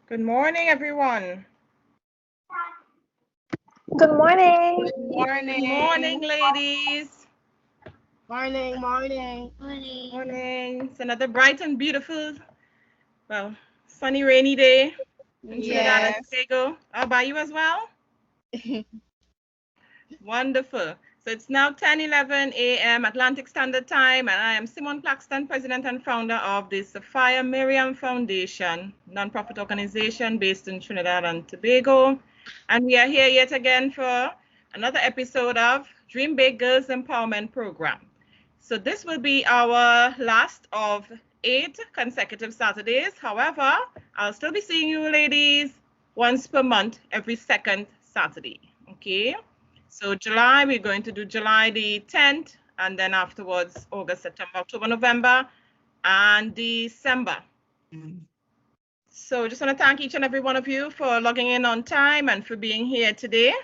Good morning, everyone. Good morning. Good morning, ladies. Morning. Morning. Morning. It's another bright and beautiful, well, sunny, rainy day in Trinidad and Yes. Tobago. How about you as well? Wonderful. So it's now 10:11 a.m. Atlantic Standard Time, and I am Simone Claxton, President and founder of the Sophia Miriam Foundation, nonprofit organization based in Trinidad and Tobago. And we are here yet again for another episode of Dream Big Girls Empowerment Program. So this will be our last of 8 consecutive Saturdays. However, I'll still be seeing you ladies once per month, every second Saturday. Okay? So July, we're going to do July the 10th, and then afterwards, August, September, October, November, and December. So just want to thank each and every one of you for logging in on time and for being here today.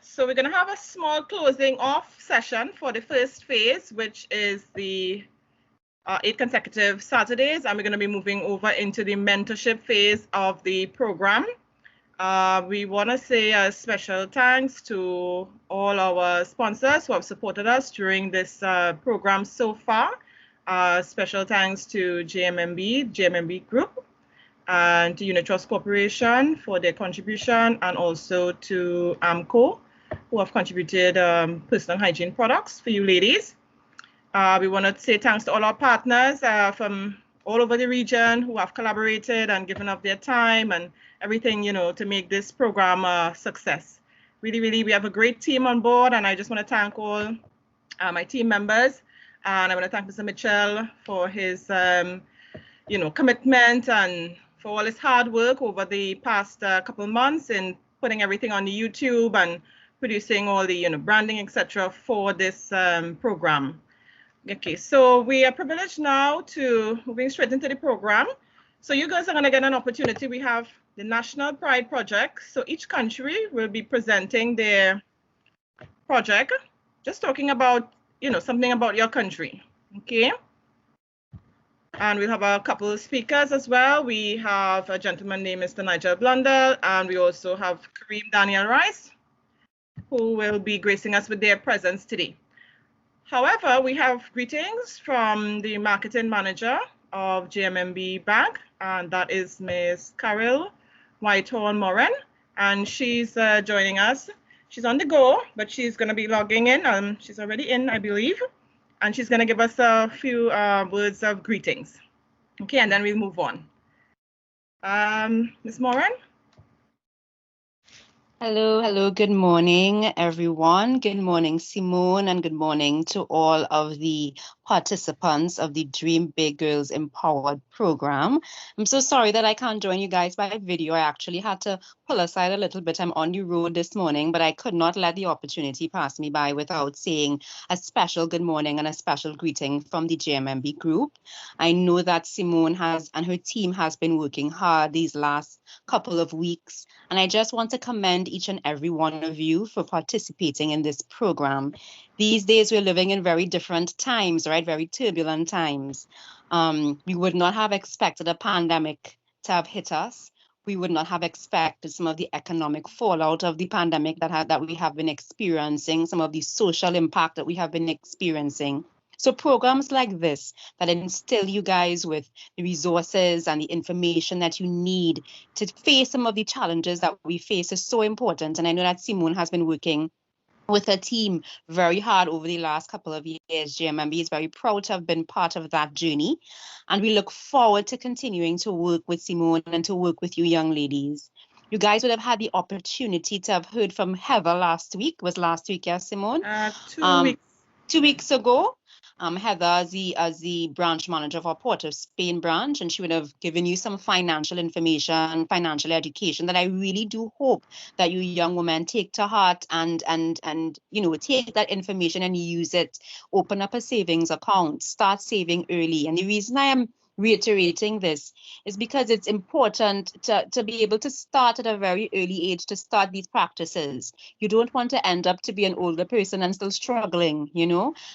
So we're going to have a small closing off session for the first phase, which is the 8 consecutive Saturdays, and we're going to be moving over into the mentorship phase of the program. We want to say a special thanks to all our sponsors who have supported us during this program so far. Special thanks to JMMB Group, and to Unitrust Corporation for their contribution, and also to AMCO, who have contributed personal hygiene products for you ladies. We want to say thanks to all our partners from all over the region who have collaborated and given up their time and everything, to make this program a success. Really, we have a great team on board, and I just want to thank all my team members. And I want to thank Mr. Mitchell for his, commitment and for all his hard work over the past couple of months in putting everything on the YouTube and producing all the, branding, etc. for this program. Okay, so we are privileged now to moving straight into the program. So you guys are going to get an opportunity. We have the National Pride Project. So each country will be presenting their project, just talking about, something about your country. Okay. And we'll have a couple of speakers as well. We have a gentleman named Mr. Nigel Blundell, and we also have Kareem Daniel Rice, who will be gracing us with their presence today. However, we have greetings from the marketing manager of JMMB Bank, and that is Ms. Carol Whitehall Moran, and she's joining us. She's on the go, but she's going to be logging in. She's already in, I believe, and she's going to give us a few words of greetings. Okay, and then we'll move on. Ms. Moran? Hello, good morning, everyone. Good morning, Simone, and good morning to all of the participants of the Dream Big Girls Empowered program. I'm so sorry that I can't join you guys by video. I actually had to pull aside a little bit. I'm on the road this morning, but I could not let the opportunity pass me by without saying a special good morning and a special greeting from the JMMB group. I know that Simone has and her team has been working hard these last couple of weeks, and I just want to commend each and every one of you for participating in this program. These days we're living in very different times, right? Very turbulent times. We would not have expected a pandemic to have hit us. We would not have expected some of the economic fallout of the pandemic that we have been experiencing, some of the social impact that we have been experiencing. So programs like this that instill you guys with the resources and the information that you need to face some of the challenges that we face is so important. And I know that Simone has been working with her team very hard over the last couple of years. JMMB is very proud to have been part of that journey. And we look forward to continuing to work with Simone and to work with you young ladies. You guys would have had the opportunity to have heard from Heather last week. Was last week, yes, Simone? 2 weeks. 2 weeks ago. Heather as the branch manager of our Port of Spain branch, and she would have given you some financial information, financial education that I really do hope that you young women take to heart and take that information and use it. Open up a savings account, start saving early. And the reason I am reiterating this is because it's important to be able to start at a very early age to start these practices. You don't want to end up to be an older person and still struggling,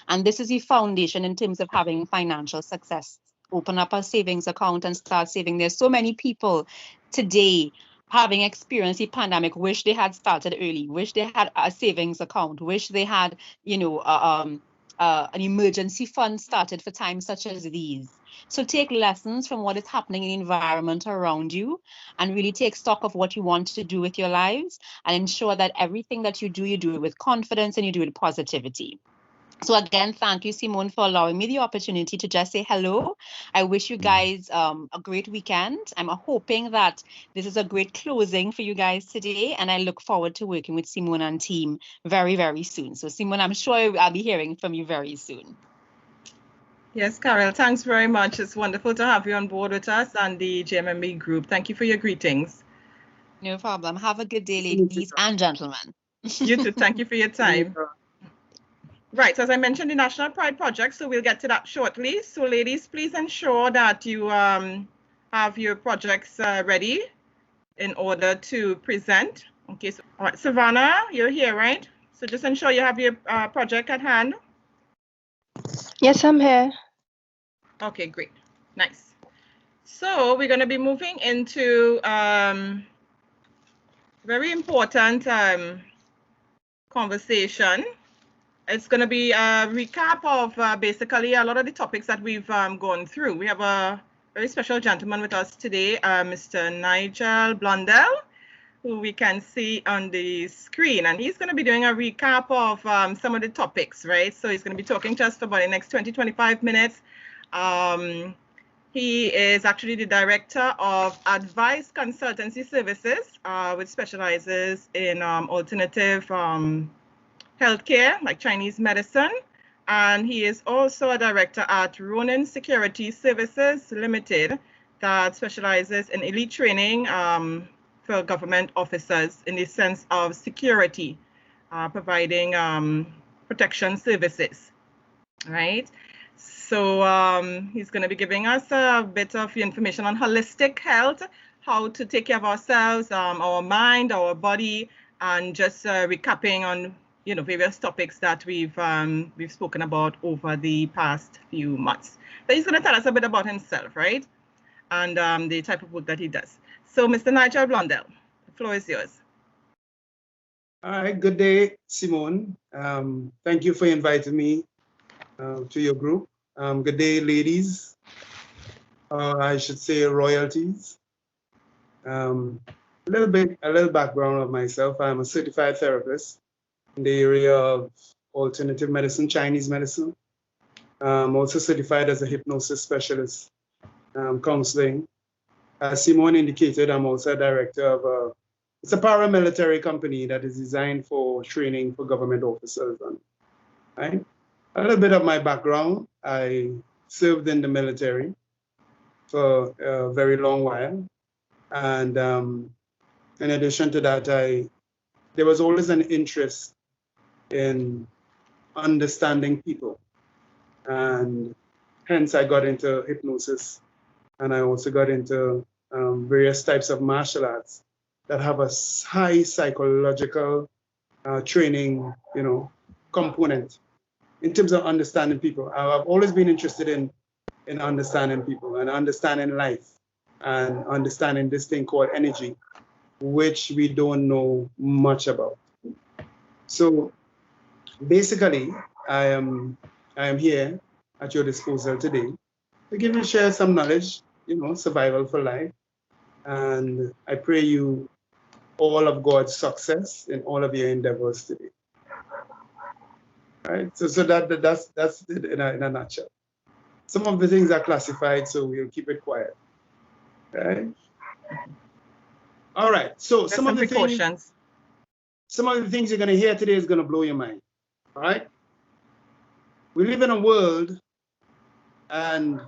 and this is the foundation in terms of having financial success open up a savings account and start saving. There's so many people today having experienced the pandemic, wish they had started early, wish they had a savings account, wish they had, an emergency fund started for times such as these. So take lessons from what is happening in the environment around you and really take stock of what you want to do with your lives and ensure that everything that you do it with confidence and you do it with positivity. So again, thank you, Simone, for allowing me the opportunity to just say hello. I wish you guys a great weekend. I'm hoping that this is a great closing for you guys today, and I look forward to working with Simone and team very, very soon. So Simone, I'm sure I'll be hearing from you very soon. Yes, Carol, thanks very much. It's wonderful to have you on board with us and the GMMB group. Thank you for your greetings. No problem. Have a good day, ladies and gentlemen. You too. Thank you for your time. Right, so as I mentioned, the National Pride Project, so we'll get to that shortly. So ladies, please ensure that you have your projects ready in order to present. Okay, so all right, Savannah, you're here, right? So just ensure you have your project at hand. Yes, I'm here. Okay, great, nice. So we're going to be moving into very important conversation. It's going to be a recap of basically a lot of the topics that we've gone through. We have a very special gentleman with us today, Mr. Nigel Blundell, who we can see on the screen. And he's going to be doing a recap of some of the topics, right? So he's going to be talking to us for about the next 20-25 minutes. He is actually the director of Advice Consultancy Services, which specializes in alternative healthcare, like Chinese medicine. And he is also a director at Ronin Security Services Limited that specializes in elite training for government officers in the sense of security, providing protection services, right? So he's going to be giving us a bit of information on holistic health, how to take care of ourselves, our mind, our body, and just recapping on various topics that we've spoken about over the past few months. So he's going to tell us a bit about himself, right? And the type of work that he does. So Mr. Nigel Blundell, the floor is yours. All right, good day, Simone. Thank you for inviting me to your group. Good day, ladies. I should say royalties. A little background of myself. I'm a certified therapist in the area of alternative medicine, Chinese medicine. I'm also certified as a hypnosis specialist, counseling. As Simone indicated, I'm also a director of it's a paramilitary company that is designed for training for government officers. Right? A little bit of my background, I served in the military for a very long while. And in addition to that, there was always an interest in understanding people. And hence I got into hypnosis. And I also got into various types of martial arts that have a high psychological training, component in terms of understanding people. I've always been interested in understanding people and understanding life and understanding this thing called energy, which we don't know much about. So basically, I am here at your disposal today to share some knowledge, survival for life. And I pray you all of God's success in all of your endeavors today. All right, so that's it in a nutshell. Some of the things are classified, so we'll keep it quiet. Right? All right, so some of the things you're going to hear today is going to blow your mind. All right? We live in a world, and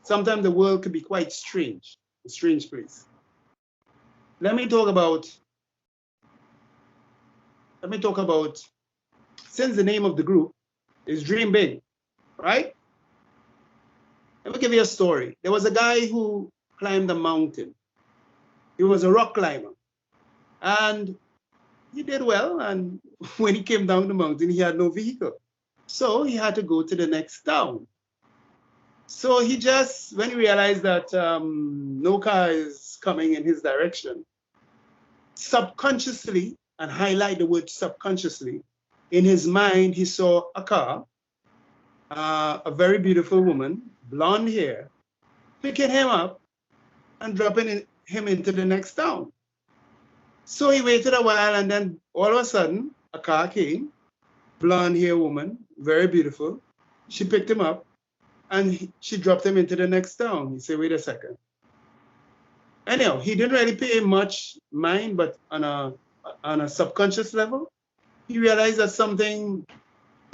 sometimes the world can be quite strange, a strange place. Let me talk about, since the name of the group is Dream Big, right? Let me give you a story. There was a guy who climbed a mountain. He was a rock climber. And he did well. And when he came down the mountain, he had no vehicle. So he had to go to the next town. So he just, when he realized that no car is coming in his direction, subconsciously, and highlight the word subconsciously, in his mind, he saw a car, a very beautiful woman, blonde hair, picking him up and dropping him into the next town. So he waited a while, and then all of a sudden, a car came, blonde hair woman, very beautiful. She picked him up and she dropped him into the next town. He said, wait a second. Anyhow, he didn't really pay much mind, but on a subconscious level, he realized that something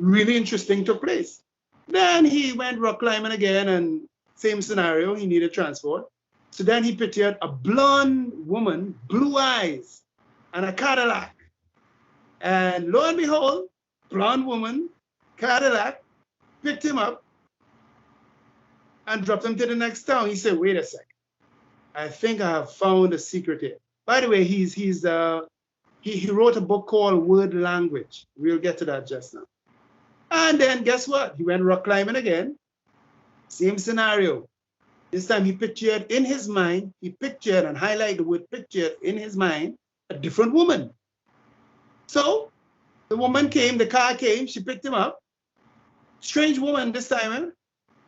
really interesting took place. Then he went rock climbing again, and same scenario, he needed transport. So then he pictured a blonde woman, blue eyes, and a Cadillac. And lo and behold, blonde woman, Cadillac, picked him up and dropped him to the next town. He said, wait a second. I think I have found a secret here. By the way, he wrote a book called Word Language. We'll get to that just now. And then guess what? He went rock climbing again. Same scenario. This time he pictured in his mind, he pictured and highlighted the word pictured in his mind, a different woman. So the woman came, the car came, she picked him up. Strange woman this time.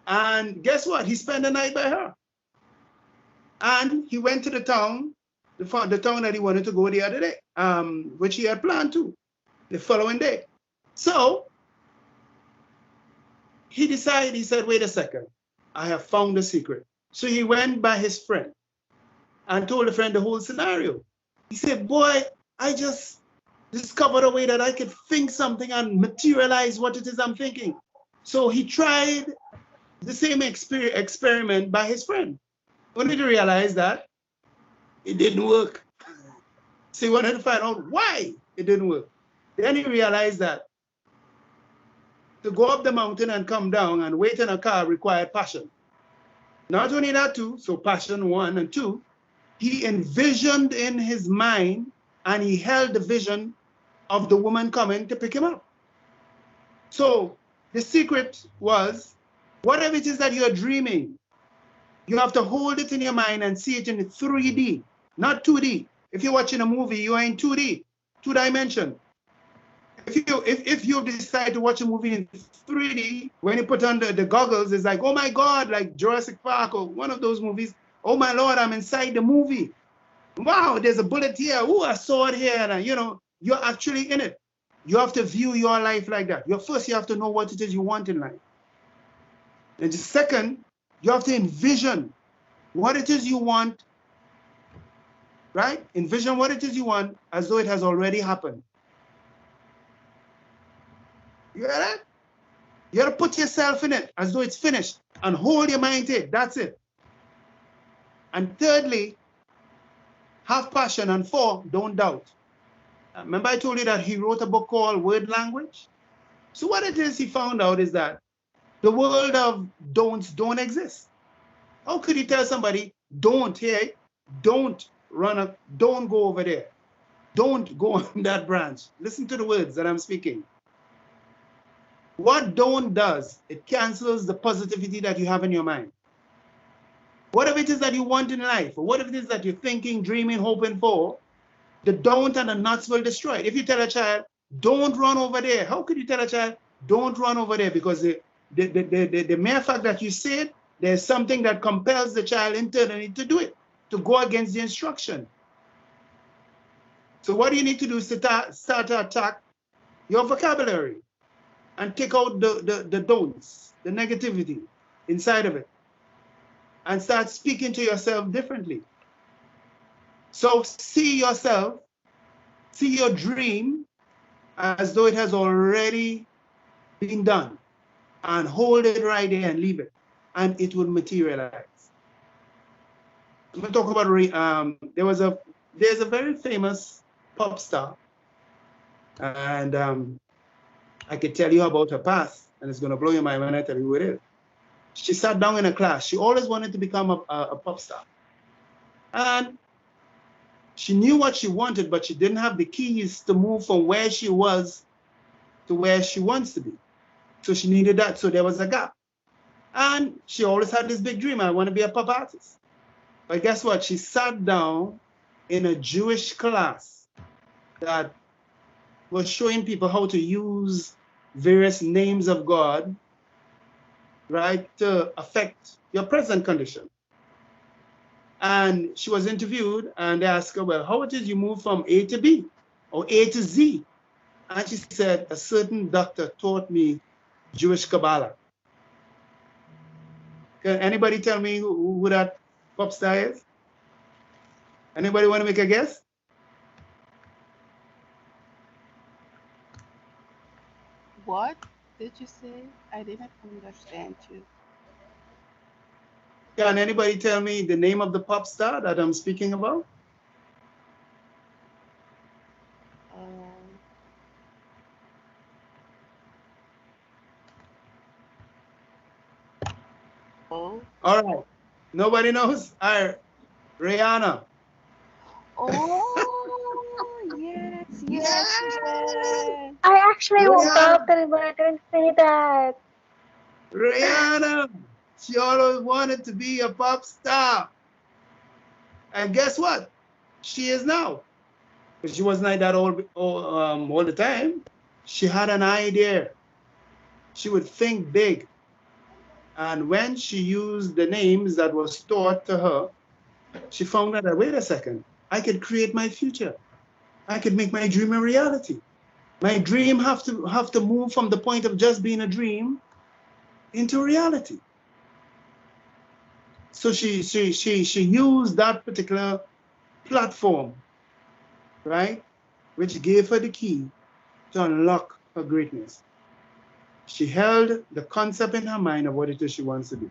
And guess what? He spent the night by her. And he went to the town, the town that he wanted to go the other day, which he had planned to, the following day. So he decided, he said, wait a second, I have found the secret. So he went by his friend and told the friend the whole scenario. He said, boy, I just discovered a way that I could think something and materialize what it is I'm thinking. So he tried the same experiment by his friend. Only to realize that it didn't work. So he wanted to find out why it didn't work. Then he realized that to go up the mountain and come down and wait in a car required passion. Not only that too, so passion 1 and 2, he envisioned in his mind and he held the vision of the woman coming to pick him up. So the secret was, whatever it is that you're dreaming, you have to hold it in your mind and see it in 3D, not 2D. If you're watching a movie, you are in 2D, 2 dimension. If you decide to watch a movie in 3D, when you put on the goggles, it's like, oh my God, like Jurassic Park or one of those movies. Oh my Lord, I'm inside the movie. Wow, there's a bullet here. Ooh, a sword here. And, you know, you're actually in it. You have to view your life like that. First, you have to know what it is you want in life. And the second, you have to envision what it is you want, right? Envision what it is you want as though it has already happened. You hear that? You gotta put yourself in it as though it's finished and hold your mind to it. That's it. And thirdly, have passion. And 4, don't doubt. Remember I told you that he wrote a book called Word Language? So what it is he found out is that the world of don'ts don't exist. How could you tell somebody, don't here, don't run up, don't go over there, don't go on that branch? Listen to the words that I'm speaking. What don't does, it cancels the positivity that you have in your mind. Whatever it is that you want in life, or whatever it is that you're thinking, dreaming, hoping for, the don't and the nots will destroy it. If you tell a child, don't run over there, how could you tell a child, don't run over there? Because the mere fact that you say it, there's something that compels the child internally to do it, to go against the instruction. So what you need to do is start to attack your vocabulary and take out the don'ts, the negativity inside of it, and start speaking to yourself differently. So see yourself, see your dream as though it has already been done, and hold it right there and leave it, and it will materialize. I'm going to talk about, there's a very famous pop star, and I could tell you about her past, and it's going to blow your mind when I tell you who it is. She sat down in a class. She always wanted to become a pop star. And she knew what she wanted, but she didn't have the keys to move from where she was to where she wants to be. So she needed that. So there was a gap. And she always had this big dream, I want to be a pop artist. But guess what? She sat down in a Jewish class that was showing people how to use various names of God, right, to affect your present condition. And she was interviewed and they asked her, well, how did you move from A to B or A to Z? And she said, a certain doctor taught me Jewish Kabbalah. Can anybody tell me who that pop star is? Anybody want to make a guess? What did you say? I didn't understand you. Can anybody tell me the name of the pop star that I'm speaking about? Oh. All right. Nobody knows? All right. Rihanna. Oh, yes, yes. I actually woke Rihanna. up and wanted to say that. Rihanna. She always wanted to be a pop star. And guess what? She is now. But she wasn't like that all the time. She had an idea. She would think big. And when she used the names that was taught to her, she found out that, wait a second, I could create my future. I could make my dream a reality. My dream have to move from the point of just being a dream into reality. So she used that particular platform, right, which gave her the key to unlock her greatness. She held the concept in her mind of what it is she wants to do.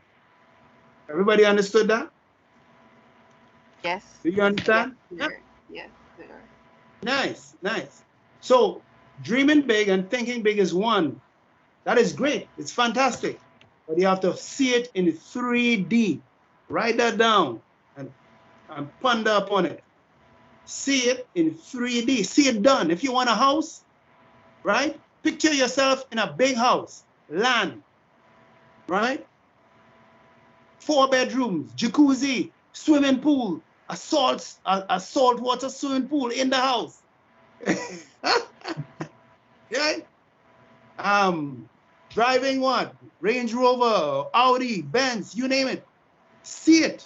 Everybody understood that? Yes. Do you understand? Yes, yes, sir. Nice, nice. So dreaming big and thinking big is one. That is great. It's fantastic. But you have to see it in 3D. Write that down and ponder upon it. See it in 3D. See it done. If you want a house, right? Picture yourself in a big house, land, right? 4 bedrooms, jacuzzi, swimming pool, a saltwater swimming pool in the house. Yeah. Driving what? Range Rover, Audi, Benz, you name it. See it.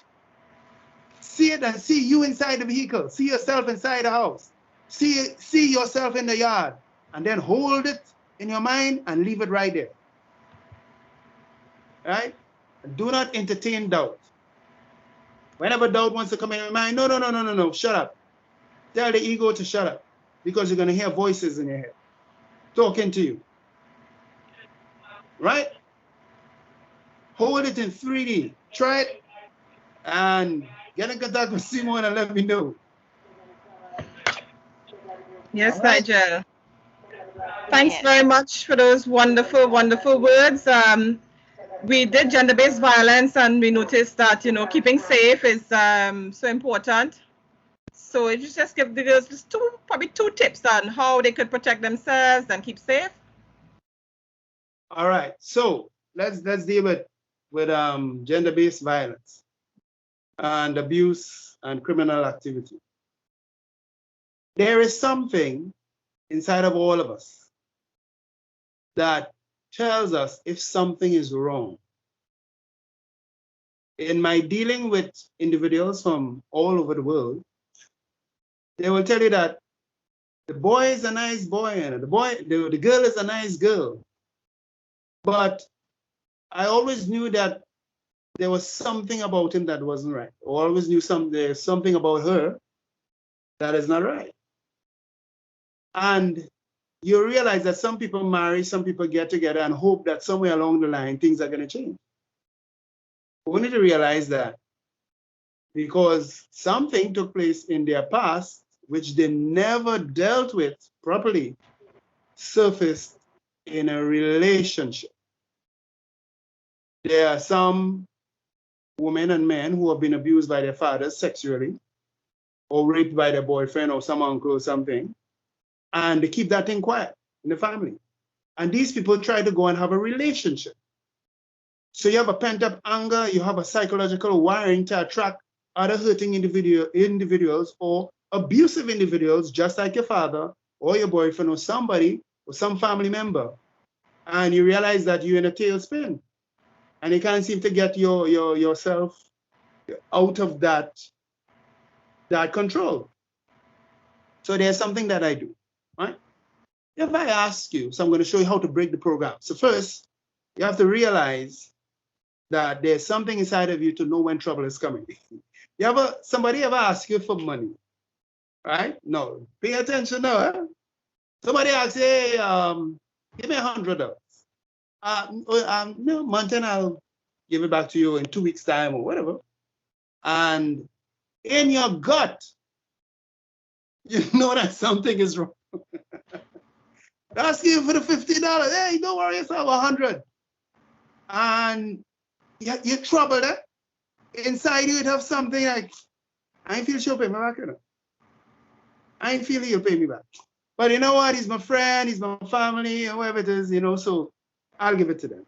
See it and see you inside the vehicle. See yourself inside the house. See yourself in the yard. And then hold it in your mind and leave it right there. Right? And do not entertain doubt. Whenever doubt wants to come in your mind, no, shut up. Tell the ego to shut up, because you're going to hear voices in your head talking to you. Right? Hold it in 3D. Try it and get in contact with Simon and let me know. Yes, Right. Nigel. Thanks very much for those wonderful, wonderful words. We did gender-based violence, and we noticed that, keeping safe is so important. So if you just give the girls just probably two tips on how they could protect themselves and keep safe. All right. So let's deal with gender-based violence and abuse and criminal activity. There is something inside of all of us that tells us if something is wrong. In my dealing with individuals from all over the world, they will tell you that the boy is a nice boy and the girl is a nice girl. But I always knew that there was something about him that wasn't right. I always knew there's something about her that is not right. And you realize that some people marry, some people get together and hope that somewhere along the line, things are going to change. We need to realize that because something took place in their past, which they never dealt with properly, surfaced in a relationship. There are some women and men who have been abused by their fathers sexually, or raped by their boyfriend or some uncle or something, and they keep that thing quiet in the family. And these people try to go and have a relationship. So you have a pent-up anger, you have a psychological wiring to attract other hurting individuals or abusive individuals, just like your father or your boyfriend or somebody or some family member. And you realize that you're in a tailspin and you can't seem to get yourself out of that control. So there's something that I do, right? If I ask you, so I'm going to show you how to break the program. So first, you have to realize that there's something inside of you to know when trouble is coming. Somebody ever ask you for money, right? No, pay attention now. Huh? Somebody asks, hey, give me $100. No, Mountain, I'll give it back to you in 2 weeks' time or whatever. And in your gut, you know that something is wrong. Asking you for the $50. Hey, don't worry yourself, 100. And you're troubled, eh? Inside you, it have something like, I ain't feel she'll pay me back, you know. I ain't feel he'll pay me back. But you know what? He's my friend, he's my family, or whatever it is, you know, so I'll give it to them.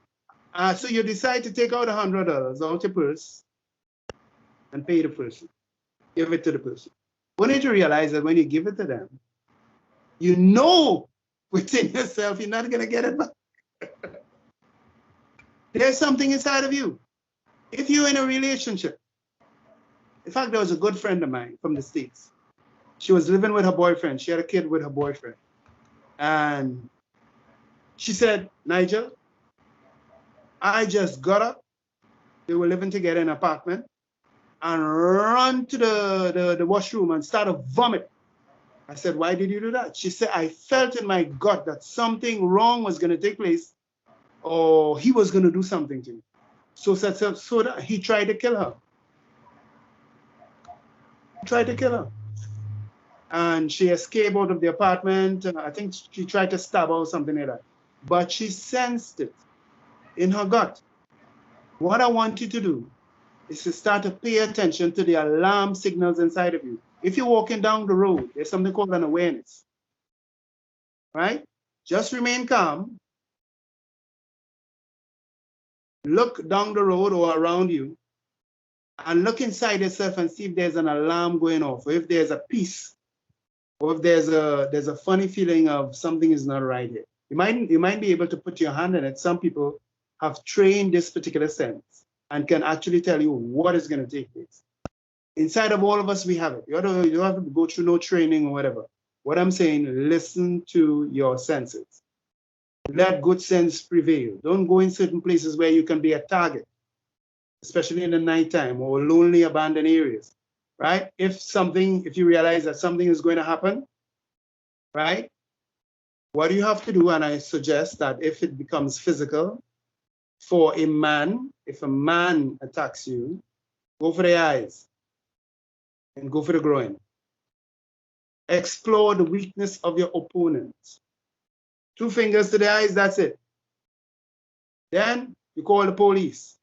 So you decide to take out $100 out your purse and pay the person. Give it to the person. Only to realize that when you give it to them, you know within yourself you're not going to get it back. There's something inside of you. If you're in a relationship, in fact, there was a good friend of mine from the States. She was living with her boyfriend. She had a kid with her boyfriend. And she said, Nigel, I just got up. They were living together in an apartment and run to the washroom and started vomit. I said, why did you do that? She said, I felt in my gut that something wrong was going to take place or he was going to do something to me. So that he tried to kill her. He tried to kill her. And she escaped out of the apartment. I think she tried to stab her or something like that. But she sensed it in her gut. What I want you to do is to start to pay attention to the alarm signals inside of you. If you're walking down the road, there's something called an awareness, right? Just remain calm. Look down the road or around you and look inside yourself and see if there's an alarm going off, or if there's a peace, or if there's a funny feeling of something is not right here. You might be able to put your hand on it. Some people have trained this particular sense and can actually tell you what is going to take place. Inside of all of us, we have it. You don't have to go through no training or whatever. What I'm saying, listen to your senses. Let good sense prevail. Don't go in certain places where you can be a target, especially in the nighttime or lonely, abandoned areas, right? If you realize that something is going to happen, right? What you have to do, and I suggest that if it becomes physical, for a man, if a man attacks you, go for the eyes and go for the groin. Explore the weakness of your opponent. 2 fingers to the eyes, that's it. Then you call the police.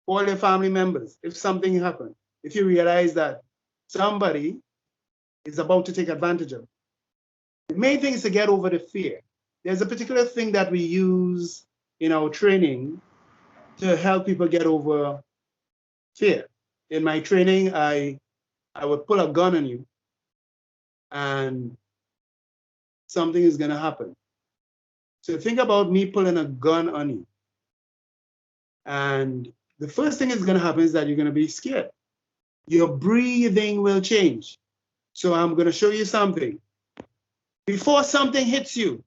Call your family members if something happened. If you realize that somebody is about to take advantage of it. The main thing is to get over the fear. There's a particular thing that we use in our training to help people get over fear. In my training, I would pull a gun on you and something is going to happen. So think about me pulling a gun on you. And the first thing that's going to happen is that you're going to be scared. Your breathing will change. So I'm going to show you something. Before something hits you,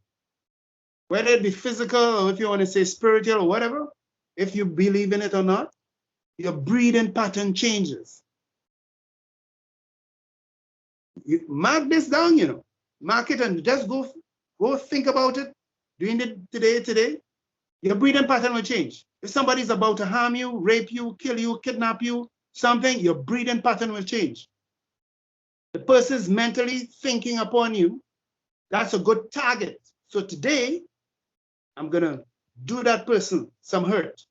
whether it be physical or if you want to say spiritual or whatever, if you believe in it or not, your breathing pattern changes. You mark this down, you know. Mark it and just go think about it. Doing it today, your breathing pattern will change. If somebody's about to harm you, rape you, kill you, kidnap you, something, your breathing pattern will change. The person's mentally thinking upon you. That's a good target. So today, I'm going to do that person some hurt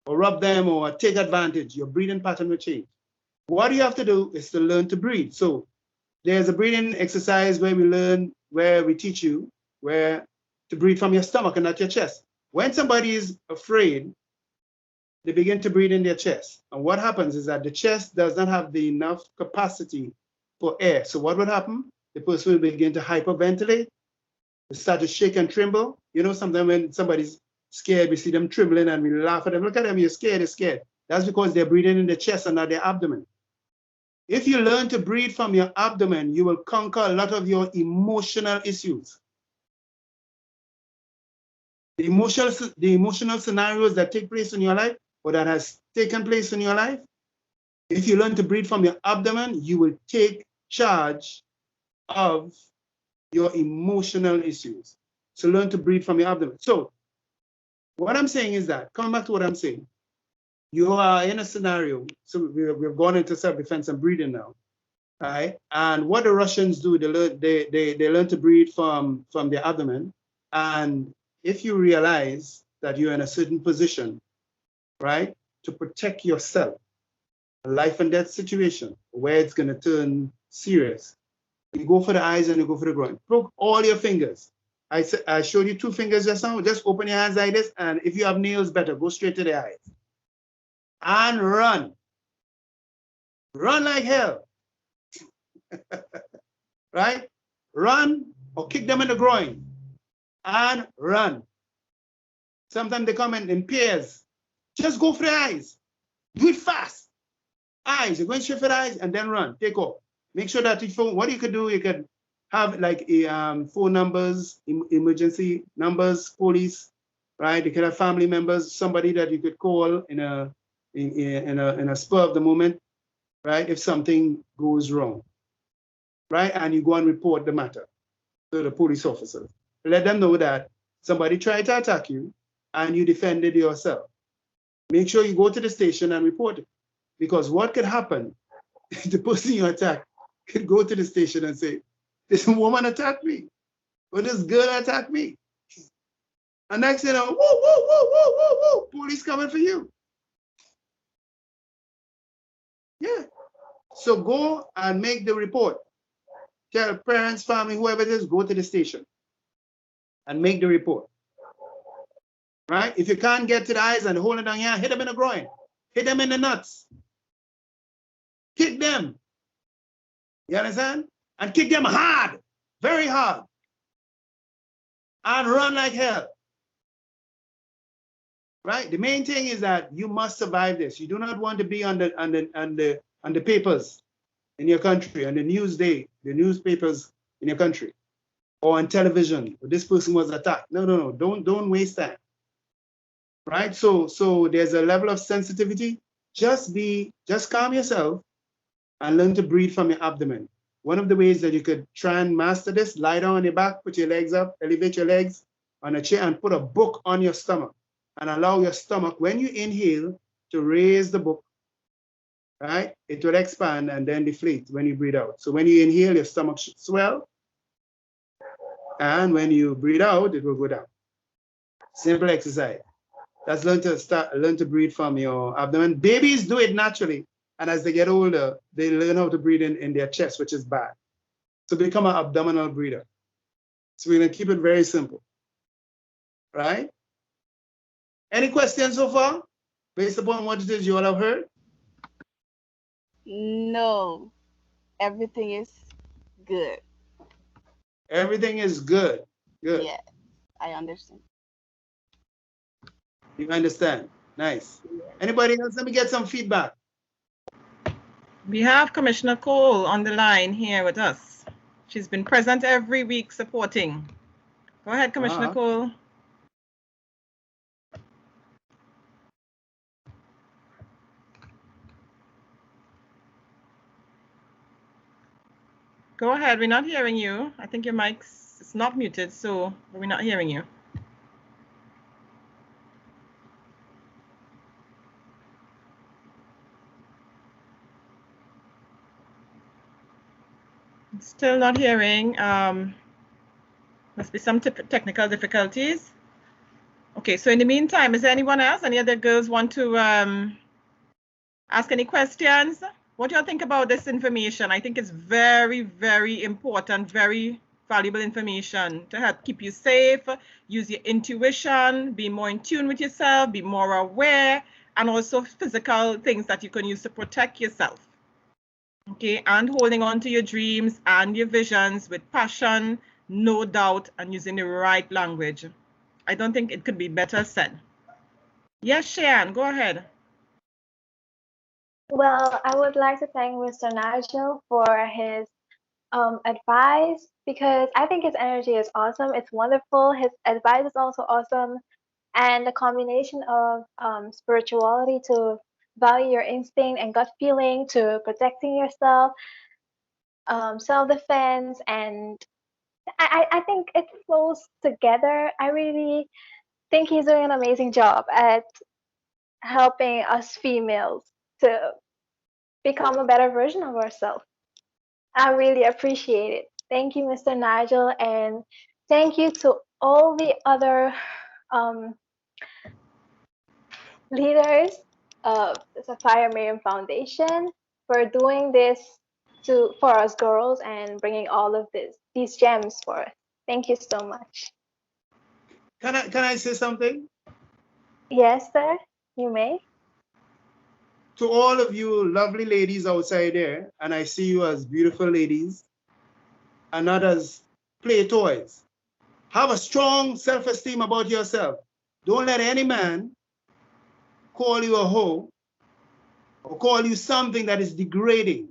or rob them or take advantage. Your breathing pattern will change. What you have to do is to learn to breathe. So there's a breathing exercise where we teach you where to breathe from your stomach and not your chest. When somebody is afraid, they begin to breathe in their chest. And what happens is that the chest does not have the enough capacity for air. So what would happen? The person will begin to hyperventilate, they start to shake and tremble. You know, sometimes when somebody's scared, we see them trembling and we laugh at them. Look at them, you're scared, they're scared. That's because they're breathing in the chest and not their abdomen. If you learn to breathe from your abdomen, you will conquer a lot of your emotional issues. The emotional scenarios that take place in your life or that has taken place in your life, if you learn to breathe from your abdomen, you will take charge of your emotional issues. So learn to breathe from your abdomen. So what I'm saying is that, coming back to what I'm saying, you are in a scenario, so we've gone into self-defense and breathing now, right? And what the Russians do, they learn to breathe from their abdomen. And if you realize that you're in a certain position, right, to protect yourself, a life and death situation where it's going to turn serious, you go for the eyes and you go for the groin. Poke all your fingers. I showed you 2 fingers just now. Just open your hands like this, and if you have nails, better go straight to the eyes. And run. Run like hell. Right? Run or kick them in the groin. And run. Sometimes they come in pairs. Just go for the eyes. Do it fast. Eyes. You're going straight for the eyes and then run. Take off. Make sure that what you could do, you could have like phone numbers, emergency numbers, police, right? You could have family members, somebody that you could call in a spur of the moment, right? If something goes wrong, right? And you go and report the matter to the police officers. Let them know that somebody tried to attack you and you defended yourself. Make sure you go to the station and report it. Because what could happen, the person you attack could go to the station and say, this woman attacked me, or this girl attacked me. And next thing you know, woo, woo, woo, woo, woo, woo, police coming for you. Yeah. So go and make the report. Tell parents, family, whoever it is, go to the station and make the report. Right? If you can't get to the eyes and hold it down here, hit them in the groin. Hit them in the nuts. Kick them. You understand? And kick them hard, very hard. And run like hell. Right? The main thing is that you must survive this. You do not want to be on the papers in your country, on the newspapers in your country, or on television. This person was attacked. No. Don't waste time. Right? So there's a level of sensitivity. Just calm yourself and learn to breathe from your abdomen. One of the ways that you could try and master this, lie down on your back, put your legs up, elevate your legs on a chair and put a book on your stomach and allow your stomach, when you inhale, to raise the book, right? It will expand and then deflate when you breathe out. So when you inhale, your stomach should swell. And when you breathe out, it will go down. Simple exercise. That's learn to breathe from your abdomen. Babies do it naturally. And as they get older, they learn how to breathe in their chest, which is bad. So become an abdominal breather. So we're going to keep it very simple. Right? Any questions so far, based upon what it is you all have heard? No. Everything is good. Everything is good. Good. Yeah, I understand. You understand? Nice. Anybody else? Let me get some feedback. We have Commissioner Cole on the line here with us. She's been present every week supporting. Go ahead, Commissioner Cole. Go ahead, we're not hearing you. I think your mic's not muted, so we're not hearing you. Still not hearing. Must be some technical difficulties. Okay, so in the meantime, is there anyone else? Any other girls want to ask any questions? What do you think about this information? I think it's very, very important, very valuable information to help keep you safe, use your intuition, be more in tune with yourself, be more aware, and also physical things that you can use to protect yourself. Okay, and holding on to your dreams and your visions with passion, no doubt, and using the right language. I don't think it could be better said. Yes, Cheyenne, go ahead. Well, I would like to thank Mr. Nigel for his advice because I think his energy is awesome. It's wonderful. His advice is also awesome. And the combination of spirituality to value your instinct and gut feeling to protecting yourself, self-defense, and I think it flows together. I really think he's doing an amazing job at helping us females to become a better version of ourselves. I really appreciate it. Thank you, Mr. Nigel, and thank you to all the other leaders of the Sapphire Miriam Foundation for doing this for us girls and bringing all of these gems for us. Thank you so much. Can I say something? Yes, sir, you may. To all of you lovely ladies outside there, and I see you as beautiful ladies, and not as play toys. Have a strong self-esteem about yourself. Don't let any man call you a hoe or call you something that is degrading.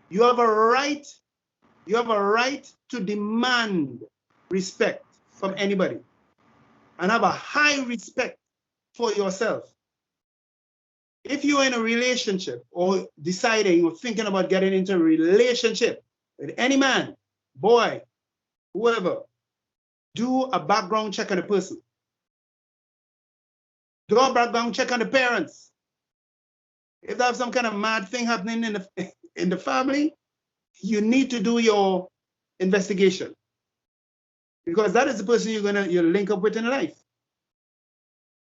You have a right to demand respect from anybody and have a high respect for yourself. If you're in a relationship or deciding or thinking about getting into a relationship with any man, boy, whoever, do a background check on the person. Do a background check on the parents. If there's some kind of mad thing happening in the family, you need to do your investigation because that is the person you'll link up with in life.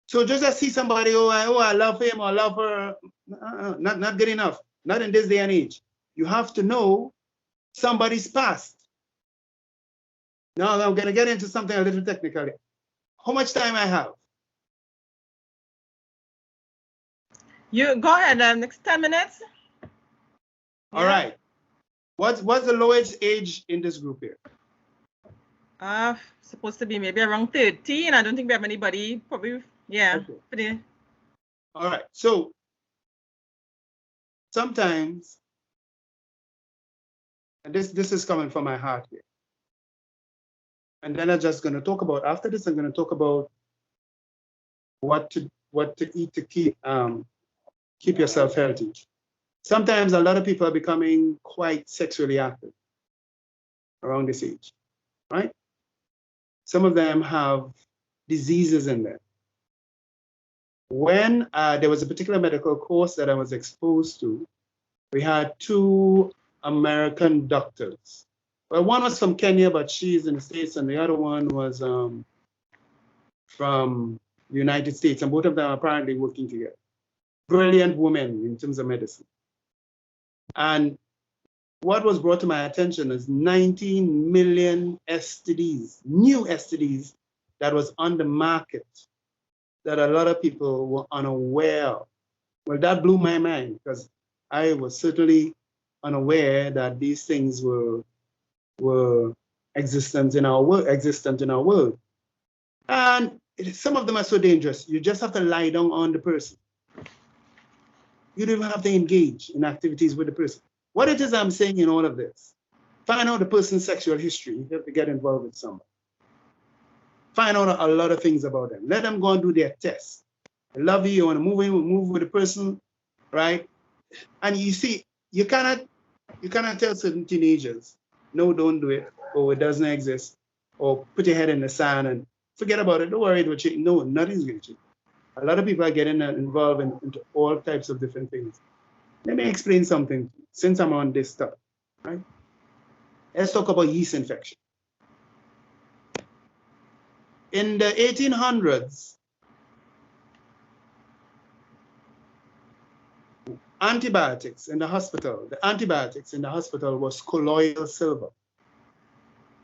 So just to see somebody, I love him or love her, not good enough. Not in this day and age. You have to know somebody's past. Now I'm gonna get into something a little technical. How much time I have? You go ahead. Next 10 minutes. All right. What's the lowest age in this group here? Supposed to be maybe around 13. I don't think we have anybody. Probably, yeah. Okay. All right. So sometimes, and this is coming from my heart here. And then I'm just going to talk about, after this, I'm going to talk about what to eat to keep yourself healthy. Sometimes a lot of people are becoming quite sexually active around this age, right? Some of them have diseases in them. When there was a particular medical course that I was exposed to, we had two American doctors. Well, one was from Kenya, but she's in the States, and the other one was from the United States, and both of them are apparently working together. Brilliant women in terms of medicine. And what was brought to my attention is 19 million STDs, new STDs that was on the market that a lot of people were unaware of. Well, that blew my mind because I was certainly unaware that these things were existent in our world. And some of them are so dangerous. You just have to lie down on the person. You don't even have to engage in activities with the person. What it is I'm saying in all of this, find out the person's sexual history. You have to get involved with somebody. Find out a lot of things about them. Let them go and do their test. They love you want to move with the person, right? And you see, you cannot tell certain teenagers, no, don't do it, or it doesn't exist, or put your head in the sand and forget about it. Don't worry, it will change. No, nothing's going to change. A lot of people are getting involved into all types of different things. Let me explain something since I'm on this stuff, right? Let's talk about yeast infection. In the 1800s, the antibiotics in the hospital was colloidal silver.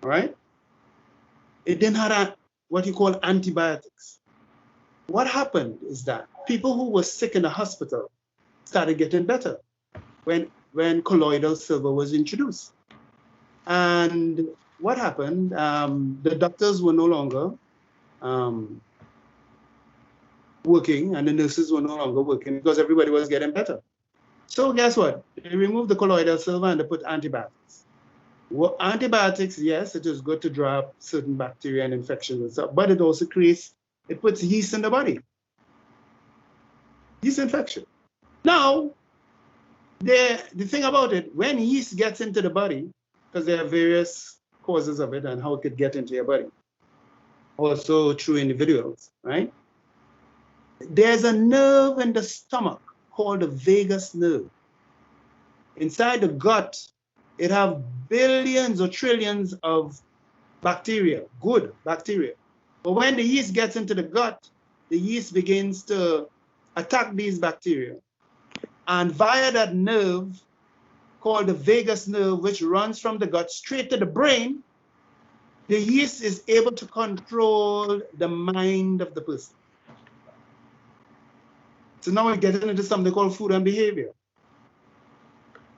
all right? It didn't have what you call antibiotics. What happened is that people who were sick in the hospital started getting better when colloidal silver was introduced. And what happened, the doctors were no longer working, and the nurses were no longer working because everybody was getting better. So guess what? They removed the colloidal silver and they put antibiotics. Well, antibiotics, yes, it is good to drop certain bacteria and infections and stuff, but it also puts yeast in the body. Yeast infection. Now, the thing about it, when yeast gets into the body, because there are various causes of it and how it could get into your body, also through individuals, right? There's a nerve in the stomach called the vagus nerve. Inside the gut, it has billions or trillions of bacteria, good bacteria. But when the yeast gets into the gut, the yeast begins to attack these bacteria. And via that nerve, called the vagus nerve, which runs from the gut straight to the brain, the yeast is able to control the mind of the person. So now we're getting into something called food and behavior.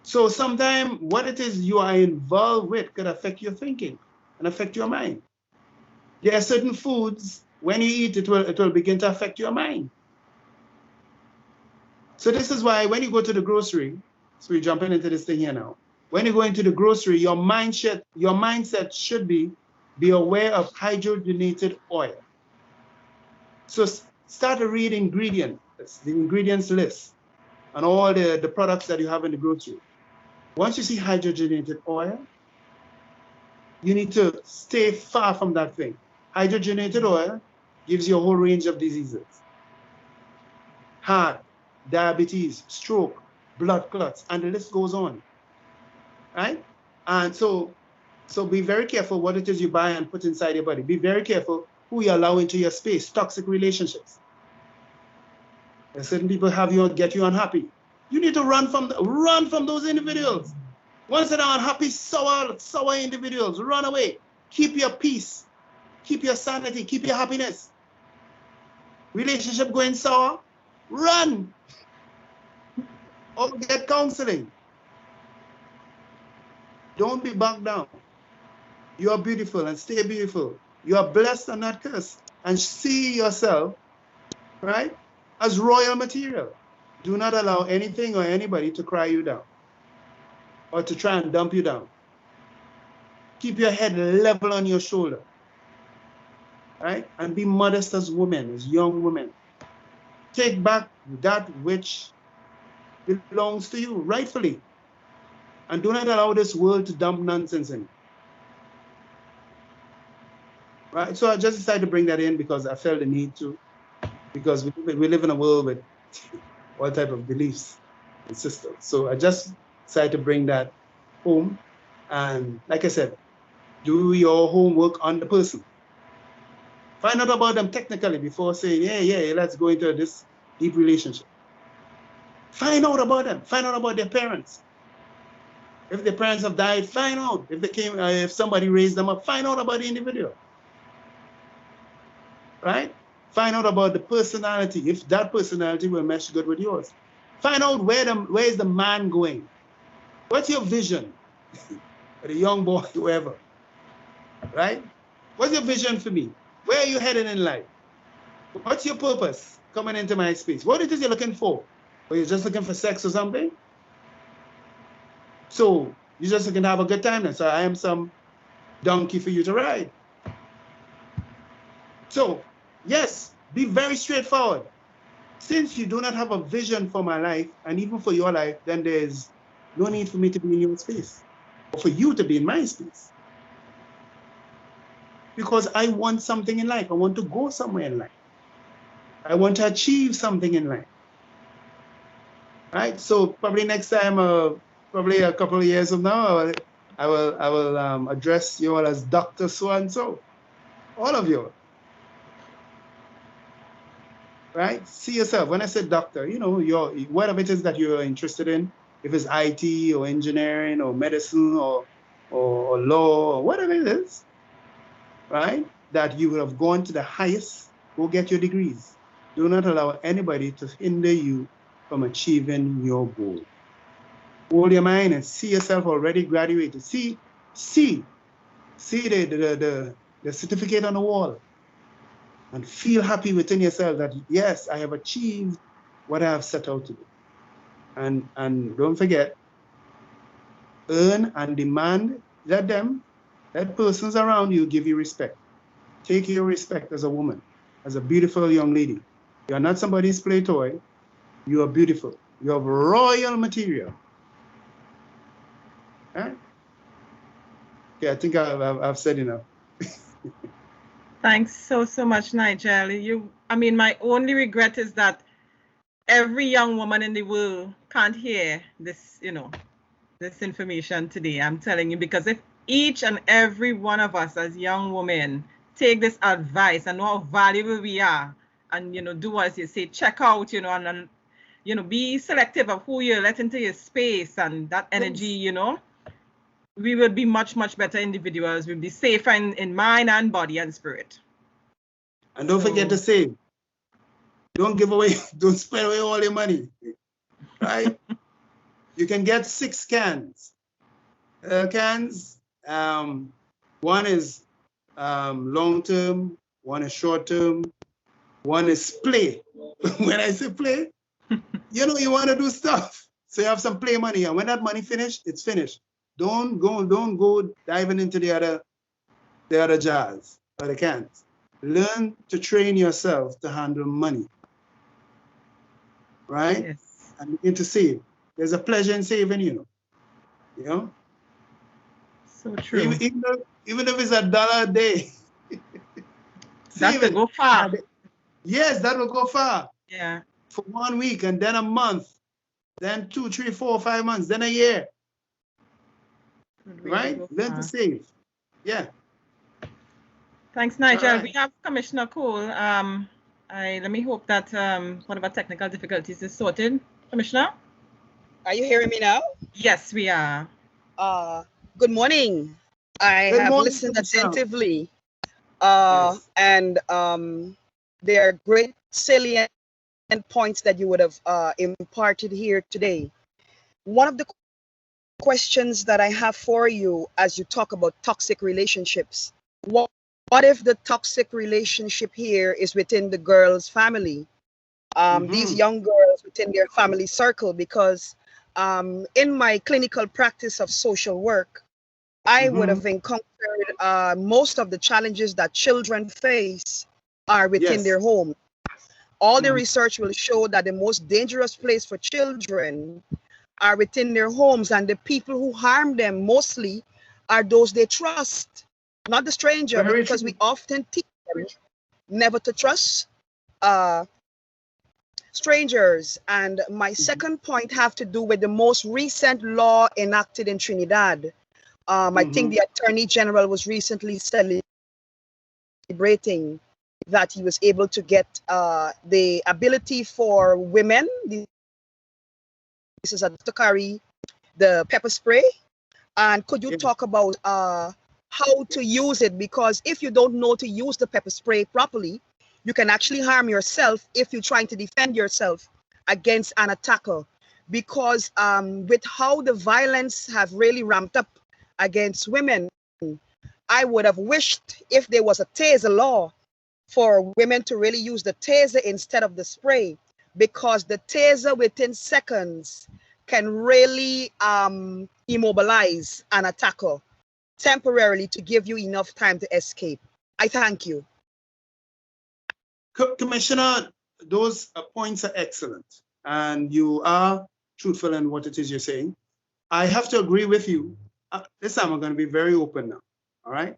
So sometimes what it is you are involved with could affect your thinking and affect your mind. There are certain foods, when you eat, it will begin to affect your mind. So this is why when you go to the grocery, so we're jumping into this thing here now. When you go into the grocery, your mindset should be aware of hydrogenated oil. So start to read the ingredients list, and all the products that you have in the grocery. Once you see hydrogenated oil, you need to stay far from that thing. Hydrogenated oil gives you a whole range of diseases. Heart, diabetes, stroke, blood clots, and the list goes on, right? And so be very careful what it is you buy and put inside your body. Be very careful who you allow into your space, toxic relationships. There's certain people get you unhappy. You need to run from those individuals. Once they're unhappy, sour individuals, run away. Keep your peace, keep your sanity, keep your happiness. Relationship going sour, run. Or get counseling. Don't be bogged down. You are beautiful and stay beautiful. You are blessed and not cursed. And see yourself, right, as royal material. Do not allow anything or anybody to cry you down or to try and dump you down. Keep your head level on your shoulder, right? And be modest as women, as young women. Take back that which belongs to you rightfully. And do not allow this world to dump nonsense in. Right? So I just decided to bring that in because I felt the need to, because we live in a world with all type of beliefs and systems. So I just decided to bring that home. And like I said, do your homework on the person. Find out about them technically before saying, yeah, let's go into this deep relationship. Find out about them. Find out about their parents. If their parents have died, find out. If somebody raised them up, find out about the individual. Right? Find out about the personality, if that personality will mesh good with yours. Find out where is the man going? What's your vision? For the young boy, whoever. Right? What's your vision for me? Where are you headed in life? What's your purpose coming into my space? What it is you're looking for? Or you're just looking for sex or something? So you're just looking to have a good time then. So I am some donkey for you to ride. So yes, be very straightforward. Since you do not have a vision for my life and even for your life, then there's no need for me to be in your space or for you to be in my space. Because I want something in life. I want to go somewhere in life. I want to achieve something in life. Right? So probably next time, probably a couple of years from now, I will address you all as Dr. So-and-so. All of you. Right? See yourself. When I say doctor, whatever it is that you're interested in, if it's IT or engineering or medicine or or law or whatever it is, right? That you would have gone to the highest, go get your degrees. Do not allow anybody to hinder you from achieving your goal. Hold your mind and see yourself already graduated. See the certificate on the wall and feel happy within yourself that, yes, I have achieved what I have set out to do. And don't forget, earn and demand, let persons around you give you respect. Take your respect as a woman, as a beautiful young lady. You are not somebody's play toy. You are beautiful. You have royal material. Right? Okay, I think I've said enough. Thanks so much, Nigel. I mean, my only regret is that every young woman in the world can't hear this, this information today. I'm telling you, because if each and every one of us as young women take this advice and know how valuable we are, and do as you say, check out, and be selective of who you let into your space and that energy, we would be much better individuals. We'd be safer in mind and body and spirit. And don't forget to save. Don't give away, don't spend away all your money, right? You can get 6 cans. One is long-term, one is short-term, one is play. When I say play, you want to do stuff. So you have some play money, and when that money finished, it's finished. Don't go diving into the other jars or the cans. Learn to train yourself to handle money, right? Yes. And begin to save. There's a pleasure in saving, So true. Even if it's $1 a day. That could go far. Yes, that will go far. Yeah. For 1 week, and then a month, then 2, 3, 4, 5 months, then a year. Really right? Learn to save. Yeah. Thanks, Nigel. Right. We have Commissioner Cole. Let me hope that whatever technical difficulties is sorted. Commissioner? Are you hearing me now? Yes, we are. Good morning. I have listened attentively. Yes. And there are great salient points that you would have imparted here today. One of the questions that I have for you as you talk about toxic relationships, what if the toxic relationship here is within the girl's family? These young girls within their family circle, because in my clinical practice of social work, I would have encountered most of the challenges that children face are within their home. All the research will show that the most dangerous place for children are within their homes, and the people who harm them mostly are those they trust, not the stranger, because we often teach them never to trust strangers. And my second point have to do with the most recent law enacted in Trinidad. I think the Attorney General was recently celebrating that he was able to get the ability for women, this is to carry the pepper spray. And could you talk about how to use it? Because if you don't know to use the pepper spray properly, you can actually harm yourself if you're trying to defend yourself against an attacker. Because with how the violence have really ramped up against women, I would have wished if there was a taser law for women to really use the taser instead of the spray, because the taser within seconds can really immobilize an attacker temporarily to give you enough time to escape. I thank you. Commissioner, those points are excellent, and you are truthful in what it is you're saying. I have to agree with you. This time I'm going to be very open now, all right?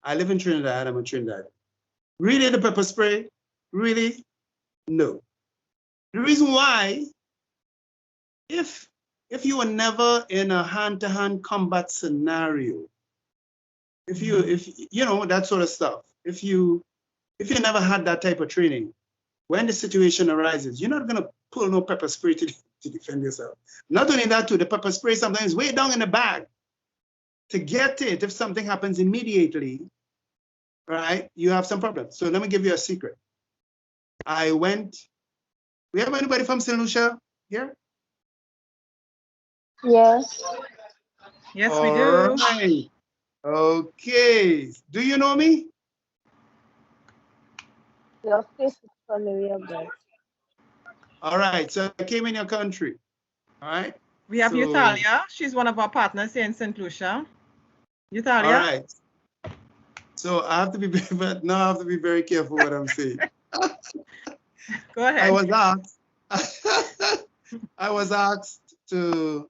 I live in Trinidad, I'm a Trinidad. Really, the pepper spray? Really? No. The reason why, if you were never in a hand-to-hand combat scenario, if you know, that sort of stuff, if you never had that type of training, when the situation arises, you're not gonna pull no pepper spray to defend yourself. Not only that, too, the pepper spray sometimes way down in the bag. to get it, if something happens immediately, right, you have some problems. So let me give you a secret. We have anybody from St. Lucia here? Yes. Yes, we All do. right. Okay. Do you know me? Your face is familiar, but All right. So I came in your country. All right. We have So, Eutalia. She's one of our partners here in St. Lucia. all Eutalia? right. So I have to be, but now I have to be very careful what I'm saying. Go I ahead. was asked. I was asked to.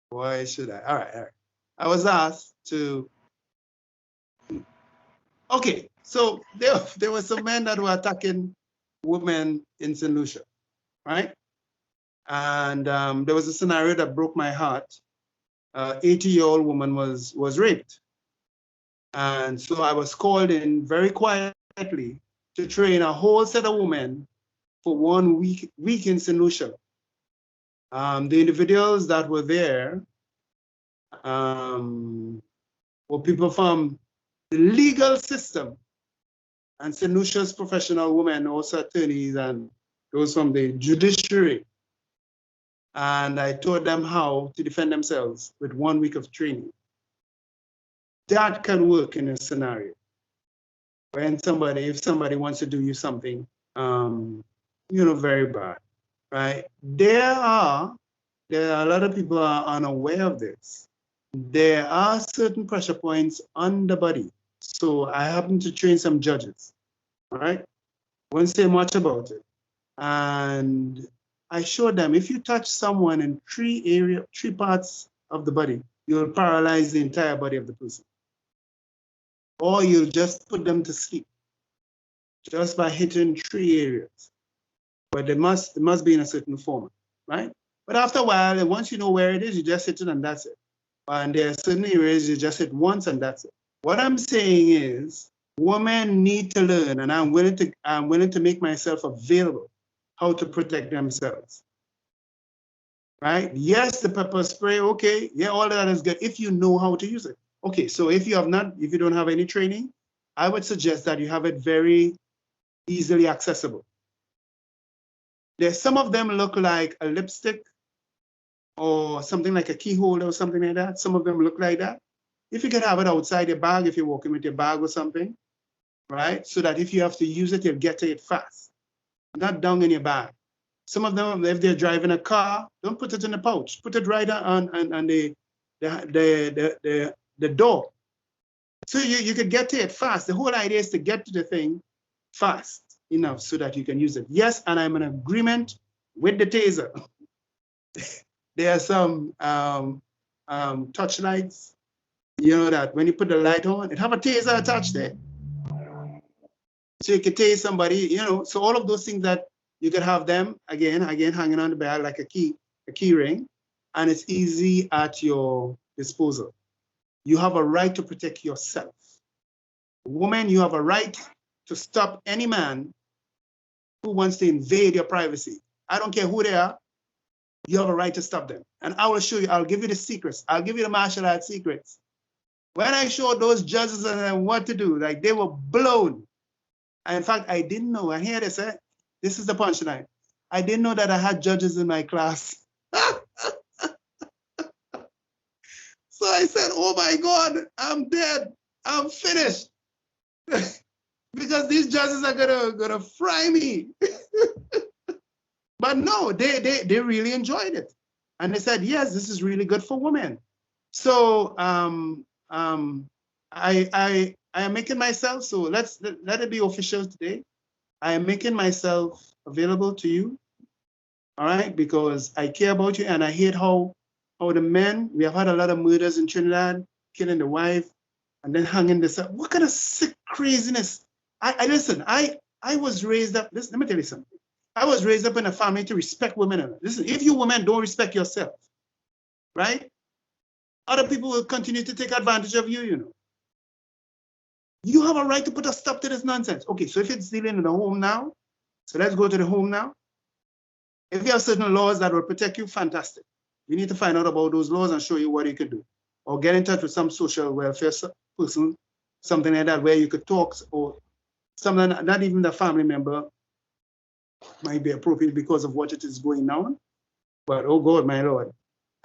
Why should I? All right. All right. I was asked to. Okay. So there were some men that were attacking women in St. Lucia, right? And there was a scenario that broke my heart. 80-year-old woman was raped. And so I was called in very quietly to train a whole set of women for 1 week in St. Lucia. The individuals that were there were people from the legal system and St. Lucia's professional women, also attorneys and those from the judiciary. And I taught them how to defend themselves with 1 week of training. That can work in a scenario when if somebody wants to do you something, very bad, right? There are a lot of people are unaware of this. There are certain pressure points on the body. So I happen to train some judges, right? Won't say much about it. And I showed them if you touch someone in three parts of the body, you'll paralyze the entire body of the person. Or you'll just put them to sleep just by hitting 3 areas. But it must be in a certain format, right? But after a while, and once you know where it is, you just hit it and that's it. And there are certain areas you just hit once and that's it. What I'm saying is women need to learn, and I'm willing to make myself available how to protect themselves. Right? Yes, the pepper spray, okay. Yeah, all of that is good if you know how to use it. Okay, so if you don't have any training, I would suggest that you have it very easily accessible. Some of them look like a lipstick or something like a key holder or something like that. Some of them look like that. If you can have it outside your bag, if you're walking with your bag or something, right? So that if you have to use it, you'll get to it fast, not down in your bag. Some of them, if they're driving a car, don't put it in the pouch. Put it right on the door. So you could get to it fast. The whole idea is to get to the thing fast enough so that you can use it. Yes, and I'm in agreement with the taser. There are some touch lights, that when you put the light on, it have a taser attached there. So you could tase somebody, so all of those things that you could have them again hanging on the bag like a key ring, and it's easy at your disposal. You have a right to protect yourself. Woman, you have a right to stop any man who wants to invade your privacy. I don't care who they are. You have a right to stop them. And I will show you, I'll give you the secrets. I'll give you the martial arts secrets. When I showed those judges and what to do, like they were blown. And in fact, I didn't know, and here they said, this is the punchline. I didn't know that I had judges in my class. So I said, oh my God, I'm dead. I'm finished. Because these judges are gonna fry me. But no, they really enjoyed it. And they said, yes, this is really good for women. So I am making myself, so let it be official today. I am making myself available to you, all right, because I care about you and I hate how the men, we have had a lot of murders in Trinidad, killing the wife and then hanging this up. What kind of sick craziness? Listen, I was raised up, listen, let me tell you something. I was raised up in a family to respect women. Listen, if you women don't respect yourself, right? Other people will continue to take advantage of you, You have a right to put a stop to this nonsense. Okay, so if it's dealing in the home now, so let's go to the home now. If you have certain laws that will protect you, fantastic. We need to find out about those laws and show you what you can do. or get in touch with some social welfare person, something like that, where you could talk, or someone, not even the family member, might be appropriate because of what it is going on. But oh God, my Lord,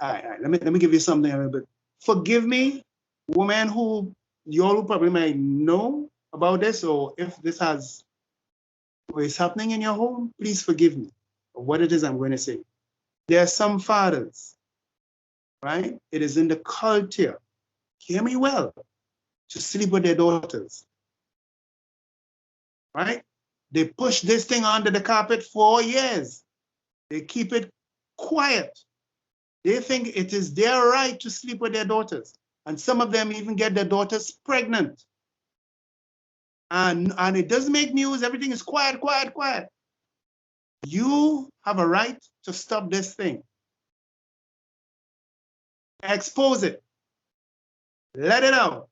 let me give you something a little bit. Forgive me, women who you all probably might know about this, or if this is happening in your home, please forgive me for what it is I'm going to say. There are some fathers, right? It is in the culture, hear me well, to sleep with their daughters, right? They push this thing under the carpet for years. They keep it quiet. They think it is their right to sleep with their daughters. And some of them even get their daughters pregnant. And it doesn't make news. Everything is quiet, quiet, quiet. You have a right to stop this thing. Expose it. Let it out.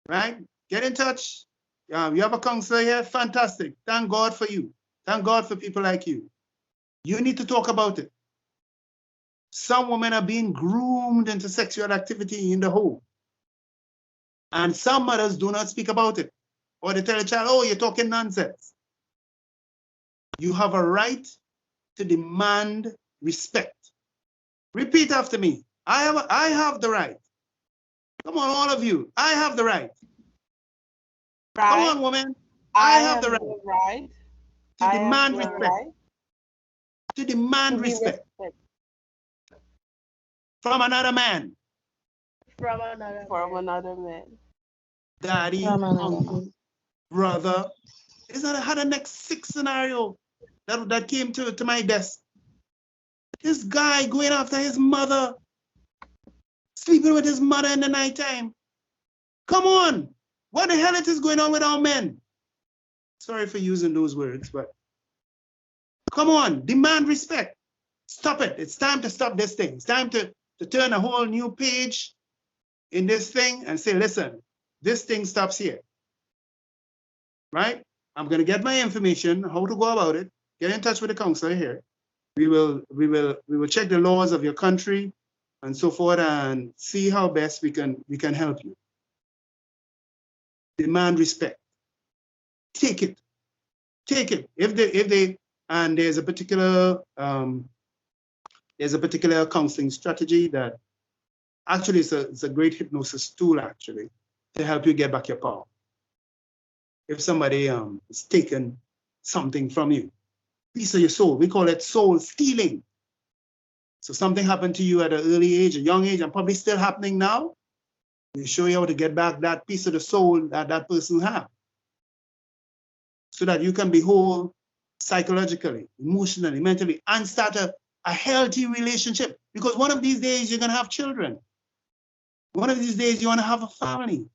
Right? Get in touch. You have a counselor here. Fantastic. Thank God for you. Thank God for people like you. You need to talk about it. Some women are being groomed into sexual activity in the home. And some mothers do not speak about it. Or they tell a child, oh, you're talking nonsense. You have a right to demand respect. Repeat after me. I have the right. Come on, all of you. I have the right. Come on, woman. I have the right to demand respect. To demand respect from another man. From another man. Daddy, uncle, brother. I had a next 6 scenario that came to my desk. This guy going after his mother, sleeping with his mother in the nighttime. Come on. What the hell is going on with our men? Sorry for using those words, but come on, demand respect. Stop it. It's time to stop this thing. It's time to turn a whole new page in this thing and say, listen, this thing stops here. Right? I'm going to get my information, how to go about it, get in touch with the counselor here. We will check the laws of your country and so forth and see how best we can help you. Demand respect. Take it. Take it. If they and there's a particular counseling strategy that actually it's a great hypnosis tool actually to help you get back your power. If somebody is taken something from you, piece of your soul, we call it soul stealing. So something happened to you at an early age, a young age, and probably still happening now. We show you how to get back that piece of the soul that person has, so that you can be whole psychologically, emotionally, mentally, and start a healthy relationship. Because one of these days you're going to have children. One of these days you want to have a family.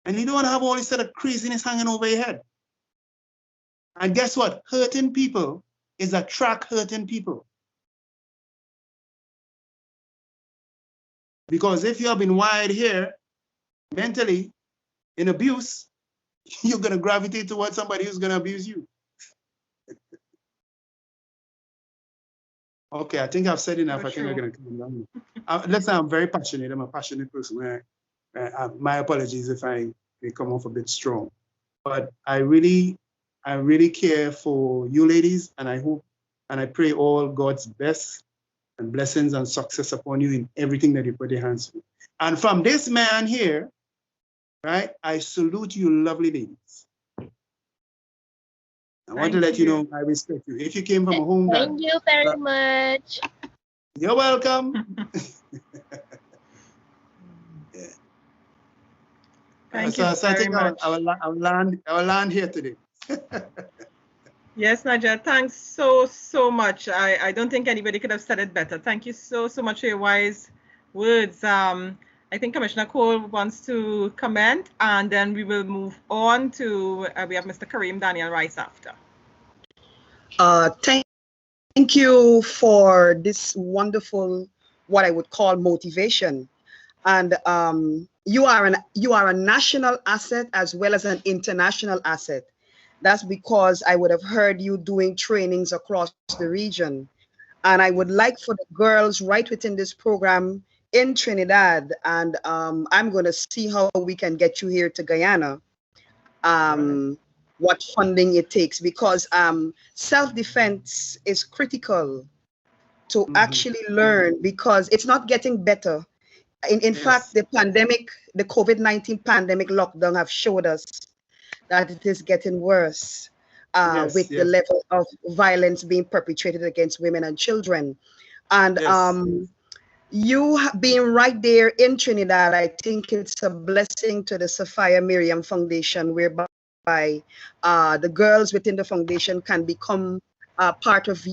And you don't want to have all this sort of craziness hanging over your head. And guess what? Hurting people is attract hurting people. Because if you have been wired here mentally in abuse, you're going to gravitate towards somebody who's going to abuse you. Okay, I think I've said enough. I think we're going to come down. Listen, I'm very passionate. I'm a passionate person. My apologies if I come off a bit strong. But I really care for you ladies, and I hope and I pray all God's best and blessings and success upon you in everything that you put your hands to. And from this man here, right, I salute you, lovely ladies. I want to let you know I respect you. If you came from a home Thank you very much. You're welcome. Yeah. Thank So you I very think much. I'll land here today. Yes, Nadia, thanks so much. I don't think anybody could have said it better. Thank you so much for your wise words. I think Commissioner Cole wants to comment, and then we will move on to, we have Mr. Kareem Daniel Rice after. Thank you for this wonderful, what I would call motivation. And you are a national asset as well as an international asset. That's because I would have heard you doing trainings across the region. And I would like for the girls right within this program in Trinidad, and I'm going to see how we can get you here to Guyana. What funding it takes, because self-defense is critical to actually learn, because it's not getting better. In fact, the pandemic, the COVID-19 pandemic lockdown have showed us that it is getting worse with the level of violence being perpetrated against women and children. And you being right there in Trinidad, I think it's a blessing to the Sophia Miriam Foundation, whereby the girls within the foundation can become part of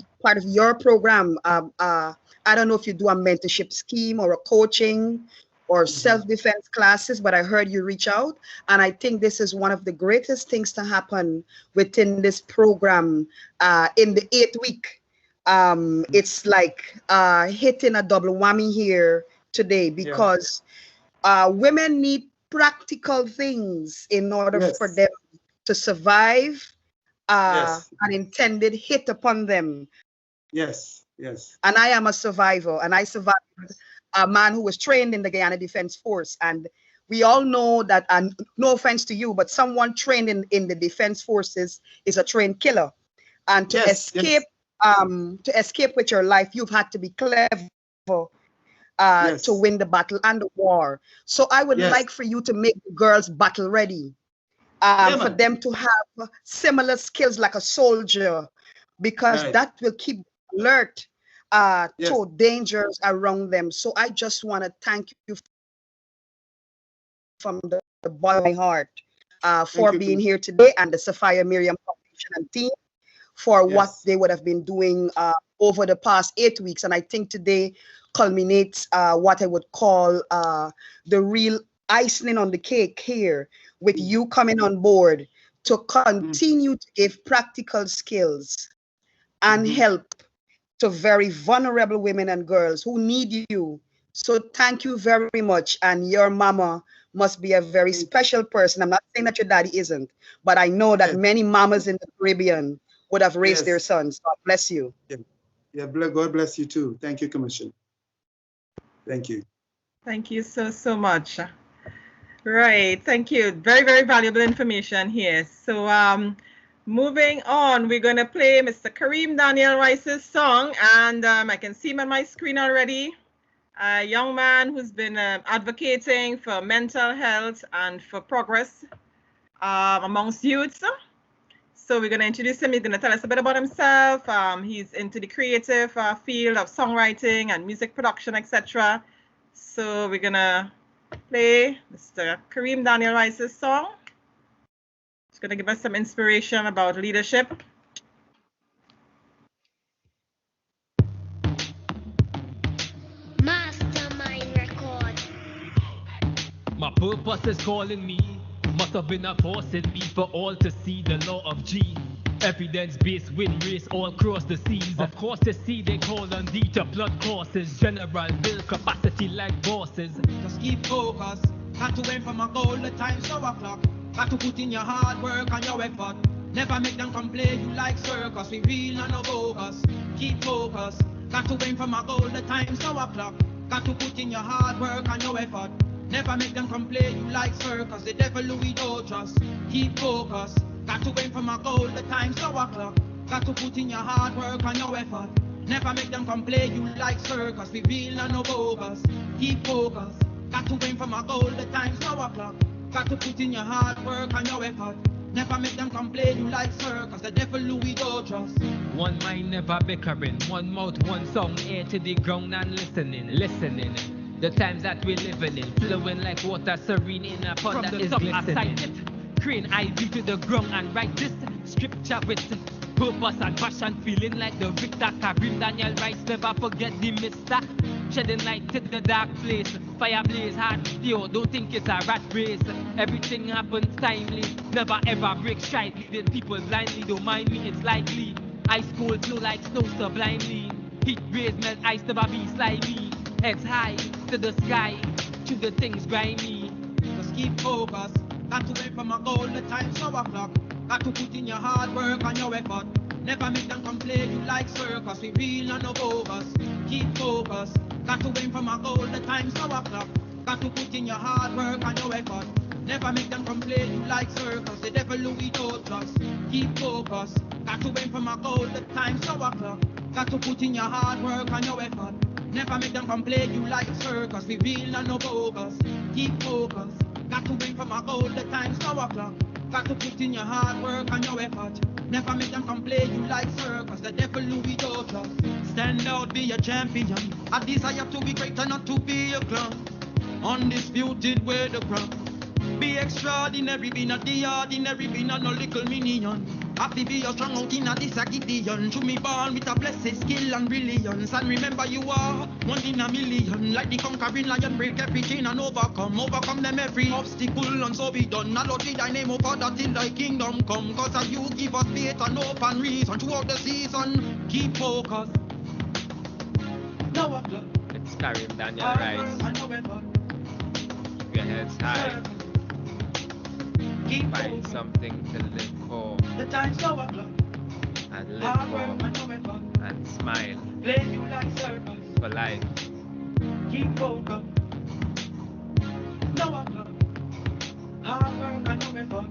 your program. I don't know if you do a mentorship scheme or a coaching or self-defense classes, but I heard you reach out, and I think this is one of the greatest things to happen within this program in the 8th week. It's like hitting a double whammy here today, because women need practical things in order for them to survive an intended hit upon them. Yes. And I am a survivor, and I survived a man who was trained in the Guyana Defense Force. And we all know that, and no offense to you, but someone trained in the defense forces is a trained killer. And to escape with your life, you've had to be clever to win the battle and the war. So I would like for you to make the girls battle ready, for them to have similar skills like a soldier, because that will keep alert to dangers around them. So I just want to thank you from the bottom of my heart for being here today, and the Sophia Miriam Foundation and team for what they would have been doing over the past 8 weeks. And I think today culminates what I would call the real icing on the cake here, with you coming on board to continue to give practical skills and help to very vulnerable women and girls who need you. So thank you very much. And your mama must be a very special person. I'm not saying that your daddy isn't, but I know that many mamas in the Caribbean would have raised their sons. God bless you. God bless you too. Thank you, Commission. Thank you. Thank you so much. Right, thank you. Very, very valuable information here. So moving on, we're going to play Mr. Kareem Daniel Rice's song, and I can see him on my screen already. A young man who's been advocating for mental health and for progress amongst youths. So we're going to introduce him. He's going to tell us a bit about himself. He's into the creative field of songwriting and music production, etc. So we're going to play Mr. Kareem Daniel Rice's song. It's going to give us some inspiration about leadership. Mastermind record. My purpose is calling me. Must have been a force in me for all to see the law of G. Evidence-based win race all across the seas. Of course, to see they call on D to blood courses. General build capacity like bosses. Just keep focused. Got to aim for my goal, the time's so o'clock. Got to put in your hard work and your effort. Never make them complain you like circus. We real and no bogus. Keep focused. Got to aim for my goal, the time's so o'clock. Got to put in your hard work and your effort. Never make them complain you like circus. The devil we don't trust. Keep focused. Got to aim for my goal, the time's so o'clock. Got to put in your hard work and your effort. Never make them complain you like circus. We real and no bogus. Keep focused. Got to aim for my goal, the time's so o'clock. Got to put in your hard work and your effort. Never make them complain you like circus. The devil we don't trust. One mind never bickering. One mouth, one song, ear to the ground and listening. The times that we're living in, flowing like water serene in a pond that is glistening. Crane ivy to the ground and write this scripture with purpose and passion, feeling like the victor. Kareem Daniel Rice, never forget the mister. Shedding light to the dark place, fire blaze hard, pure, don't think it's a rat race. Everything happens timely, never ever break stride. Leading people blindly, don't mind me, it's likely. Ice cold, slow like snow sublimely. Heat rays melt ice, never be slimy. Heads high to the sky, to the things grimy. Just keep focused. Got to aim for my goal, the time's so o'clock. Got to put in your hard work and your effort. Never make them complain you like circus. We real and no bogus. Keep focused. Got to aim for my goal, the time's now o'clock. Got to put in your hard work and your effort. Never make them come play you like circus. The devil Louis don't trust. Keep focus. Got to aim for my goal, the time's now o'clock. Got to put in your hard work and your effort. Never make them come play you like circus. We real and no bogus. Keep focus. Got to aim for my goal, the time's now o'clock. Got to put in your hard work and your effort. Never make them come play you like circus. The devil Louis don't trust. Stand out, be a champion. I desire to be great and not to be a clown. Undisputed with the crown. Be extraordinary, be not the ordinary, be not no little minion. Happy be a strong out in a this a Gideon. To me born with a blessed skill and brilliance. And remember you are one in a million. Like the conquering lion, break everything and overcome them every obstacle and so be done. Now Lord, thy name over that till thy kingdom come. Cause as you give us faith and hope and reason throughout the season. Keep focused. No, It's Karim Daniel Rice. Keep your heads high. Find something to live for. The time's now o'clock. And live for. And smile. Play you like circus. For life. Keep focused. No o'clock. Hard work and no effort.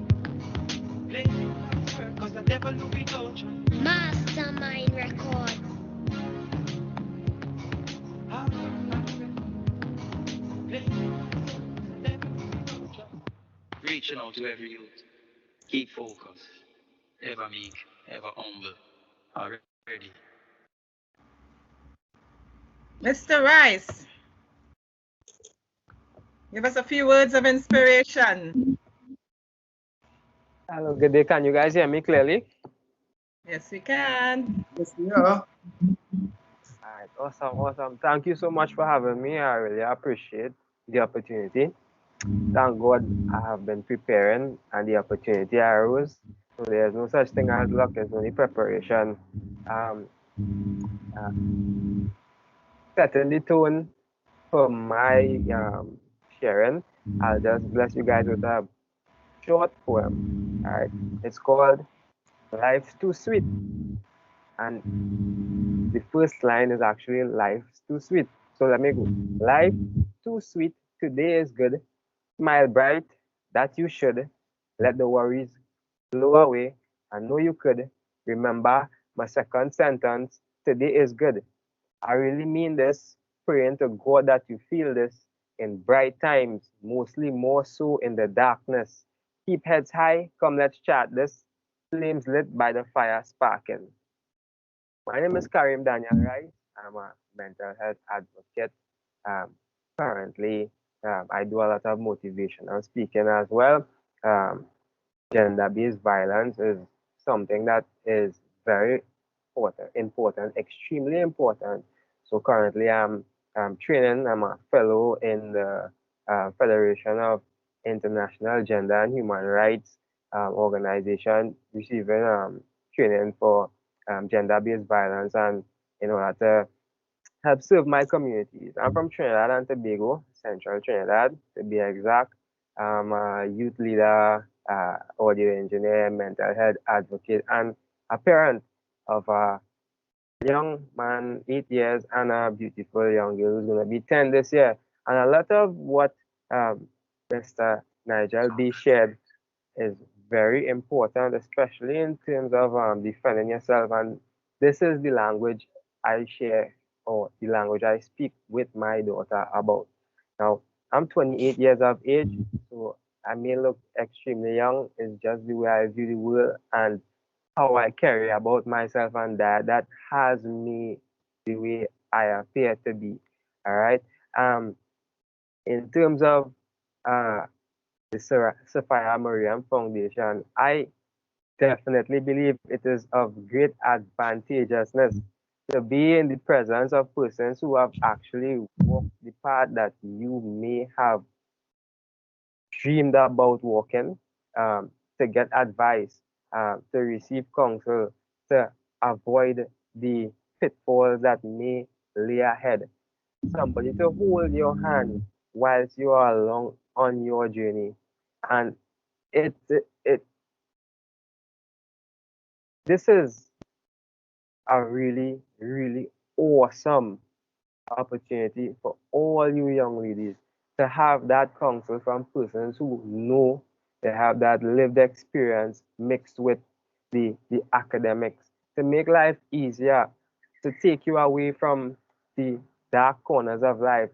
Play you like circus. The devil will be torture. Mastermind record. Hard work and no effort. Play you like circus. The devil will be torture. Reaching out to every youth. Keep focused. Ever meek, ever humble. Already. Mr. Rice, give us a few words of inspiration. Hello, good day. Can you guys hear me clearly? Yes, we can. Yes, we are. All right, awesome. Thank you so much for having me. I really appreciate the opportunity. Thank God I have been preparing and the opportunity arose. So there's no such thing as luck, there's only preparation. Setting the tone for my sharing, I'll just bless you guys with a short poem. All right, it's called Life's Too Sweet. And the first line is actually Life's Too Sweet. So let me go. Life too sweet, today is good. Smile bright, that you should. Let the worries blow away. I know you could. Remember my second sentence, today is good. I really mean this, praying to God that you feel this in bright times, mostly more so in the darkness. Keep heads high, come let's chat this. Flames lit by the fire sparking. My name is Karim Daniel Rice. I'm a mental health advocate. Currently, I do a lot of motivational speaking as well. Gender-based violence is something that is very important, extremely important. So currently I'm training, I'm a fellow in the Federation of International Gender and Human Rights organization, receiving training for gender-based violence and in order to help serve my communities. I'm from Trinidad and Tobago, Central Trinidad to be exact. I'm a youth leader, audio engineer, mental health advocate, and a parent of a young man, 8 years, and a beautiful young girl who's going to be 10 this year. And a lot of what Mr. Nigel B shared is very important, especially in terms of defending yourself. And this is the language I share, or the language I speak with my daughter about. Now, I'm 28 years of age, so I may look extremely young. It's just the way I view the world and how I carry about myself, and that has me the way I appear to be. All right. In terms of the Sophia Miriam Foundation, I definitely believe it is of great advantageousness to be in the presence of persons who have actually walked the path that you may have dreamed about walking, to get advice, to receive counsel, to avoid the pitfalls that may lay ahead. Somebody to hold your hand whilst you are along on your journey. And this is a really, really awesome opportunity for all you young ladies to have that counsel from persons who know, they have that lived experience mixed with the academics to make life easier, to take you away from the dark corners of life,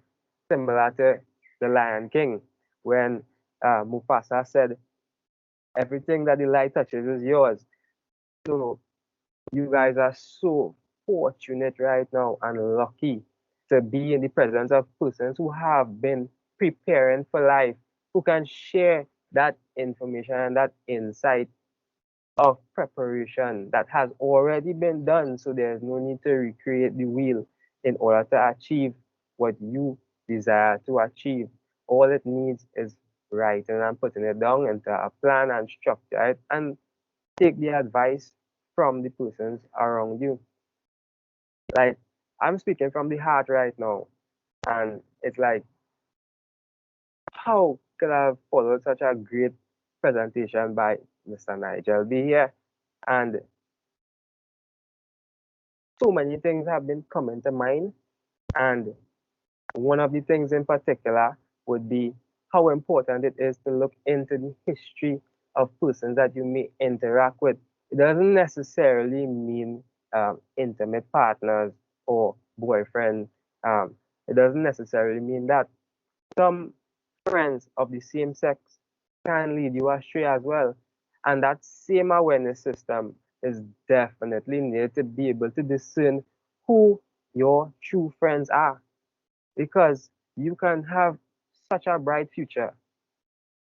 similar to the Lion King, when Mufasa said, everything that the light touches is yours. So you guys are so fortunate right now and lucky to be in the presence of persons who have been preparing for life, who can share that information and that insight of preparation that has already been done. So there's no need to recreate the wheel in order to achieve what you desire to achieve. All it needs is writing and putting it down into a plan and structure it and take the advice from the persons around you. Like, I'm speaking from the heart right now, and it's like, how could I have followed such a great presentation by Mr. Nigel B here? And so many things have been coming to mind, and one of the things in particular would be how important it is to look into the history of persons that you may interact with. It doesn't necessarily mean intimate partners or boyfriend. It doesn't necessarily mean that. Some friends of the same sex can lead you astray as well. And that same awareness system is definitely needed to be able to discern who your true friends are. Because you can have such a bright future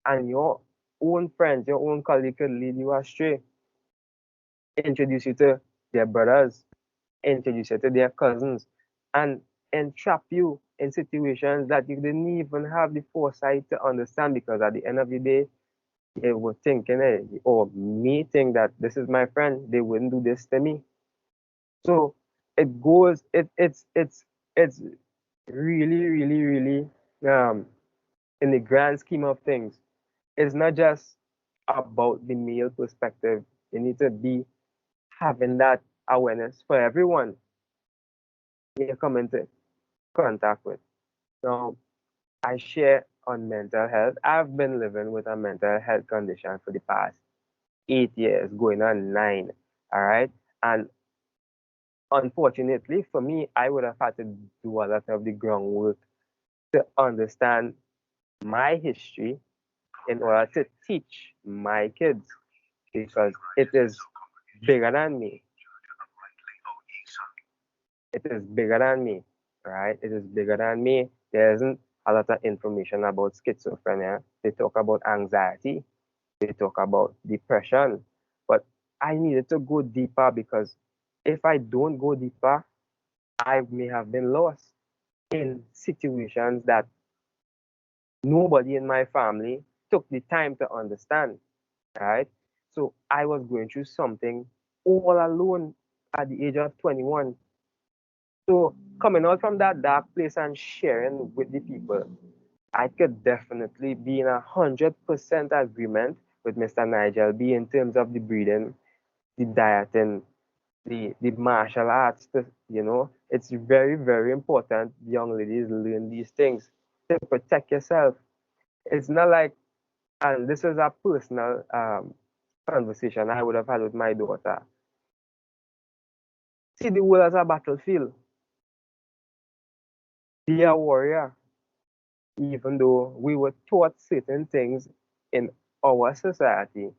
and your own friends, your own colleague could lead you astray, introduce you to their brothers, introduce you to their cousins, and entrap you in situations that you didn't even have the foresight to understand, because at the end of the day, they were thinking, or me think that this is my friend, they wouldn't do this to me. So it goes, it's really, really, really, in the grand scheme of things, it's not just about the male perspective. You need to be having that awareness for everyone you come into contact with. Now, I share on mental health. I've been living with a mental health condition for the past 8 years, going on 9. All right. And unfortunately for me, I would have had to do a lot of the groundwork to understand my history in order to teach my kids, because it is bigger than me. It is bigger than me, right? It is bigger than me. There isn't a lot of information about schizophrenia. They talk about anxiety, they talk about depression, but I needed to go deeper, because if I don't go deeper, I may have been lost in situations that nobody in my family took the time to understand, right? So I was going through something all alone at the age of 21. So coming out from that dark place and sharing with the people, I could definitely be in 100% agreement with Mr. Nigel B in terms of the breathing, the dieting, the martial arts. It's very, very important young ladies learn these things to protect yourself. It's not like, and this is a personal conversation I would have had with my daughter. See the world as a battlefield. Be a warrior. Even though we were taught certain things in our society,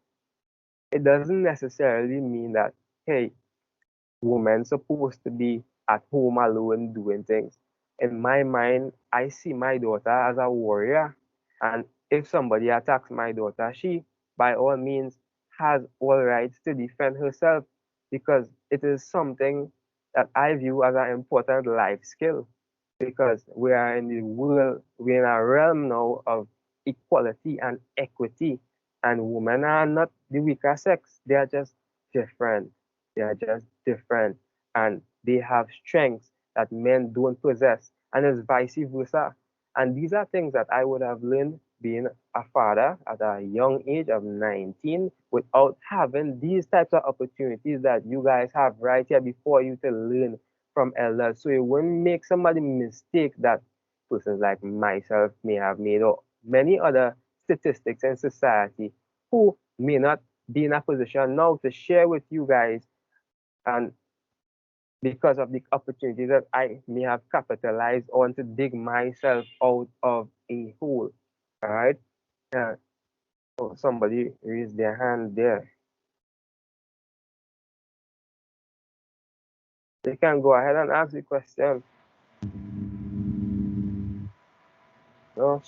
it doesn't necessarily mean that, hey, women supposed to be at home alone doing things. In my mind, I see my daughter as a warrior. And if somebody attacks my daughter, she, by all means, has all rights to defend herself, because it is something that I view as an important life skill. Because we are in the world, we're in a realm now of equality and equity. And women are not the weaker sex, they are just different. They are just different, and they have strengths that men don't possess, and it's vice versa. And these are things that I would have learned being a father at a young age of 19 without having these types of opportunities that you guys have right here before you to learn from elders. So you wouldn't make somebody mistake that persons like myself may have made, or many other statistics in society who may not be in a position now to share with you guys, and because of the opportunities that I may have capitalized on to dig myself out of a hole. All right. Oh, somebody raised their hand there. They can go ahead and ask the question. No?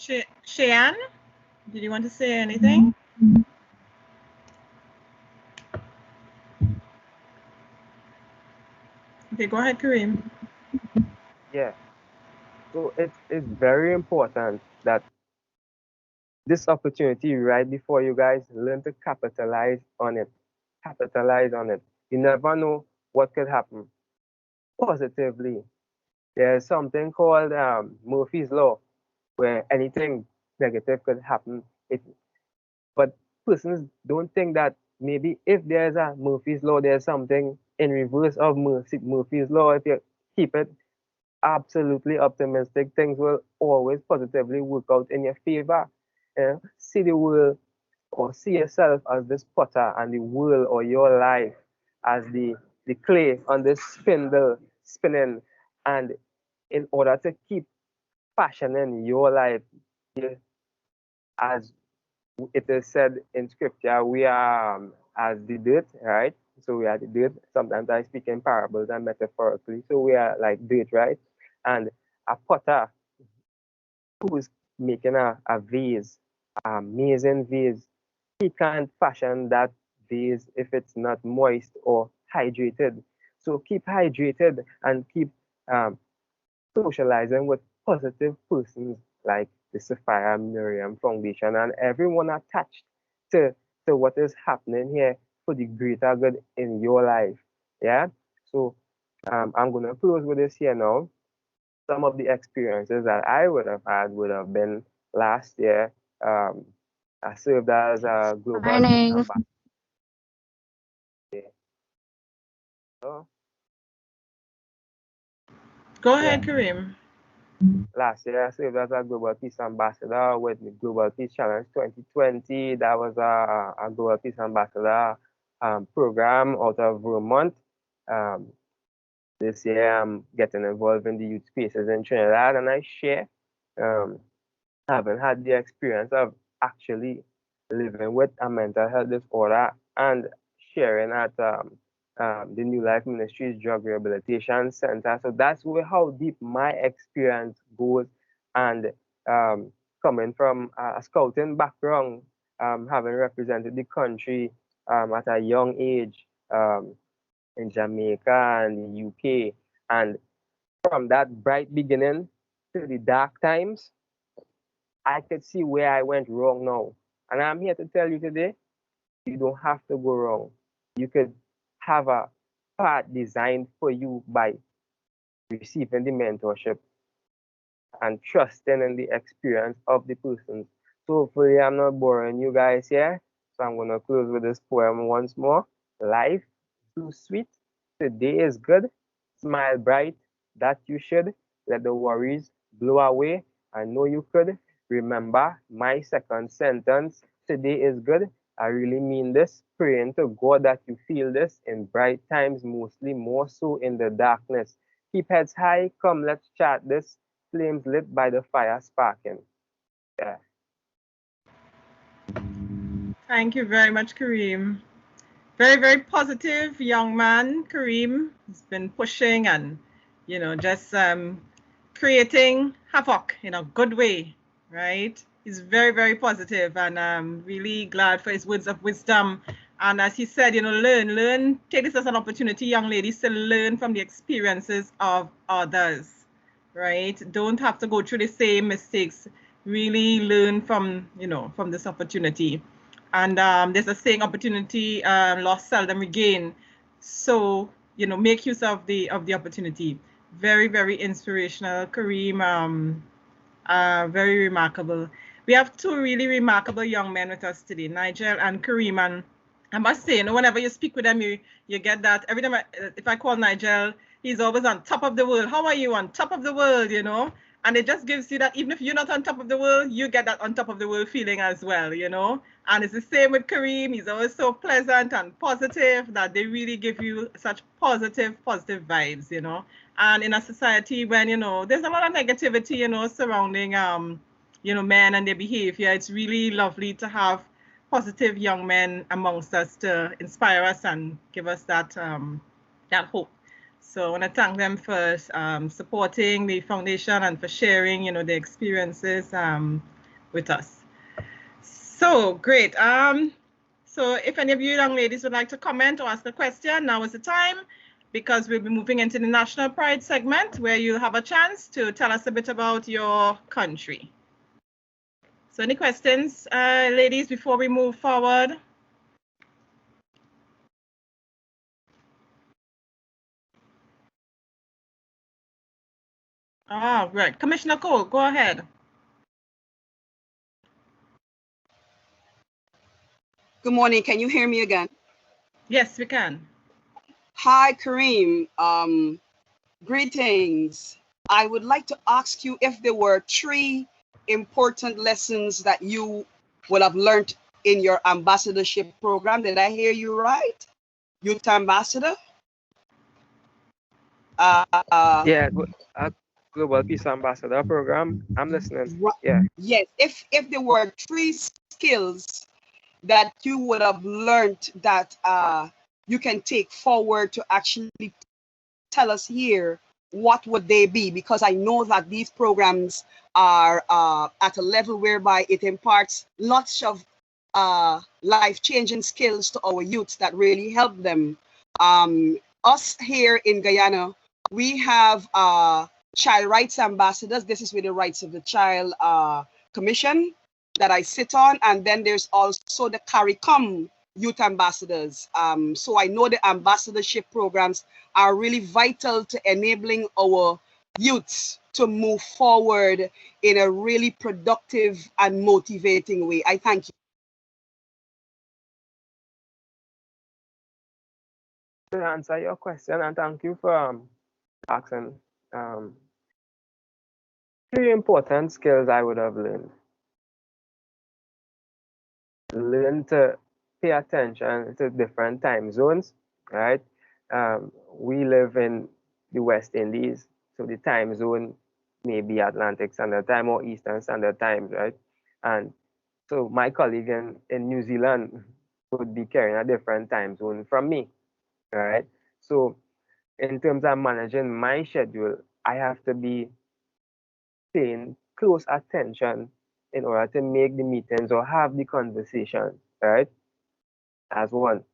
Cheyenne, did you want to say anything? Okay, go ahead, Kareem. Yeah. So it's very important that this opportunity right before you guys learn to capitalize on it. Capitalize on it. You never know what could happen positively. There's something called Murphy's Law, where anything negative could happen. But persons don't think that maybe if there's a Murphy's Law, there's something in reverse of Murphy's Law. If you keep it absolutely optimistic, things will always positively work out in your favor. See the world, or see yourself as this potter, and the world or your life as the clay on this spindle spinning. And in order to keep fashioning your life, as it is said in scripture, we are as the dirt, right? So we are the dirt. Sometimes I speak in parables and metaphorically. So we are like dirt, right? And a potter who is making a vase, an amazing vase, he can't fashion that vase if it's not moist or hydrated. So keep hydrated and keep socializing with positive persons like the Sapphire Miriam Foundation and everyone attached to what is happening here for the greater good in your life. Yeah. So I'm gonna close with this here now. Some of the experiences that I would have had would have been last year. I served as a global ambassador. Go ahead, Kareem. Last year, I served as a Global Peace Ambassador with the Global Peace Challenge 2020. That was a Global Peace Ambassador program out of Vermont. This year, I'm getting involved in the youth spaces in Trinidad, and I share, having had the experience of actually living with a mental health disorder and sharing at the New Life Ministries Drug Rehabilitation Center. So that's how deep my experience goes. And coming from a scouting background, having represented the country at a young age in Jamaica and the UK, and from that bright beginning to the dark times, I could see where I went wrong now. And I'm here to tell you today, you don't have to go wrong. You could have a path designed for you by receiving the mentorship and trusting in the experience of the person. So hopefully I'm not boring you guys here. So I'm gonna close with this poem once more. Life too sweet, today is good. Smile bright, that you should. Let the worries blow away. I know you could. Remember my second sentence. Today is good. I really mean this. Praying to God that you feel this in bright times, mostly more so in the darkness. Keep heads high. Come, let's chat this. Flames lit by the fire sparking. Yeah. Thank you very much, Kareem. Very, very positive young man, Kareem. He's been pushing and, just creating havoc in a good way, right? He's very, very positive, and I'm really glad for his words of wisdom. And as he said, learn, take this as an opportunity, young ladies, to learn from the experiences of others, right? Don't have to go through the same mistakes. Really learn from, from this opportunity. And there's a saying, opportunity lost seldom regained. So, make use of the opportunity. Very, very inspirational, Kareem. Very remarkable. We have two really remarkable young men with us today, Nigel and Kareem. And I must say, whenever you speak with them, you get that. Every time if I call Nigel, he's always on top of the world. How are you? On top of the world, you know? And it just gives you that, even if you're not on top of the world, you get that on top of the world feeling as well, you know? And it's the same with Kareem. He's always so pleasant and positive that they really give you such positive vibes, you know? And in a society when, you know, there's a lot of negativity, you know, surrounding, you know, men and their behavior, it's really lovely to have positive young men amongst us to inspire us and give us that, that hope. So I want to thank them for supporting the foundation and for sharing, you know, their experiences with us. So great. So if any of you young ladies would like to comment or ask a question, now is the time, because we'll be moving into the National Pride segment where you'll have a chance to tell us a bit about your country. So any questions, ladies, before we move forward? Oh, right. Commissioner Cole, go ahead. Good morning. Can you hear me again? Yes, we can. Hi, Kareem. Greetings. I would like to ask you if there were 3 important lessons that you would have learned in your ambassadorship program. Did I hear you right? Youth ambassador? Yeah, Global Peace Ambassador program. I'm listening. Yeah. Yes. If there were 3 skills that you would have learned that you can take forward to actually tell us here, what would they be? Because I know that these programs are at a level whereby it imparts lots of life-changing skills to our youths that really help them. Us here in Guyana, we have child rights ambassadors. This is with the Rights of the Child Commission that I sit on, and then there's also the CARICOM youth ambassadors. So I know the ambassadorship programs are really vital to enabling our youths to move forward in a really productive and motivating way. I thank you. To answer your question, and thank you for asking. 3 important skills I would have learned. Learn to pay attention to different time zones, right? We live in the West Indies, so the time zone may be Atlantic Standard Time or Eastern Standard Time, right? And so my colleague in New Zealand would be carrying a different time zone from me, right? So in terms of managing my schedule, I have to be paying close attention in order to make the meetings or have the conversation, right? As one.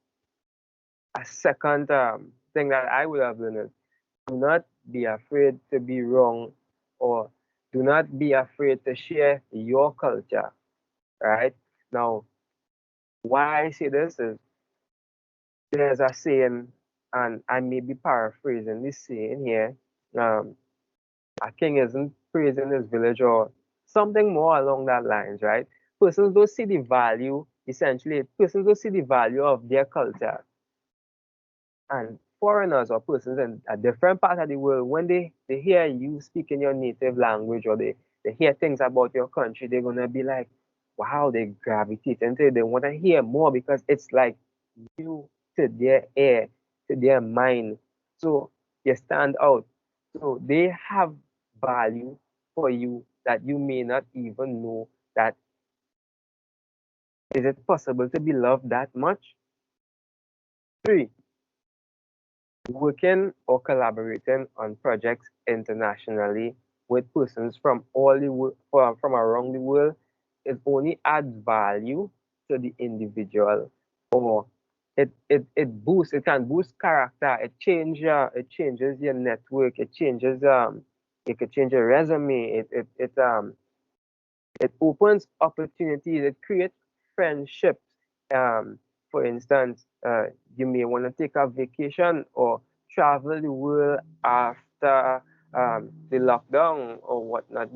A second thing that I would have learned is, do not be afraid to be wrong, or do not be afraid to share your culture, right? Now, why I say this is, there's a saying, and I may be paraphrasing this saying here, a king isn't praising his village, or something more along that lines, right? Persons don't see the value, essentially, persons don't see the value of their culture. And foreigners or persons in a different part of the world, when they hear you speaking your native language, or they hear things about your country, they're going to be like, wow, they gravitate into it. They want to hear more because it's like new to their ear, to their mind. So you stand out. So they have value for you that you may not even know that. Is it possible to be loved that much? 3, working or collaborating on projects internationally with persons from all the from around the world, it only adds value to the individual, or it can boost character, it changes your network, it changes it could change your resume, it opens opportunities, it creates friendships. For instance, you may want to take a vacation or travel the world after the lockdown or whatnot.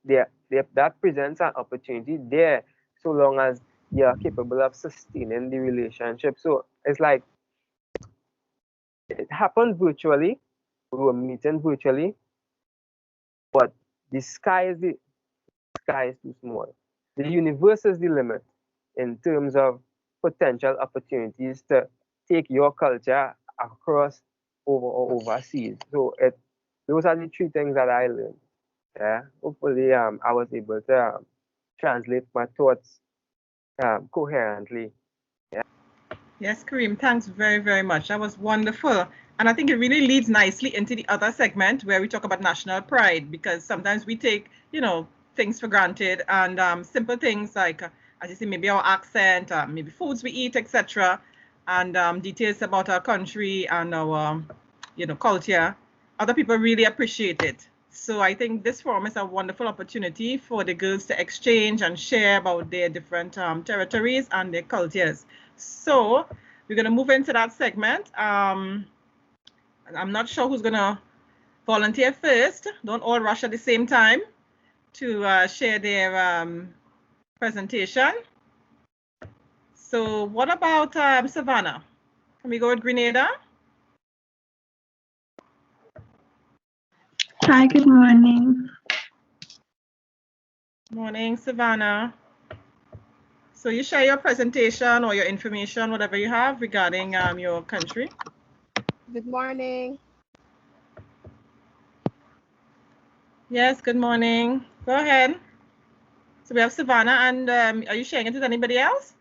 That presents an opportunity there, so long as you're capable of sustaining the relationship. So it's like, it happens virtually, we were meeting virtually, but the sky is too small. The universe is the limit in terms of potential opportunities to take your culture across overseas. So those are the three things that I learned. Yeah, hopefully I was able to translate my thoughts coherently. Yeah. Yes, Kareem, thanks very, very much. That was wonderful. And I think it really leads nicely into the other segment where we talk about national pride, because sometimes we take, things for granted, and simple things like, as you say, maybe our accent, maybe foods we eat, etc., and details about our country and our, culture. Other people really appreciate it. So I think this forum is a wonderful opportunity for the girls to exchange and share about their different territories and their cultures. So we're going to move into that segment. I'm not sure who's going to volunteer first. Don't all rush at the same time to share their presentation. So what about Savannah? Can we go with Grenada? Hi, good morning. Morning, Savannah. So you share your presentation or your information, whatever you have regarding your country. Good morning. Yes, good morning. Go ahead. So we have Savannah, and are you sharing it with anybody else?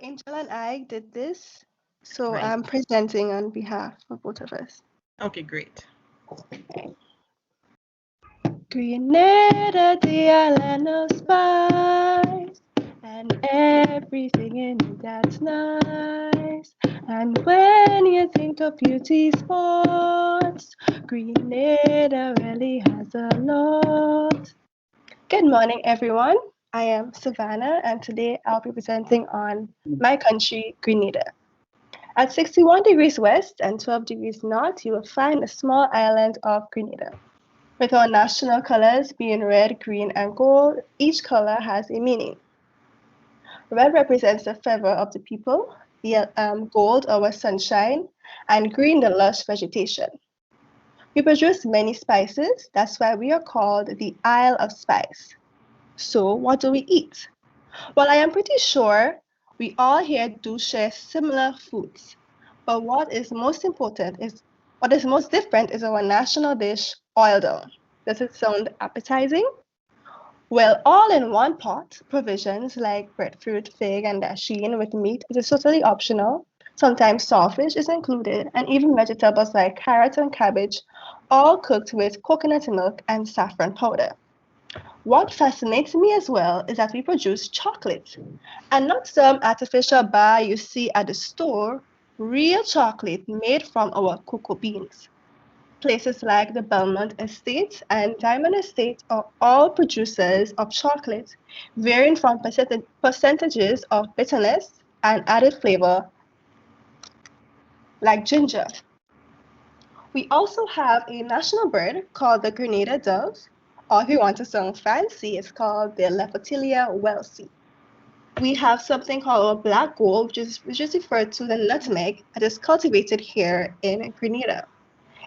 Angel and I did this, so Right. I'm presenting on behalf of both of us. Okay, great. Grenada, the island of spice, and everything in it that's nice. And when you think of beauty spots, Grenada really has a lot. Good morning, everyone. I am Savannah, and today I'll be presenting on my country, Grenada. At 61 degrees west and 12 degrees north, you will find the small island of Grenada. With our national colors being red, green, and gold, each color has a meaning. Red represents the fervor of the people, gold our sunshine, and green the lush vegetation. We produce many spices, that's why we are called the Isle of Spice. So what do we eat? Well, I am pretty sure we all here do share similar foods, but what is most different is our national dish, oil down. Does it sound appetizing? Well, all in one pot, provisions like breadfruit, fig, and dasheen with meat is totally optional. Sometimes sawfish is included, and even vegetables like carrot and cabbage, all cooked with coconut milk and saffron powder. What fascinates me as well is that we produce chocolate, and not some artificial bar you see at the store, real chocolate made from our cocoa beans. Places like the Belmont Estate and Diamond Estate are all producers of chocolate, varying from percentages of bitterness and added flavor like ginger. We also have a national bird called the Grenada dove, or if you want to sound fancy, it's called the Lephotilia welsey. We have something called black gold, which is referred to the nutmeg that is cultivated here in Grenada.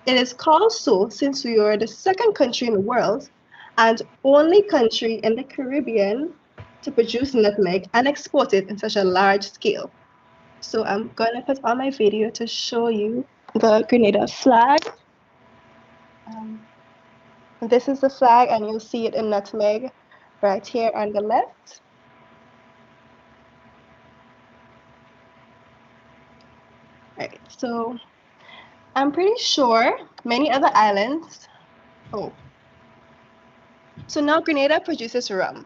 It is called so since we are the second country in the world and only country in the Caribbean to produce nutmeg and export it in such a large scale. So I'm gonna put on my video to show you the Grenada flag. This is the flag, and you'll see it in nutmeg right here on the left. Right, so I'm pretty sure many other islands. So now Grenada produces rum.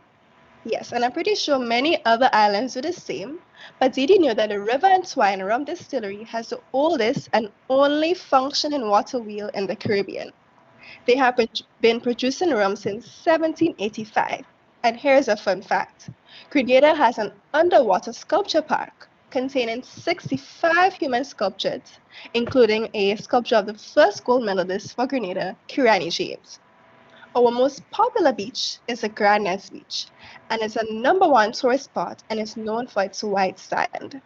Yes, and I'm pretty sure many other islands do the same. But did you know that the River and Twine Rum Distillery has the oldest and only functioning water wheel in the Caribbean? They have been producing rum since 1785. And here's a fun fact. Grenada has an underwater sculpture park containing 65 human sculptures, including a sculpture of the first gold medalist for Grenada, Kirani James. Our most popular beach is the Grand Beach, and it's a #1 tourist spot and is known for its white sand.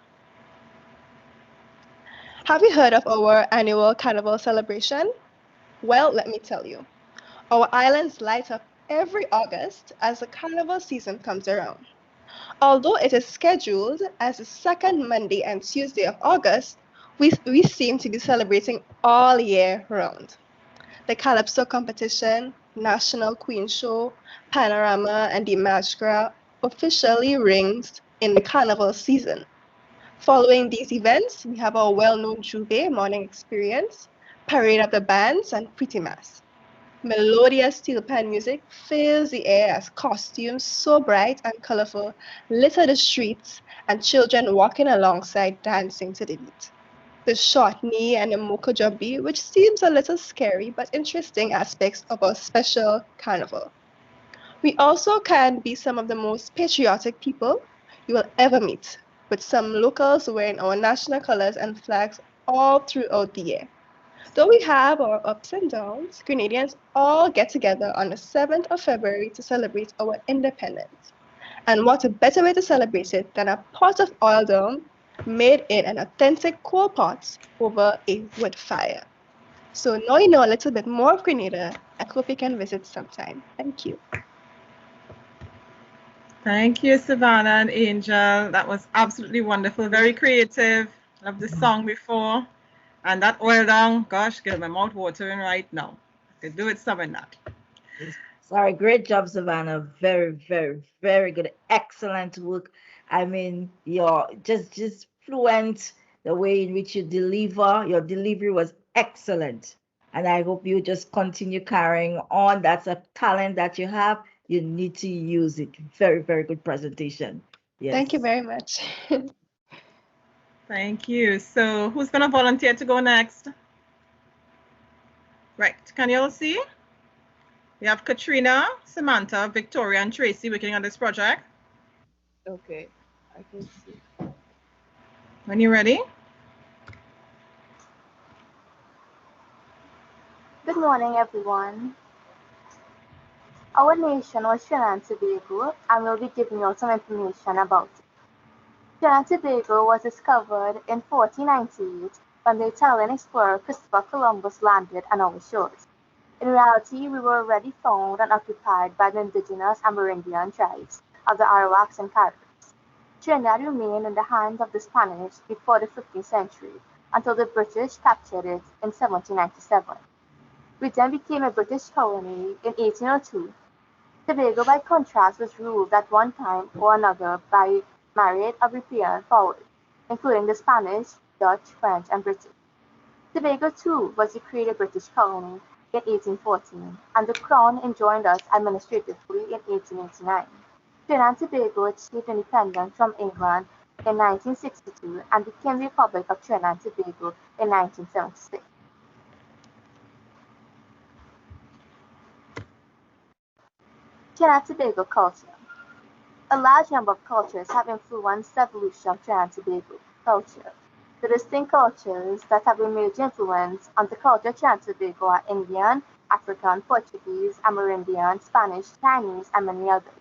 Have you heard of our annual Carnival Celebration? Well, let me tell you. Our islands light up every August as the carnival season comes around. Although it is scheduled as the second Monday and Tuesday of August, we seem to be celebrating all year round. The Calypso competition, National Queen Show, Panorama, and the Masquerade officially rings in the carnival season. Following these events, we have our well-known Juve morning experience, Parade of the Bands, and Pretty Mass. Melodious steel pan music fills the air as costumes so bright and colorful litter the streets and children walking alongside dancing to the beat. The short knee and the mocha jumbi, which seems a little scary but interesting aspects of our special carnival. We also can be some of the most patriotic people you will ever meet, with some locals wearing our national colors and flags all throughout the year. Though we have our ups and downs, Grenadians all get together on the 7th of February to celebrate our independence. And what a better way to celebrate it than a pot of oil dome made in an authentic coal pot over a wood fire. So now you know a little bit more of Grenada. I hope you can visit sometime. Thank you. Thank you, Savannah and Angel. That was absolutely wonderful, very creative. Love the song before. And that oil down, gosh, get my mouth watering right now. I could do it some in that. Sorry, great job, Savannah. Very, very, very good. Excellent work. I mean, you're just fluent, the way in which you deliver. Your delivery was excellent. And I hope you just continue carrying on. That's a talent that you have. You need to use it. Very, very good presentation. Yes. Thank you very much. Thank you. So who's going to volunteer to go next? Right. Can you all see? We have Katrina, Samantha, Victoria, and Tracy working on this project. Okay, I can see. When you're ready. Good morning, everyone. Our nation was Trinidad and Tobago, and we'll be giving you some information about it. Trinidad and Tobago was discovered in 1498 when the Italian explorer Christopher Columbus landed on our shores. In reality, we were already found and occupied by the indigenous Amerindian tribes of the Arawaks and Caribs. Trinidad remained in the hands of the Spanish before the 15th century until the British captured it in 1797. We then became a British colony in 1802. Tobago, by contrast, was ruled at one time or another by married or European powers, including the Spanish, Dutch, French, and British. Tobago, too, was decreed a British colony in 1814, and the Crown enjoined us administratively in 1889. Trinidad and Tobago achieved independence from England in 1962 and became the Republic of Trinidad and Tobago in 1976. Trinidad and Tobago culture. A large number of cultures have influenced the evolution of Trinidad and Tobago culture. The distinct cultures that have a major influence on the culture of Trinidad and Tobago are Indian, African, Portuguese, Amerindian, Spanish, Chinese, and many others.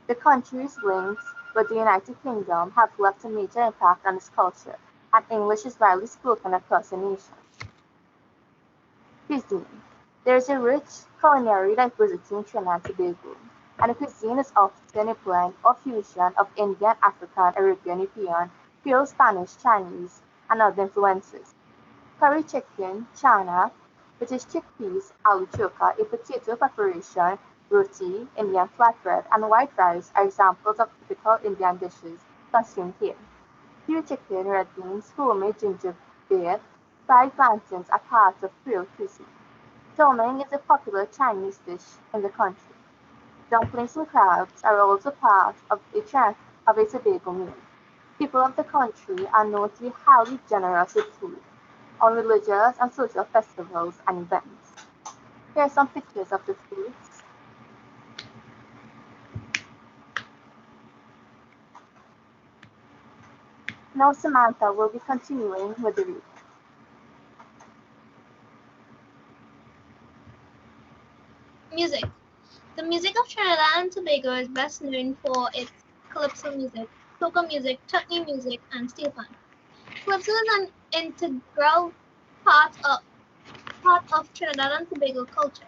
The country's links with the United Kingdom have left a major impact on this culture, and English is widely spoken across the nation. Cuisine. There is a rich culinary diversity in Trinidad and Tobago, and the cuisine is often a blend or fusion of Indian, African, Arabian, European, Creole, Spanish, Chinese, and other influences. Curry chicken, chana, which is chickpeas, aloo choka, a potato preparation, roti, Indian flatbread, and white rice are examples of typical Indian dishes consumed here. Stew chicken, red beans, homemade ginger beer, fried plantains are part of Creole cuisine. Doming is a popular Chinese dish in the country. Dumplings and crabs are also part of a Tobago meal. People of the country are known to be highly generous with food on religious and social festivals and events. Here are some pictures of the foods. Now Samantha will be continuing with the reading. Music. The music of Trinidad and Tobago is best known for its calypso music, soca music, chutney music, and steel pan. Calypso is an integral part of Trinidad and Tobago culture.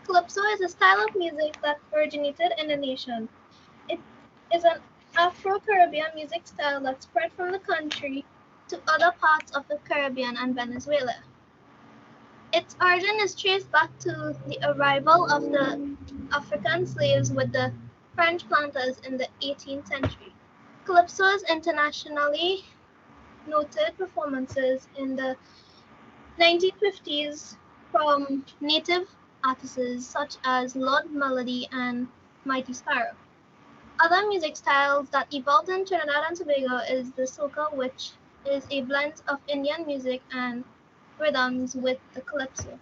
Calypso is a style of music that originated in the nation. It is an Afro-Caribbean music style that spread from the country to other parts of the Caribbean and Venezuela. Its origin is traced back to the arrival of the African slaves with the French planters in the 18th century. Calypso's internationally noted performances in the 1950s from native artists such as Lord Melody and Mighty Sparrow. Other music styles that evolved in Trinidad and Tobago is the soca, which is a blend of Indian music and rhythms with the calypso.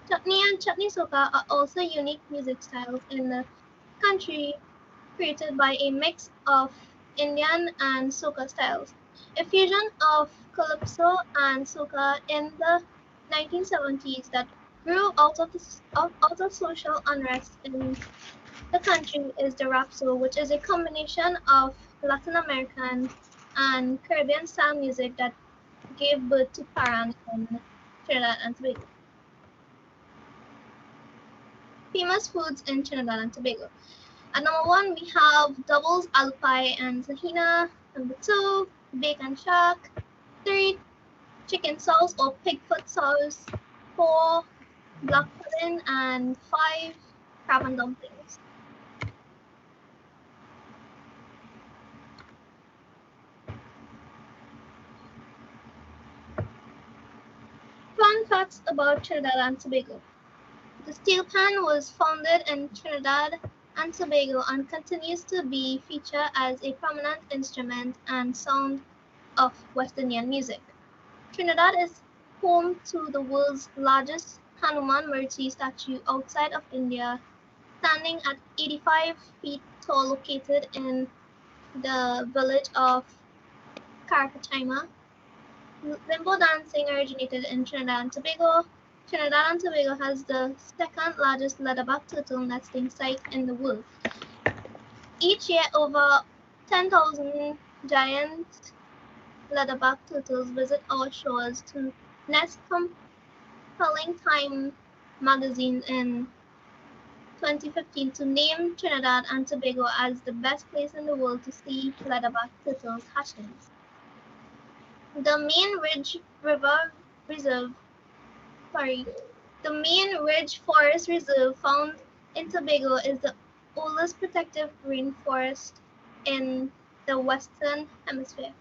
Chutney and chutney soca are also unique music styles in the country, created by a mix of Indian and soca styles. A fusion of calypso and soca in the 1970s that grew out of social unrest in the country is the rapso, which is a combination of Latin American and Caribbean style music that gave birth to parang in Trinidad and Tobago. Famous foods in Trinidad and Tobago. At number 1, we have doubles, alupay and tahina. Number 2, bacon shack. 3, chicken sauce or pig foot sauce. 4, black pudding. And 5, crab and dumplings. Fun facts about Trinidad and Tobago. The steel pan was founded in Trinidad and Tobago and continues to be featured as a prominent instrument and sound of West Indian music. Trinidad is home to the world's largest Hanuman Murti statue outside of India, standing at 85 feet tall, located in the village of Carcachaima. Limbo dancing originated in Trinidad and Tobago. Trinidad and Tobago has the second largest leatherback turtle nesting site in the world. Each year, over 10,000 giant leatherback turtles visit our shores to nest. Compelling Time magazine in 2015 to name Trinidad and Tobago as the best place in the world to see leatherback turtles hatchlings. The main Ridge Forest Reserve found in Tobago is the oldest protective rainforest in the Western Hemisphere.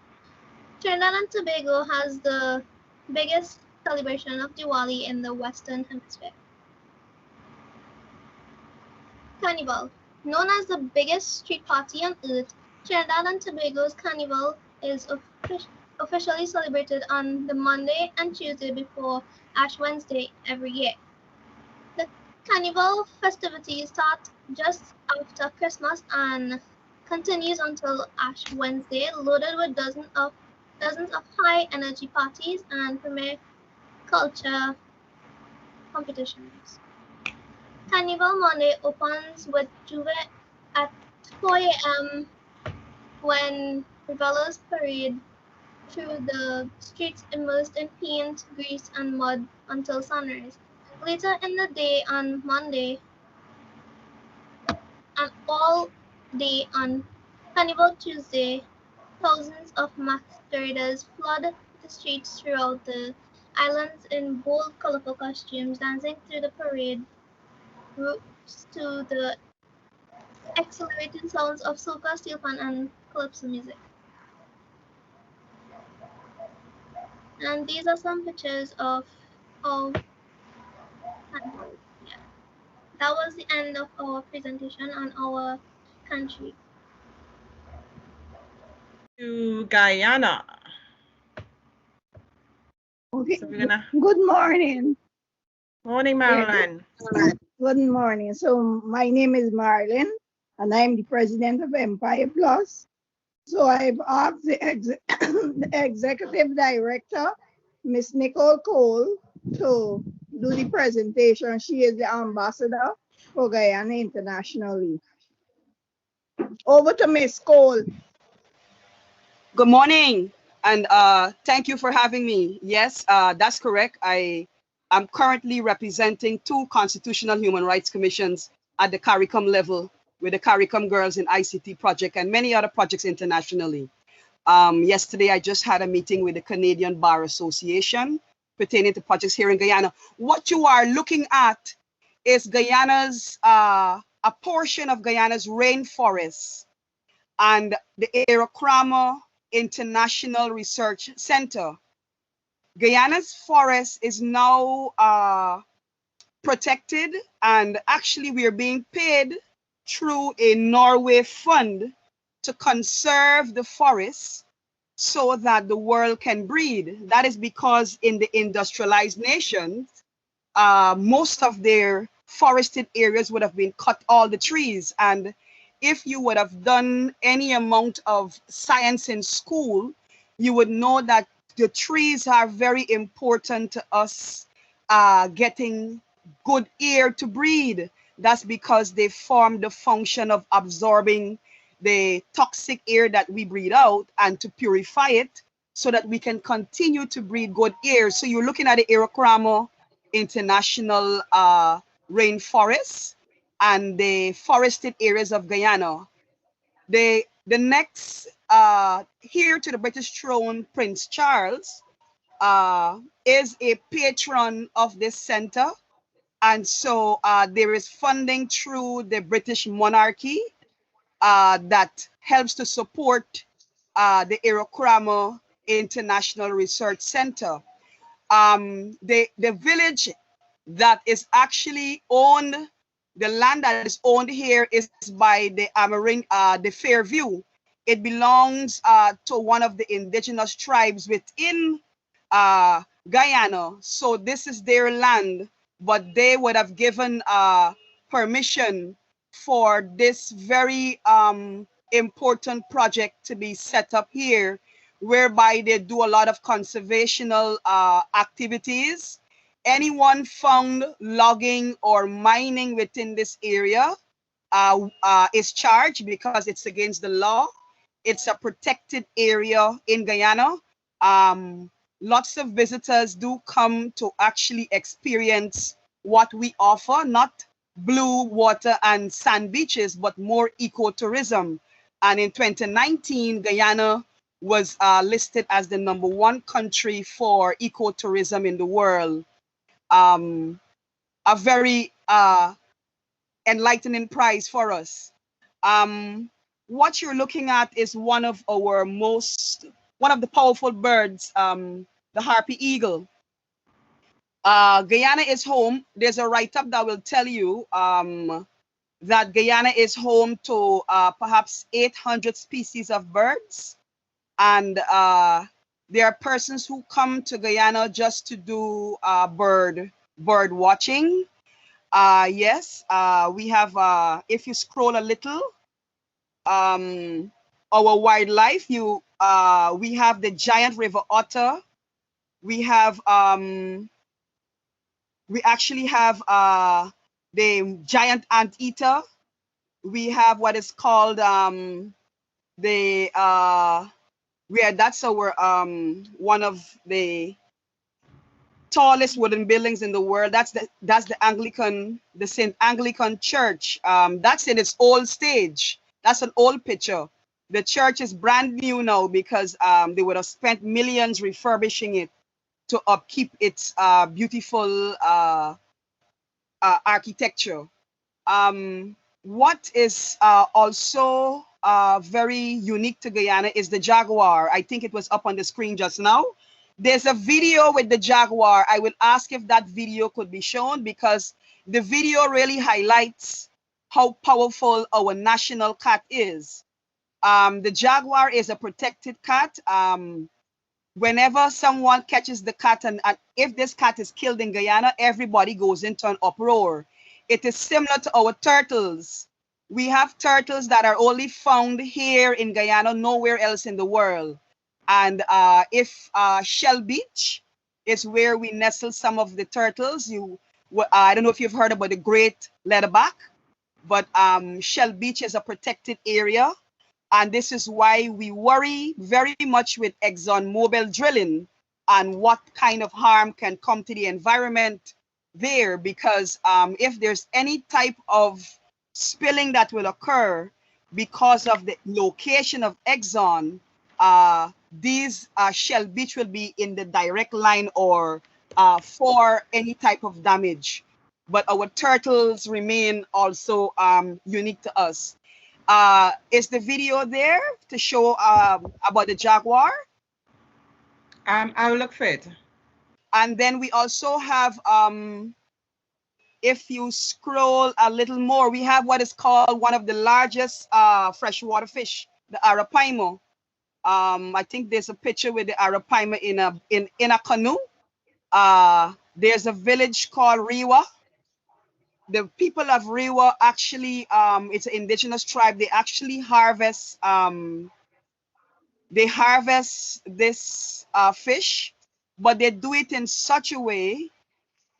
Trinidad and Tobago has the biggest celebration of Diwali in the Western Hemisphere. Carnival. Known as the biggest street party on earth, Trinidad and Tobago's Carnival is officially celebrated on the Monday and Tuesday before Ash Wednesday every year. The Carnival festivities start just after Christmas and continues until Ash Wednesday, loaded with dozens of high-energy parties and premier culture competitions. Carnival Monday opens with Juve at 4 a.m. when revelers parade through the streets immersed in paint, grease, and mud until sunrise. Later in the day on Monday and all day on Carnival Tuesday, thousands of masqueraders flood the streets throughout the islands in bold, colorful costumes, dancing through the parade routes to the exhilarating sounds of soca, steel pan, and calypso music. And these are some pictures of Carnival. Yeah. That was the end of our presentation on our country. To Guyana. Okay. So we're gonna. Good morning. Morning, Marilyn. Good morning. So my name is Marilyn, and I'm the president of Empire Plus. So I've asked the executive director, Miss Nicole Cole, to do the presentation. She is the ambassador for Guyana internationally. Over to Miss Cole. Good morning. And thank you for having me. Yes, that's correct. I'm currently representing 2 constitutional human rights commissions at the CARICOM level with the CARICOM Girls in ICT project and many other projects internationally. Yesterday, I just had a meeting with the Canadian Bar Association pertaining to projects here in Guyana. What you are looking at is Guyana's, a portion of Guyana's rainforest and the Arapaima International Research Center. Guyana's forest is now protected, and actually we are being paid through a Norway fund to conserve the forests so that the world can breed. That is because in the industrialized nations, most of their forested areas would have been cut, all the trees. And if you would have done any amount of science in school, you would know that the trees are very important to us getting good air to breathe. That's because they form the function of absorbing the toxic air that we breathe out and to purify it so that we can continue to breathe good air. So you're looking at the Arapaima International Rainforest and the forested areas of Guyana. The next heir to the British throne, Prince Charles, is a patron of this center. And so there is funding through the British monarchy that helps to support the Arapaima International Research Center. The village that is actually owned, the land that is owned here is by the Fairview. It belongs to one of the indigenous tribes within Guyana. So this is their land, but they would have given permission for this very important project to be set up here, whereby they do a lot of conservational activities. Anyone found logging or mining within this area is charged because it's against the law. It's a protected area in Guyana. Lots of visitors do come to actually experience what we offer, not blue water and sand beaches, but more ecotourism. And in 2019, Guyana was listed as the #1 country for ecotourism in the world. A very enlightening prize for us. What you're looking at is one of the powerful birds, the harpy eagle. Guyana is home. There's a write-up that will tell you that Guyana is home to perhaps 800 species of birds. And there are persons who come to Guyana just to do bird watching. Yes, we have, if you scroll a little, our wildlife, we have the giant river otter. We have, we actually have the giant anteater. We have what is called that's our one of the tallest wooden buildings in the world. That's the Anglican, the St. Anglican Church. That's in its old stage. That's an old picture. The church is brand new now because they would have spent millions refurbishing it to upkeep its beautiful architecture. What is also very unique to Guyana is the Jaguar. I think it was up on the screen just now. There's a video with the Jaguar. I will ask if that video could be shown because the video really highlights how powerful our national cat is. The Jaguar is a protected cat. Whenever someone catches the cat and if this cat is killed in Guyana, everybody goes into an uproar. It is similar to our turtles. We have turtles that are only found here in Guyana, nowhere else in the world. And if Shell Beach is where we nestle some of the turtles, I don't know if you've heard about the great leatherback, but Shell Beach is a protected area. And this is why we worry very much with ExxonMobil drilling and what kind of harm can come to the environment there, because if there's any type of spilling that will occur because of the location of Exxon, these Shell Beach will be in the direct line or for any type of damage. But our turtles remain also unique to us. Is the video there to show about the Jaguar? I will look for it. And then we also have, if you scroll a little more, we have what is called one of the largest freshwater fish, the Arapaima. I think there's a picture with the Arapaima in a canoe. There's a village called Riwa. The people of Riwa actually, it's an indigenous tribe. They actually harvest this fish, but they do it in such a way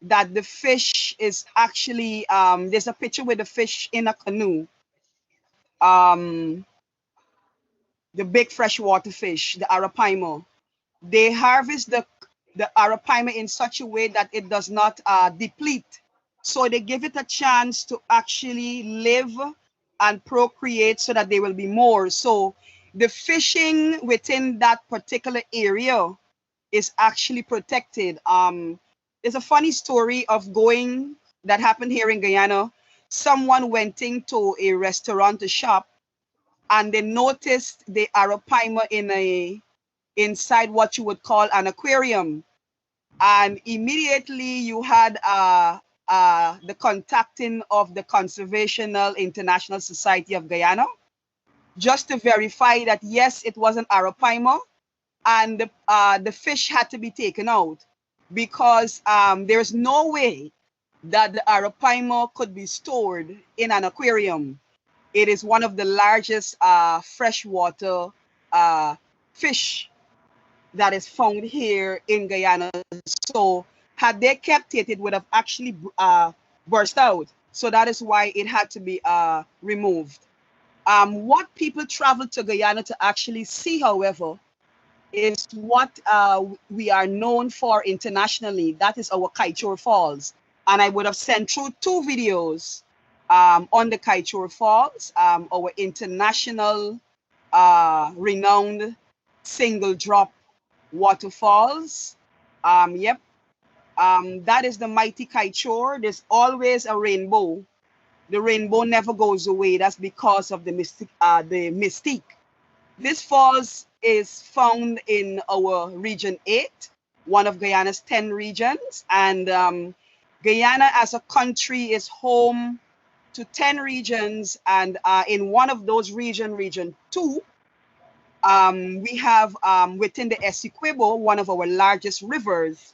that the fish is actually, there's a picture with the fish in a canoe. The big freshwater fish, the Arapaima. They harvest the Arapaima in such a way that it does not deplete. So they give it a chance to actually live and procreate so that there will be more. So the fishing within that particular area is actually protected. There's a funny story of that happened here in Guyana. Someone went into a restaurant to shop and they noticed the Arapaima inside what you would call an aquarium. And immediately you had the contacting of the Conservational International Society of Guyana, just to verify that yes, it was an Arapaima, and the fish had to be taken out because there's no way that the Arapaima could be stored in an aquarium. It is one of the largest freshwater fish that is found here in Guyana. So had they kept it, it would have actually burst out. So that is why it had to be removed. What people travel to Guyana to actually see, however, is what we are known for internationally. That is our Kaichour Falls. And I would have sent through 2 videos on the Kaichour Falls, our international renowned single drop waterfalls. Yep, that is the mighty Kaichour. There's always a rainbow. The rainbow never goes away. That's because of the mystique. This falls is found in our region 8, one of Guyana's 10 regions. And Guyana as a country is home to 10 regions. And in one of those regions, region 2, we have within the Essequibo, one of our largest rivers,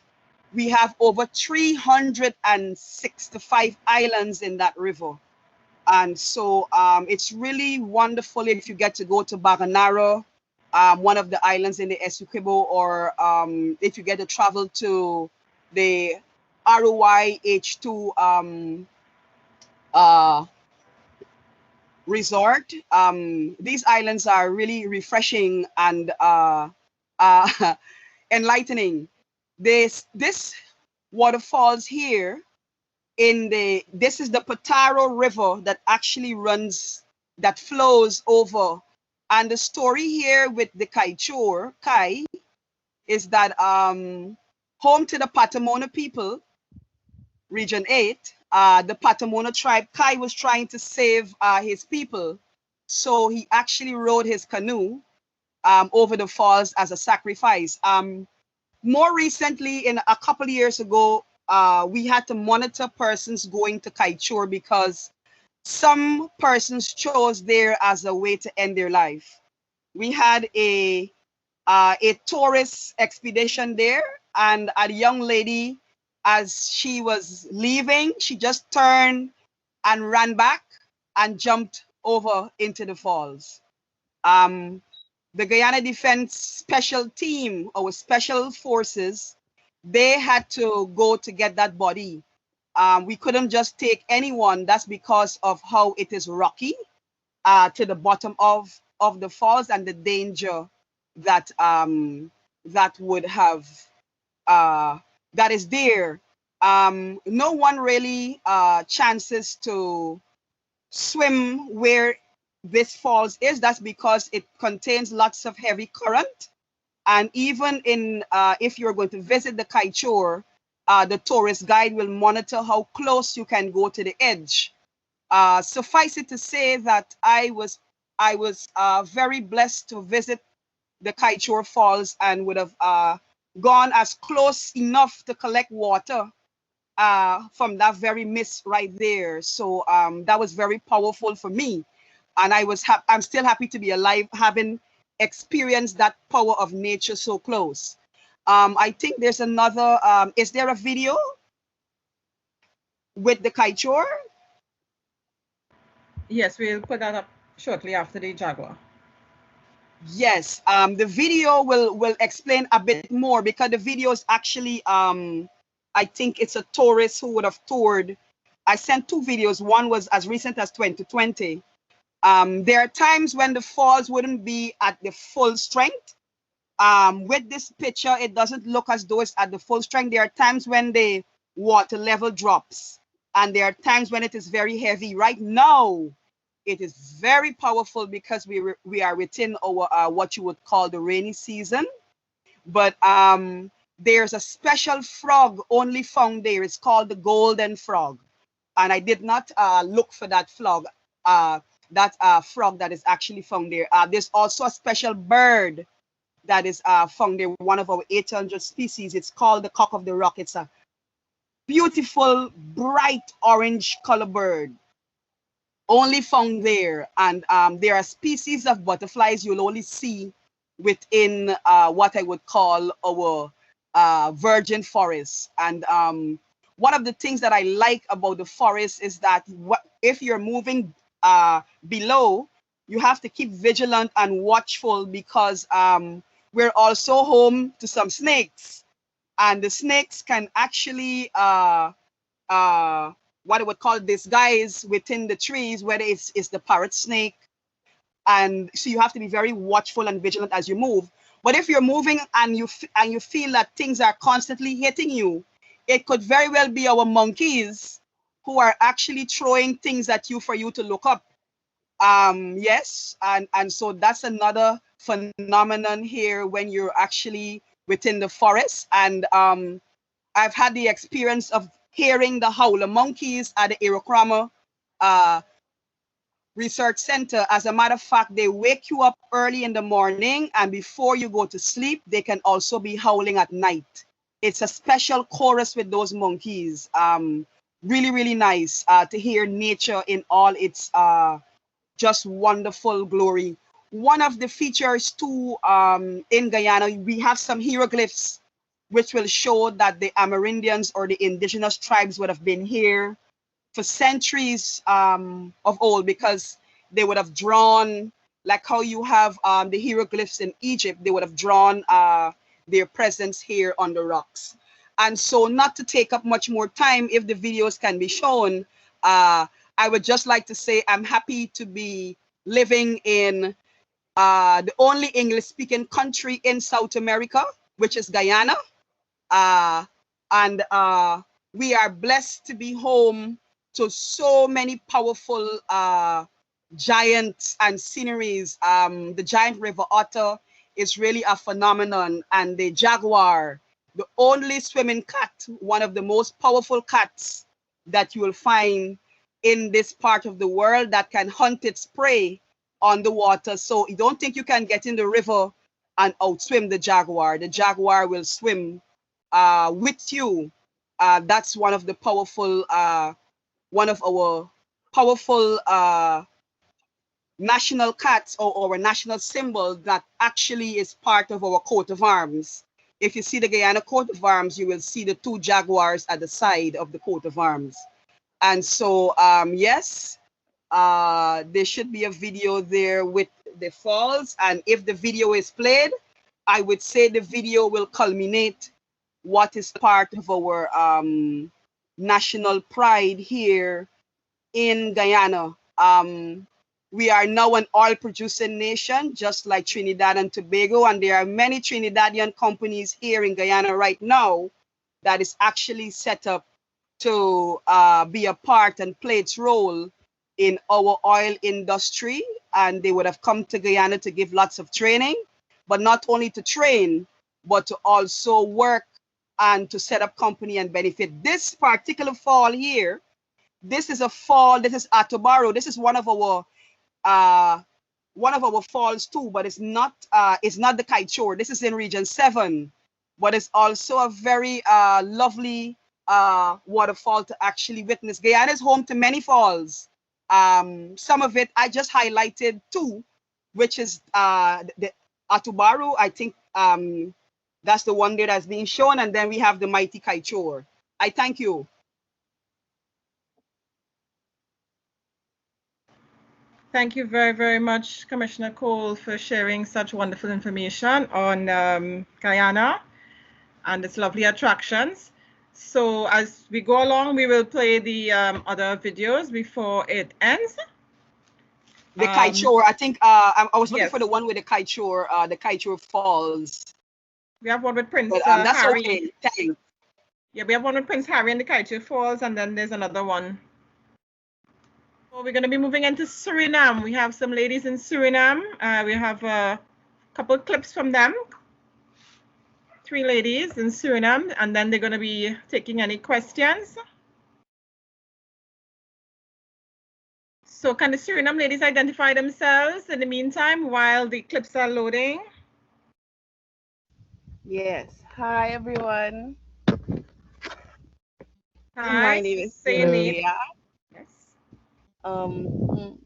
we have over 365 islands in that river. And so it's really wonderful if you get to go to Baganara, one of the islands in the Essequibo, or if you get to travel to the ROI H2 resort. These islands are really refreshing and enlightening. This waterfalls here this is the Potaro River that actually that flows over. And the story here with the Kaichour, Kai, is that home to the Patamona people, region 8, the Patamona tribe, Kai was trying to save his people. So he actually rode his canoe over the falls as a sacrifice. More recently, in a couple of years ago, we had to monitor persons going to Kaichour because some persons chose there as a way to end their life. We had a tourist expedition there, and a young lady, as she was leaving, she just turned and ran back and jumped over into the falls. The Guyana Defense Special Team, our special forces, they had to go to get that body. We couldn't just take anyone. That's because of how it is rocky to the bottom of of the falls and the danger that that would have that is there. No one really chances to swim where this falls is. That's because it contains lots of heavy current. And even in if you're going to visit the Kaichour, the tourist guide will monitor how close you can go to the edge. Suffice it to say that I was very blessed to visit the Kaichour Falls and would have gone as close enough to collect water from that very mist right there. So that was very powerful for me, and I'm still happy to be alive, having experienced that power of nature so close. I think there's another. Is there a video with the Kaichour? Yes, we'll put that up shortly after the Jaguar. Yes, the video will explain a bit more, because the video is actually I think it's a tourist who would have toured. I sent 2 videos. One was as recent as 2020. There are times when the falls wouldn't be at the full strength. With this picture, it doesn't look as though it's at the full strength. There are times when the water level drops, and there are times when it is very heavy. Right now, it is very powerful because we are within our what you would call the rainy season. But there's a special frog only found there. It's called the golden frog, and I did not look for that frog. Frog that is actually found there. There's also a special bird that is found there, one of our 800 species. It's called the cock of the rock. It's a beautiful, bright orange color bird, only found there. And there are species of butterflies you'll only see within what I would call our virgin forest. And one of the things that I like about the forest is that if you're moving below, you have to keep vigilant and watchful, because we're also home to some snakes, and the snakes can actually what I would call disguise within the trees, whether it's the parrot snake. And so you have to be very watchful and vigilant as you move. But if you're moving and you feel that things are constantly hitting you, it could very well be our monkeys who are actually throwing things at you for you to look up. Yes, and so that's another phenomenon here when you're actually within the forest. And I've had the experience of hearing the howler monkeys at the Arapaima Research Center. As a matter of fact, they wake you up early in the morning, and before you go to sleep, they can also be howling at night. It's a special chorus with those monkeys. Really, really nice to hear nature in all its just wonderful glory. One of the features too in Guyana, we have some hieroglyphs which will show that the Amerindians or the indigenous tribes would have been here for centuries of old, because they would have drawn, like how you have the hieroglyphs in Egypt, they would have drawn their presence here on the rocks. And so, not to take up much more time, if the videos can be shown, I would just like to say I'm happy to be living in the only English-speaking country in South America, which is Guyana. And we are blessed to be home to so many powerful giants and sceneries. The giant river otter is really a phenomenon, and the jaguar, the only swimming cat, one of the most powerful cats that you will find in this part of the world, that can hunt its prey on the water. So you don't think you can get in the river and outswim the jaguar. The jaguar will swim with you. That's one of the powerful, one of our powerful national cats, or our national symbol, that actually is part of our coat of arms. If you see the Guyana coat of arms, you will see the 2 jaguars at the side of the coat of arms. And so, yes, there should be a video there with the falls. And if the video is played, I would say the video will culminate what is part of our national pride here in Guyana. We are now an oil producing nation, just like Trinidad and Tobago. And there are many Trinidadian companies here in Guyana right now that is actually set up to be a part and play its role in our oil industry. And they would have come to Guyana to give lots of training, but not only to train, but to also work and to set up company and benefit. This particular fall here, this is a fall, this is Atobaro. This is one of our falls too, but it's not the Kaichour. This is in Region 7, but it's also a very lovely waterfall to actually witness. Guyana is home to many falls. Some of it I just highlighted two, which is the Atobaro. I think that's the one there that's being shown, and then we have the mighty Kaichour. I thank you. Thank you very, very much, Commissioner Cole, for sharing such wonderful information on Guyana and its lovely attractions. So as we go along, we will play the other videos before it ends. The Kaichour, I think I was looking yes. for the one with the Kaichour Falls. We have one with Prince But, that's Harry. okay. Thanks. Yeah, we have one with Prince Harry and the Kaichour Falls, and then there's another one. So we're going to be moving into Suriname. We have some ladies in Suriname. We have a couple of clips from them. 3 ladies in Suriname, and then they're going to be taking any questions. So can the Suriname ladies identify themselves in the meantime while the clips are loading? Yes. Hi, everyone. Hi. My name is Say your name. Sylvia. Yes.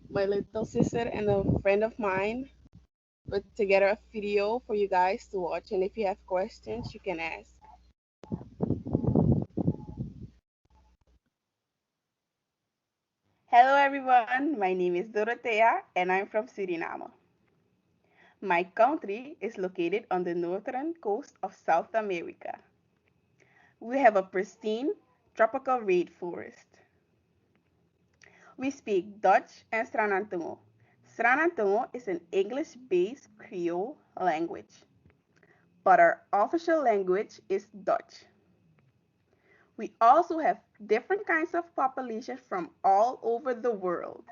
My little sister and a friend of mine put together a video for you guys to watch, and if you have questions, you can ask. Hello, everyone. My name is Dorothea, and I'm from Suriname. My country is located on the northern coast of South America. We have a pristine tropical rainforest. We speak Dutch and Sranantongo. Sranantongo is an English-based Creole language, but our official language is Dutch. We also have different kinds of populations from all over the world,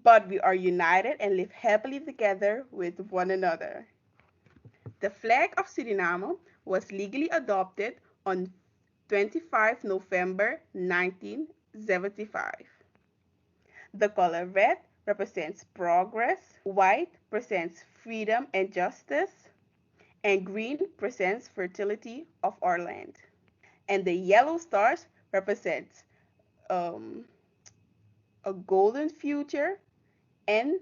but we are united and live happily together with one another. The flag of Suriname was legally adopted on 25 November 1975. The color red represents progress, white represents freedom and justice, and green represents fertility of our land. And the yellow stars represent a golden future and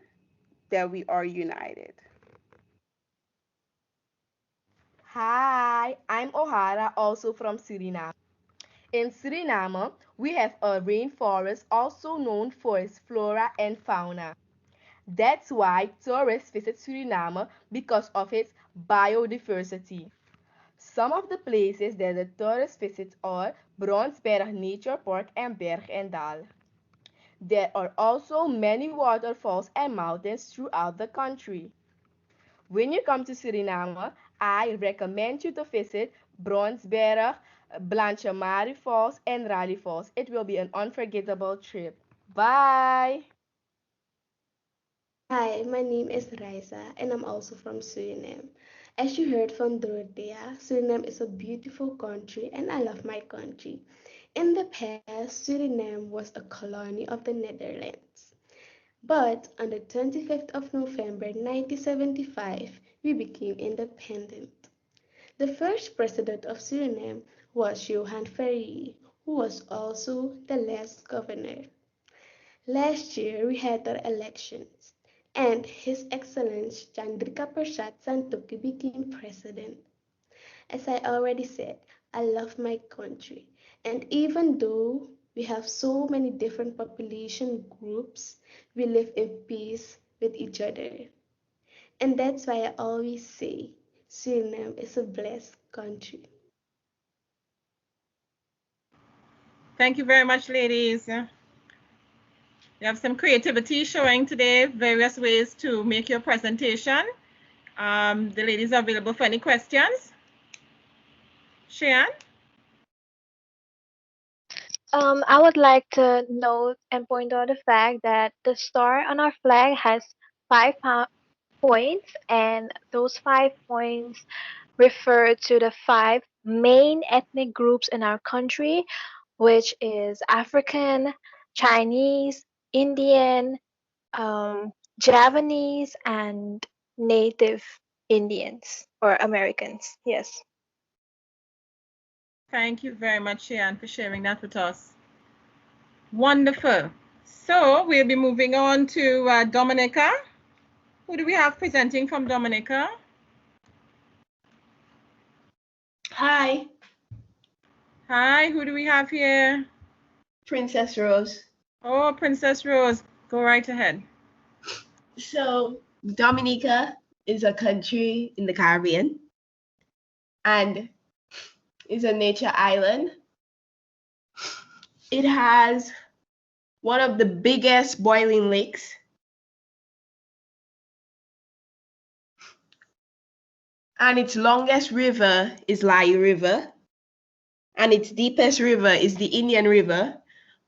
that we are united. Hi, I'm O'Hara, also from Suriname. In Suriname, we have a rainforest also known for its flora and fauna. That's why tourists visit Suriname because of its biodiversity. Some of the places that the tourists visit are Bronsberg Nature Park and Berg en Dal. There are also many waterfalls and mountains throughout the country. When you come to Suriname, I recommend you to visit Bronsberg, Blanchemari Falls, and Raleigh Falls. It will be an unforgettable trip. Bye! Hi, my name is Raisa and I'm also from Suriname. As you heard from Dorothea, Suriname is a beautiful country and I love my country. In the past, Suriname was a colony of the Netherlands. But on the 25th of November 1975, we became independent. The first president of Suriname was Johan Ferry, who was also the last governor. Last year, we had our elections, and His Excellency Chandrika Prasad Santokhi became president. As I already said, I love my country, and even though we have so many different population groups, we live in peace with each other. And that's why I always say Suriname is a blessed country. Thank you very much, ladies. You have some creativity showing today, various ways to make your presentation. The ladies are available for any questions. Cheyenne? I would like to note and point out the fact that the star on our flag has 5 points, and those 5 points refer to the 5 main ethnic groups in our country, which is African, Chinese, Indian, Javanese, and Native Indians or Americans. Yes. Thank you very much, Cheyenne, for sharing that with us. Wonderful. So we'll be moving on to Dominica. Who do we have presenting from Dominica? Hi, Hi, who do we have here? Princess Rose. Oh, Princess Rose, go right ahead. So, Dominica is a country in the Caribbean and is a nature island. It has one of the biggest boiling lakes. And its longest river is Lai River. And its deepest river is the Indian River,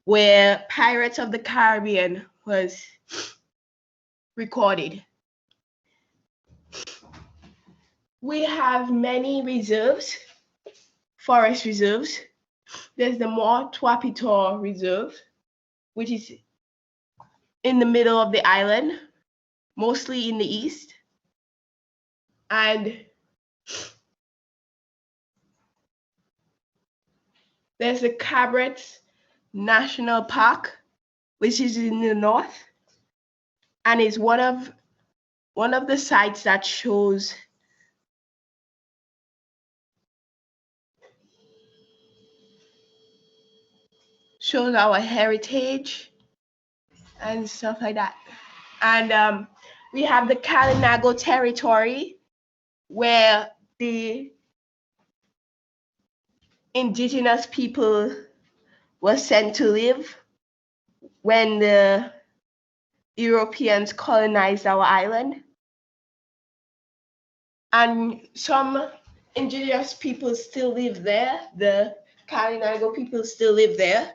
where Pirates of the Caribbean was recorded. We have many reserves, forest reserves. There's the Mort Wapitor Reserve, which is in the middle of the island, mostly in the east. And there's the Cabret National Park, which is in the north, and is one of the sites that shows our heritage and stuff like that. And we have the Kalinago territory, where the indigenous people were sent to live when the Europeans colonized our island. And some indigenous people still live there. The Kalinago people still live there.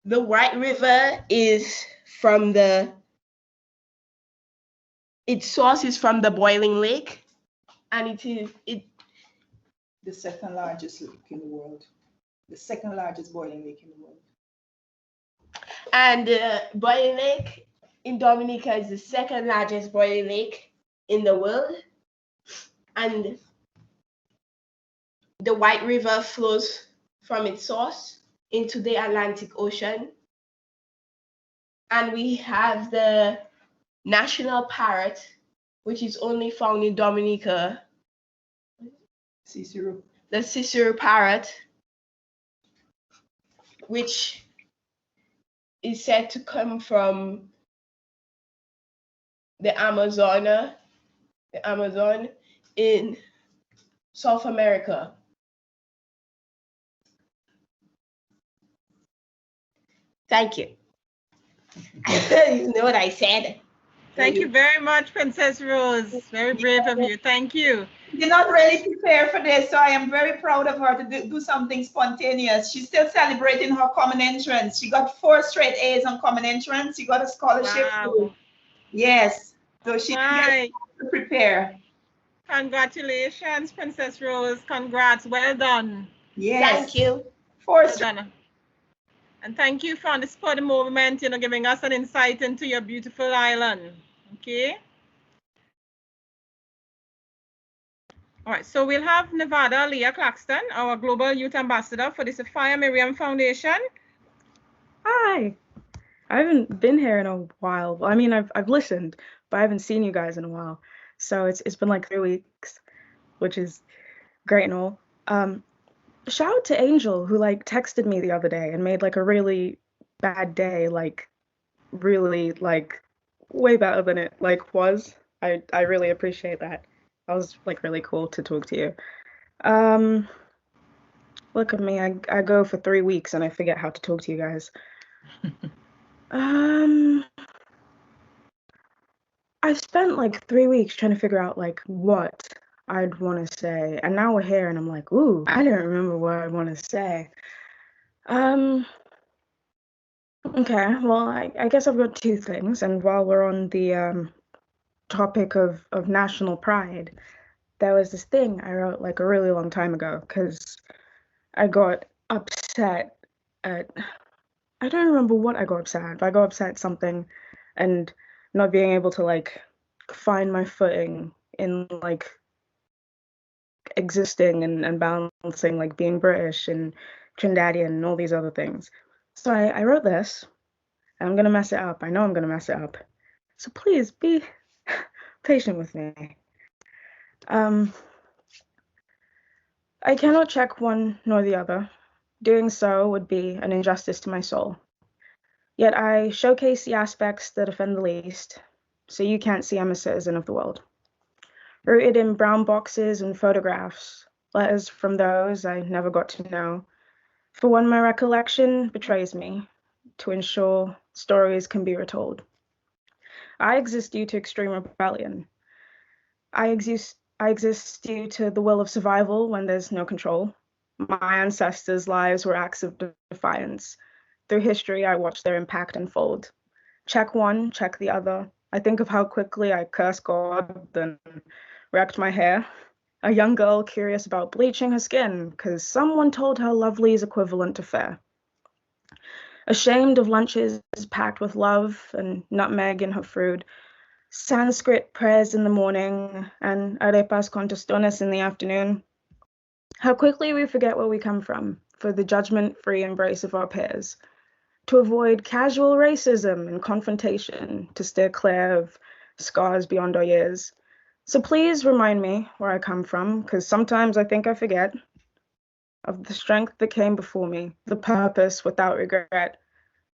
The White River is from its source is from the boiling lake, and it is the second largest lake in the world. The second largest boiling lake in the world. And the boiling lake in Dominica is the second largest boiling lake in the world. And the White River flows from its source into the Atlantic Ocean. And we have the national parrot, which is only found in Dominica. Cicero. The Cicero parrot, which is said to come from the Amazon in South America. Thank you. You know what I said. Thank you very much, Princess Rose. Very brave of you. Thank you. She did not really prepare for this, so I am very proud of her to do something spontaneous. She's still celebrating her common entrance. She got 4 straight A's on common entrance. She got a scholarship. Wow. Yes. So she didn't to prepare. Congratulations, Princess Rose. Congrats. Well done. Yes. Thank you. Well done. And thank you for on the spot of the moment, giving us an insight into your beautiful island. Okay. All right, so we'll have Nevada Leah Claxton, our Global Youth Ambassador for the Sophia Miriam Foundation. Hi. I haven't been here in a while. Well, I mean, I've listened, but I haven't seen you guys in a while. So it's been like 3 weeks, which is great and all. Shout out to Angel, who like texted me the other day and made like a really bad day like really like way better than it like was. I really appreciate that. That was like really cool to talk to you. Look at me. I go for 3 weeks and I forget how to talk to you guys. I've spent like 3 weeks trying to figure out like what I'd want to say, and now we're here and I'm like, ooh, I don't remember what I want to say. Okay, well, I guess I've got 2 things, and while we're on the topic of national pride, there was this thing I wrote like a really long time ago because I got upset at, I don't remember what I got upset at, but I got upset at something and not being able to like find my footing in like existing and balancing like being British and Trinidadian and all these other things. So I wrote this, and I'm gonna mess it up. I know I'm gonna mess it up. So please be patient with me. I cannot check one nor the other. Doing so would be an injustice to my soul. Yet I showcase the aspects that offend the least, so you can't see I'm a citizen of the world. Rooted in brown boxes and photographs, letters from those I never got to know. For one, my recollection betrays me, to ensure stories can be retold. I exist due to extreme rebellion. I exist due to the will of survival when there's no control. My ancestors' lives were acts of defiance. Through history, I watched their impact unfold. Check one, check the other. I think of how quickly I cursed God, then wrecked my hair. A young girl curious about bleaching her skin because someone told her lovely is equivalent to fair. Ashamed of lunches packed with love and nutmeg in her food. Sanskrit prayers in the morning and arepas con tostones in the afternoon. How quickly we forget where we come from for the judgment-free embrace of our peers. To avoid casual racism and confrontation, to steer clear of scars beyond our years. So please remind me where I come from, because sometimes I think I forget, of the strength that came before me, the purpose without regret.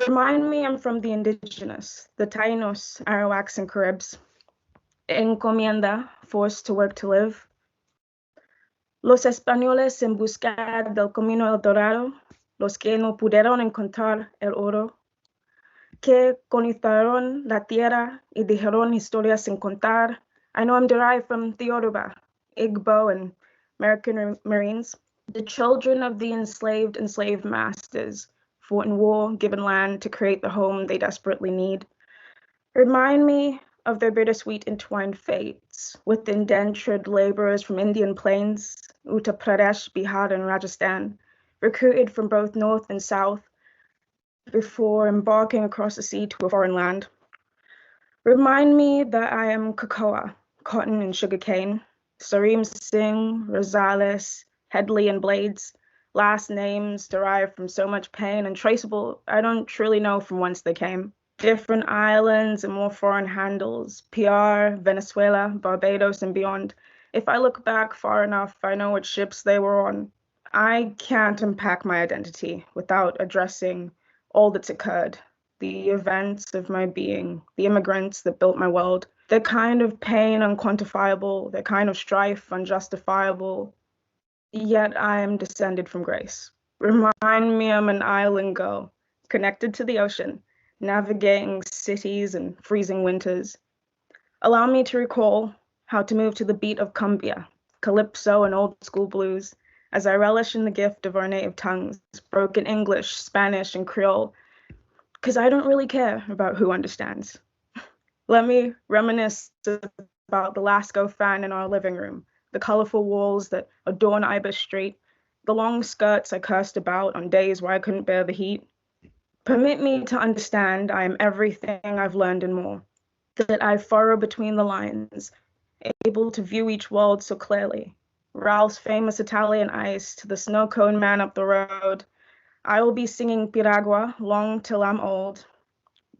Remind me I'm from the indigenous, the Tainos, Arawaks, and Caribs. Encomienda, forced to work to live. Los españoles en busca del camino el dorado, los que no pudieron encontrar el oro, que colonizaron la tierra y dijeron historias sin contar. I know I'm derived from the Yoruba, Igbo, and American Marines. The children of the enslaved masters fought in war, given land to create the home they desperately need. Remind me of their bittersweet entwined fates with indentured laborers from Indian plains, Uttar Pradesh, Bihar, and Rajasthan, recruited from both north and south before embarking across the sea to a foreign land. Remind me that I am cocoa, cotton and sugarcane, Sarim Singh, Rosales, Headley, and Blades, last names derived from so much pain and traceable, I don't truly know from whence they came. Different islands and more foreign handles, PR, Venezuela, Barbados, and beyond. If I look back far enough, I know what ships they were on. I can't unpack my identity without addressing all that's occurred, the events of my being, the immigrants that built my world, the kind of pain unquantifiable, the kind of strife unjustifiable, yet I am descended from grace. Remind me I'm an island girl, connected to the ocean, navigating cities and freezing winters. Allow me to recall how to move to the beat of cumbia, calypso, and old school blues, as I relish in the gift of our native tongues, broken English, Spanish, and Creole, because I don't really care about who understands. Let me reminisce about the Lasco fan in our living room, the colorful walls that adorn Ibis Street, the long skirts I cursed about on days where I couldn't bear the heat. Permit me to understand I am everything I've learned and more, that I furrow between the lines, able to view each world so clearly. Ralph's famous Italian ice to the snow cone man up the road. I will be singing Piragua long till I'm old.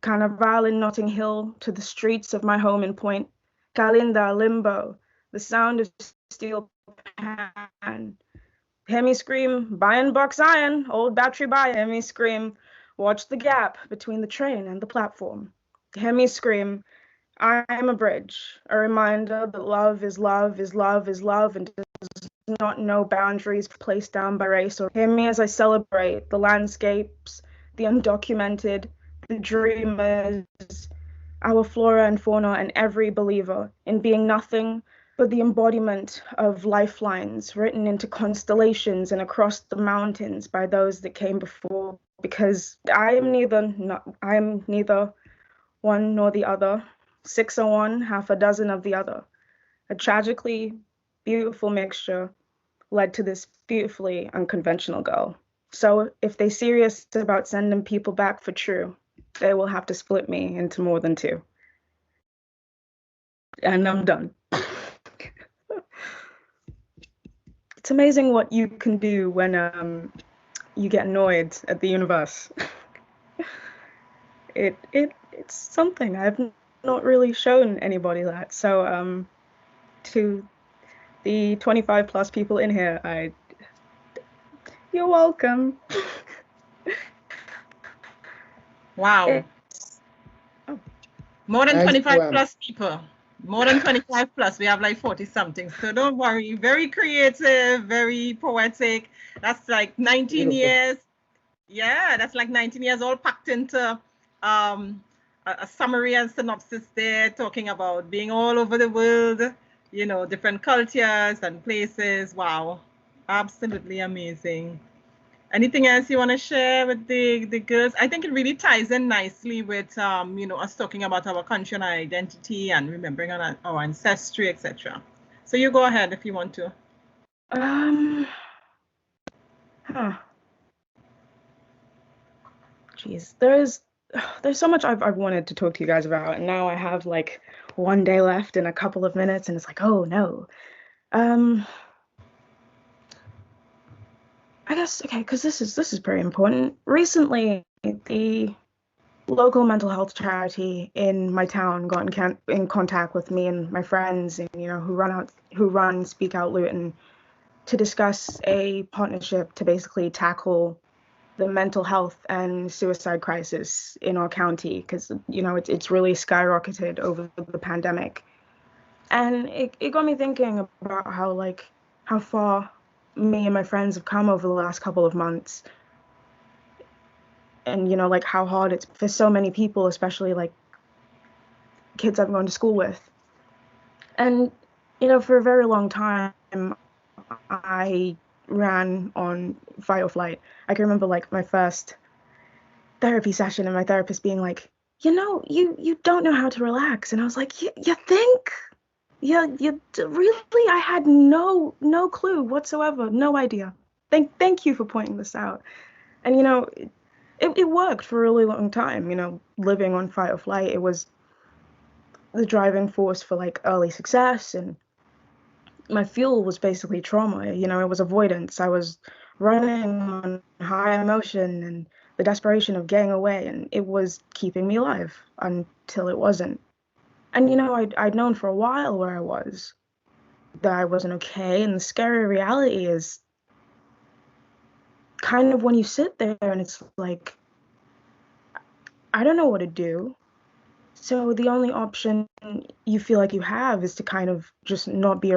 Carnival in Notting Hill to the streets of my home in Point. Kalinda, Limbo, the sound of steel pan. Hear me scream, Buy box iron, old battery buy, hear me scream. Watch the gap between the train and the platform. Hear me scream, I am a bridge, a reminder that love is love is love is love and does not know boundaries placed down by race. Or hear me as I celebrate the landscapes, the undocumented, the dreamers, our flora and fauna, and every believer in being nothing but the embodiment of lifelines written into constellations and across the mountains by those that came before. Because I am neither one nor the other, 6 of one, half a dozen of the other. A tragically beautiful mixture led to this beautifully unconventional girl. So if they're serious about sending people back for true, they will have to split me into more than two. And I'm done. It's amazing what you can do when you get annoyed at the universe. It's something. I've not really shown anybody that. So to the 25 plus people in here, you're welcome. Wow. More than 25 plus people. More than 25 plus. We have like 40 something. So don't worry. Very creative, very poetic. That's like 19 years. Yeah, that's like 19 years all packed into a summary and synopsis there, talking about being all over the world, you know, different cultures and places. Wow. Absolutely amazing. Anything else you want to share with the girls? I think it really ties in nicely with, you know, us talking about our country and our identity and remembering our ancestry, etc. So you go ahead if you want to. Geez, there's so much I've wanted to talk to you guys about, and now I have like one day left and a couple of minutes, and it's like, oh no. I guess, okay, because this is very important. Recently, the local mental health charity in my town got in contact with me and my friends, and you know, who run Speak Out Luton, to discuss a partnership to basically tackle the mental health and suicide crisis in our county, because you know it's really skyrocketed over the pandemic, and it got me thinking about how far me and my friends have come over the last couple of months, and you know, like how hard it's for so many people, especially like kids I've gone to school with. And you know, for a very long time I ran on fight or flight. I can remember like my first therapy session and my therapist being like, you know, you don't know how to relax. And I was like, you think? Yeah, you really? I had no clue whatsoever, no idea. Thank you for pointing this out. And you know, it worked for a really long time. You know, living on fight or flight, it was the driving force for like early success, and my fuel was basically trauma. You know, it was avoidance. I was running on high emotion and the desperation of getting away, and it was keeping me alive until it wasn't. And you know, I'd known for a while where I was, that I wasn't okay, and the scary reality is kind of when you sit there and it's like, I don't know what to do. So the only option you feel like you have is to kind of just not be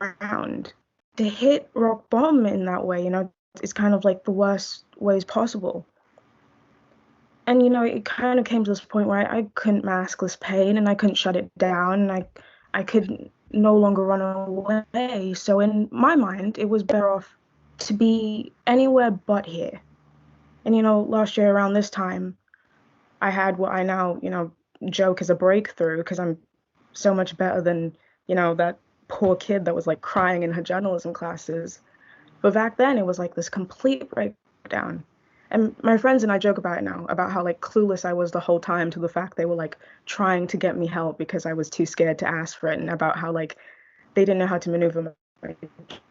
around. To hit rock bottom in that way, you know, it's kind of like the worst ways possible. And you know, it kind of came to this point where I couldn't mask this pain, and I couldn't shut it down, and I could no longer run away. So in my mind, it was better off to be anywhere but here. And you know, last year around this time, I had what I now, you know, joke as a breakthrough, because I'm so much better than, you know, that poor kid that was like crying in her journalism classes. But back then it was like this complete breakdown. And my friends and I joke about it now, about how like clueless I was the whole time to the fact they were like trying to get me help because I was too scared to ask for it, and about how like they didn't know how to maneuver my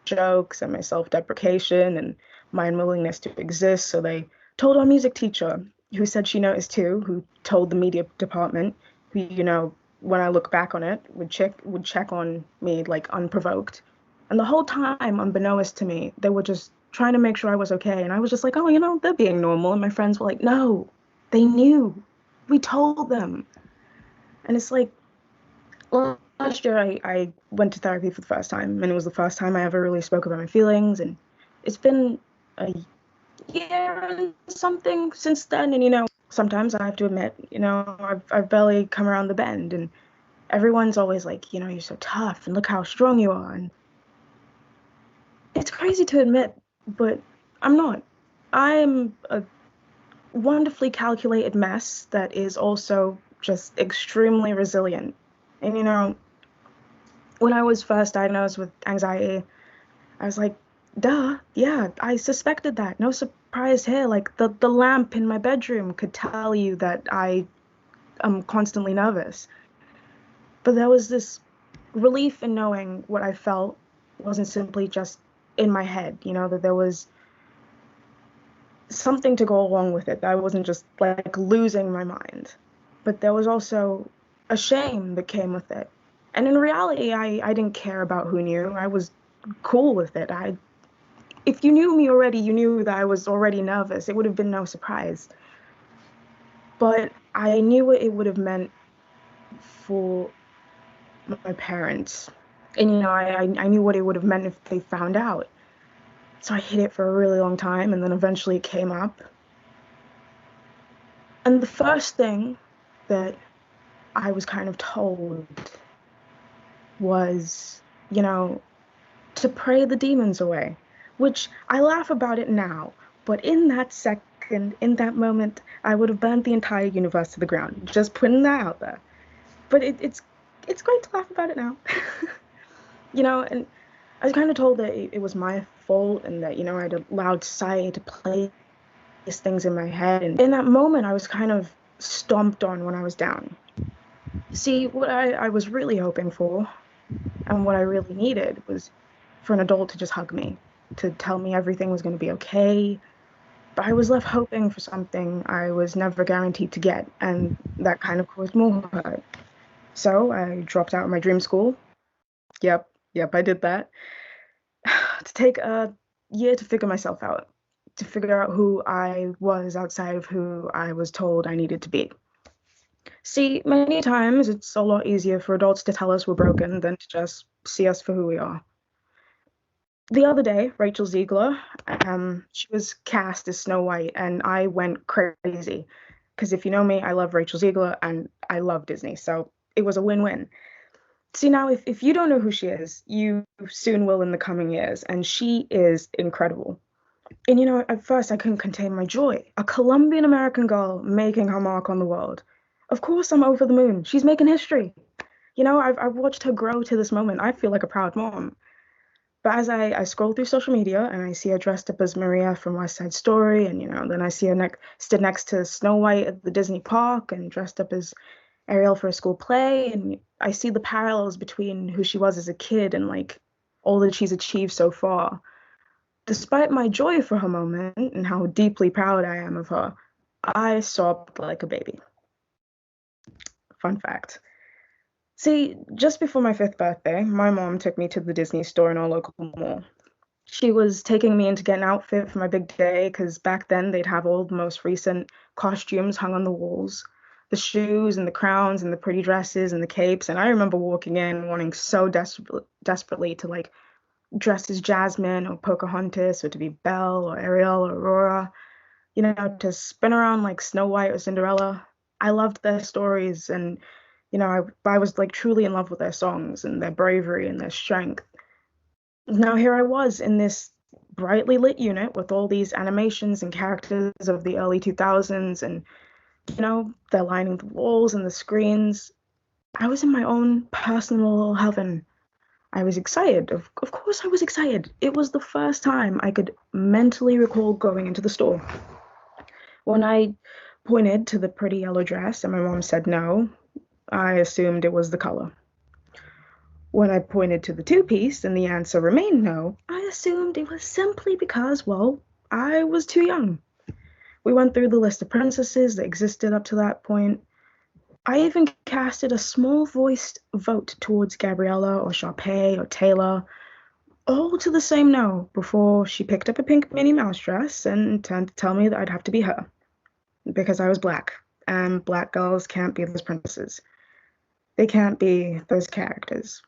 jokes and my self-deprecation and my unwillingness to exist. So they told our music teacher, who said she noticed too, who told the media department, who, you know, when I look back on it, would check on me like unprovoked. And the whole time, unbeknownst to me, they were just trying to make sure I was okay. And I was just like, oh, you know, they're being normal. And my friends were like, no, they knew. We told them. And it's like, last year I went to therapy for the first time, and it was the first time I ever really spoke about my feelings, and it's been a year and something since then, and sometimes I have to admit, I've barely come around the bend, and everyone's always like, you're so tough, and look how strong you are, and it's crazy to admit, but I'm not. I'm a wonderfully calculated mess that is also just extremely resilient. And when I was first diagnosed with anxiety, I was like, duh, yeah, I suspected that. No surprise here. Like the lamp in my bedroom could tell you that I am constantly nervous. But there was this relief in knowing what I felt wasn't simply just in my head, that there was something to go along with it. That I wasn't just like losing my mind, but there was also a shame that came with it. And in reality, I didn't care about who knew. I was cool with it. If you knew me already, you knew that I was already nervous. It would have been no surprise. But I knew what it would have meant for my parents. And, I knew what it would have meant if they found out. So I hid it for a really long time, and then eventually it came up. And the first thing that I was kind of told was, to pray the demons away, which I laugh about it now, but in that second, in that moment, I would have burnt the entire universe to the ground, just putting that out there. But it's great to laugh about it now. And I was kind of told that it was my fault, and that, I'd allowed society to play these things in my head. And in that moment, I was kind of stomped on when I was down. See, what I was really hoping for, and what I really needed, was for an adult to just hug me, to tell me everything was going to be okay. But I was left hoping for something I was never guaranteed to get, and that kind of caused more hurt. So I dropped out of my dream school. Yep, I did that. To take a year to figure myself out, to figure out who I was outside of who I was told I needed to be. See, many times it's a lot easier for adults to tell us we're broken than to just see us for who we are. The other day, Rachel Ziegler, she was cast as Snow White, and I went crazy. Because if you know me, I love Rachel Ziegler, and I love Disney, so it was a win-win. See, now, if you don't know who she is, you soon will in the coming years, and she is incredible. And, at first I couldn't contain my joy. A Colombian-American girl making her mark on the world. Of course I'm over the moon. She's making history. I've watched her grow to this moment. I feel like a proud mom. But as I scroll through social media and I see her dressed up as Maria from West Side Story, and, then I see her stood next to Snow White at the Disney park and dressed up as Ariel for a school play, and I see the parallels between who she was as a kid and, like, all that she's achieved so far. Despite my joy for her moment and how deeply proud I am of her, I sobbed like a baby. Fun fact. See, just before my 5th birthday, my mom took me to the Disney store in our local mall. She was taking me in to get an outfit for my big day, because back then they'd have all the most recent costumes hung on the walls. The shoes and the crowns and the pretty dresses and the capes. And I remember walking in wanting so desperately to, like, dress as Jasmine or Pocahontas, or to be Belle or Ariel or Aurora, to spin around like Snow White or Cinderella. I loved their stories, and, I was, like, truly in love with their songs and their bravery and their strength. Now here I was in this brightly lit unit with all these animations and characters of the early 2000s, and, they're lining the walls and the screens. I was in my own personal little heaven. I was excited. Of course I was excited. It was the first time I could mentally recall going into the store. When I pointed to the pretty yellow dress and my mom said no, I assumed it was the color. When I pointed to the 2-piece and the answer remained no, I assumed it was simply because, well, I was too young. We went through the list of princesses that existed up to that point. I even casted a small-voiced vote towards Gabriella or Sharpay or Taylor, all to the same no, before she picked up a pink Minnie Mouse dress and turned to tell me that I'd have to be her, because I was black, and black girls can't be those princesses. They can't be those characters.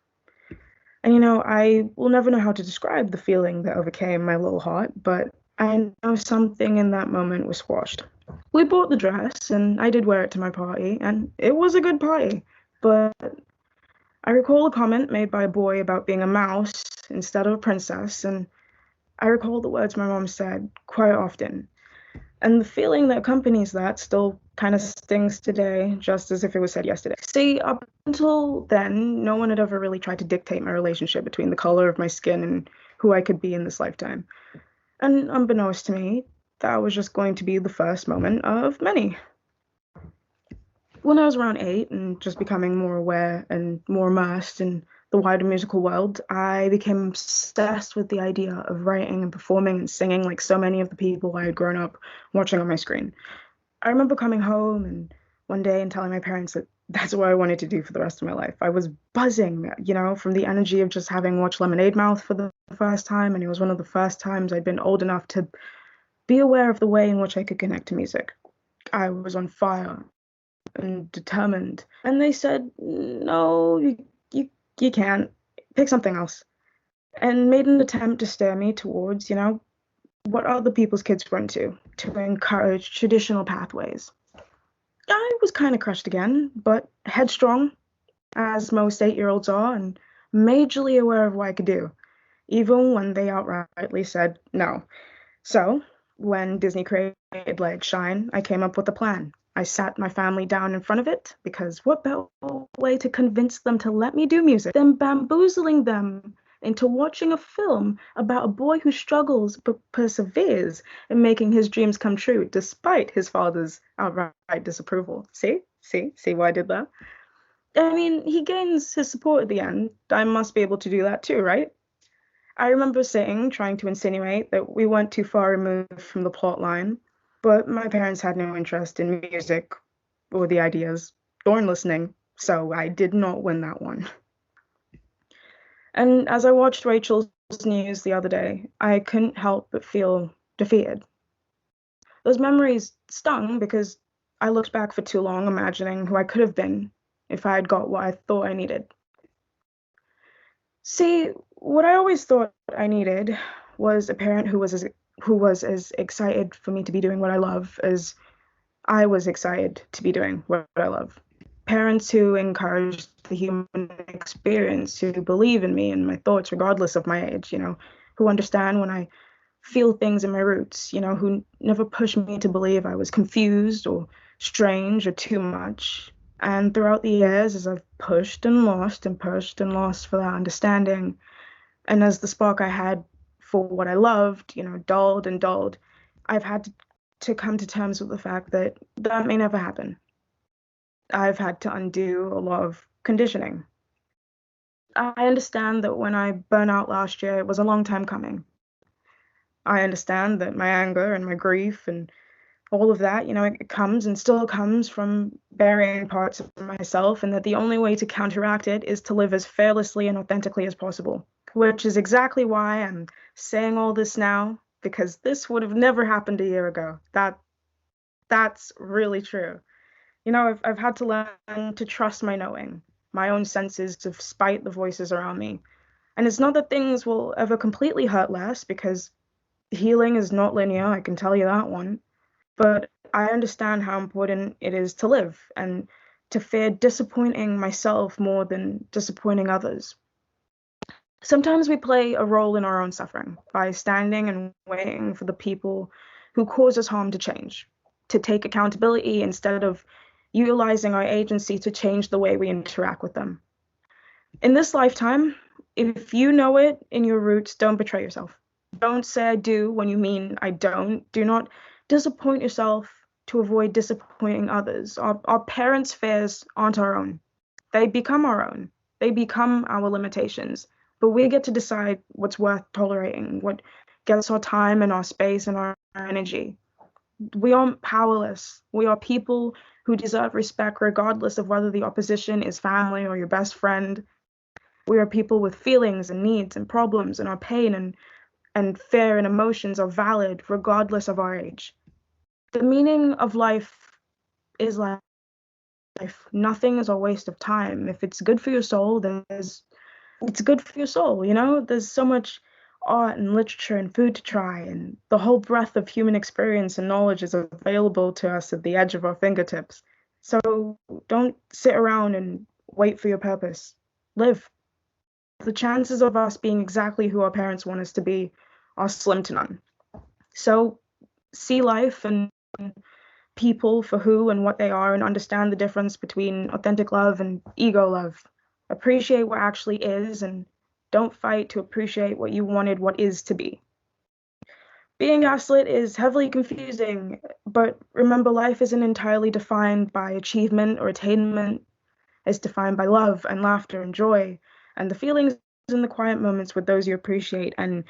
And I will never know how to describe the feeling that overcame my little heart, but I know something in that moment was squashed. We bought the dress, and I did wear it to my party, and it was a good party. But I recall a comment made by a boy about being a mouse instead of a princess, and I recall the words my mom said quite often. And the feeling that accompanies that still kind of stings today, just as if it was said yesterday. See, up until then, no one had ever really tried to dictate my relationship between the color of my skin and who I could be in this lifetime. And unbeknownst to me, that was just going to be the first moment of many. When I was around 8 and just becoming more aware and more immersed in the wider musical world, I became obsessed with the idea of writing and performing and singing like so many of the people I had grown up watching on my screen. I remember coming home and one day and telling my parents that that's what I wanted to do for the rest of my life. I was buzzing, from the energy of just having watched Lemonade Mouth for the first time, and it was one of the first times I'd been old enough to be aware of the way in which I could connect to music. I was on fire and determined. And they said, no, you can't. Pick something else. And made an attempt to steer me towards, what other people's kids went to encourage traditional pathways. I was kind of crushed again, but headstrong, as most 8-year-olds are, and majorly aware of what I could do, even when they outrightly said no. So, when Disney created Let It Shine, I came up with a plan. I sat my family down in front of it, because what better way to convince them to let me do music than bamboozling them into watching a film about a boy who struggles but perseveres in making his dreams come true despite his father's outright disapproval. See why I did that? I mean, he gains his support at the end. I must be able to do that too, right? I remember trying to insinuate that we weren't too far removed from the plot line, but my parents had no interest in music or the ideas, or in listening, so I did not win that one. And as I watched Rachel's news the other day, I couldn't help but feel defeated. Those memories stung because I looked back for too long imagining who I could have been if I had got what I thought I needed. See, what I always thought I needed was a parent who was as excited for me to be doing what I love as I was excited to be doing what I love. Parents who encourage the human experience, who believe in me and my thoughts regardless of my age, who understand when I feel things in my roots, who never push me to believe I was confused or strange or too much. And throughout the years, as I've pushed and lost for that understanding, and as the spark I had for what I loved, dulled and dulled, I've had to come to terms with the fact that may never happen. I've had to undo a lot of conditioning. I understand that when I burned out last year, it was a long time coming. I understand that my anger and my grief and all of that, it comes and still comes from burying parts of myself, and that the only way to counteract it is to live as fearlessly and authentically as possible, which is exactly why I'm saying all this now, because this would have never happened a year ago. That's really true. I've had to learn to trust my knowing, my own senses, despite the voices around me. And it's not that things will ever completely hurt less, because healing is not linear, I can tell you that one. But I understand how important it is to live and to fear disappointing myself more than disappointing others. Sometimes we play a role in our own suffering by standing and waiting for the people who cause us harm to change, to take accountability instead of utilizing our agency to change the way we interact with them. In this lifetime, if you know it in your roots, don't betray yourself. Don't say I do when you mean I don't. Do not disappoint yourself to avoid disappointing others. Our parents' fears aren't our own. They become our own. They become our limitations. But we get to decide what's worth tolerating, what gets our time and our space and our energy. We aren't powerless. We are people who deserve respect regardless of whether the opposition is family or your best friend. We are people with feelings and needs and problems, and our pain and fear and emotions are valid regardless of our age. The meaning of life is life. life. Nothing is a waste of time. If it's good for your soul, it's good for your soul, you know? There's so much art and literature and food to try, and the whole breadth of human experience and knowledge is available to us at the edge of our fingertips. So don't sit around and wait for your purpose. Live. The chances of us being exactly who our parents want us to be are slim to none. So see life and people for who and what they are, and understand the difference between authentic love and ego love. Appreciate what actually is, and don't fight to appreciate what you wanted what is to be. Being gaslit is heavily confusing, but remember, life isn't entirely defined by achievement or attainment. It's defined by love and laughter and joy, and the feelings in the quiet moments with those you appreciate, and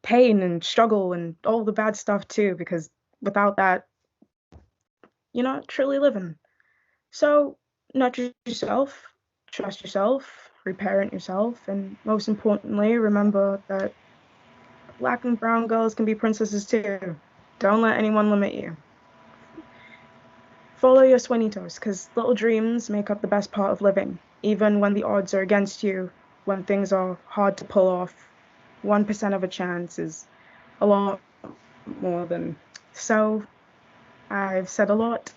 pain and struggle and all the bad stuff too, because without that, you're not truly living. So nurture yourself, trust yourself, reparent yourself, and most importantly, remember that black and brown girls can be princesses too. Don't let anyone limit you. Follow your sueñitos, because little dreams make up the best part of living, even when the odds are against you, when things are hard to pull off. 1% of a chance is a lot more than. So, I've said a lot.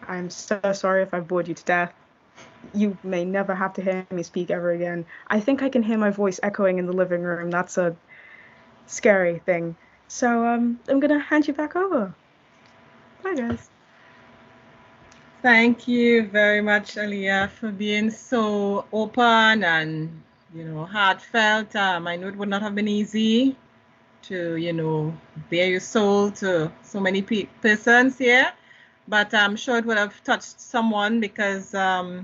I'm so sorry if I've bored you to death. You may never have to hear me speak ever again. I think I can hear my voice echoing in the living room. That's a scary thing. So I'm gonna hand you back over. Bye, guys. Thank you very much, Aliyah, for being so open and, heartfelt. I know it would not have been easy to, bare your soul to so many persons here, but I'm sure it would have touched someone because, there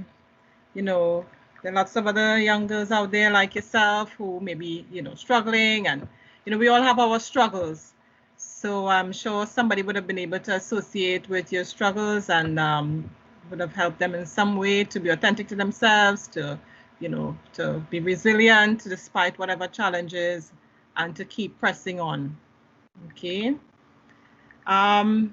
are lots of other young girls out there like yourself who may be, struggling, and, we all have our struggles. So I'm sure somebody would have been able to associate with your struggles and would have helped them in some way to be authentic to themselves, to be resilient despite whatever challenges, and to keep pressing on. Okay. Any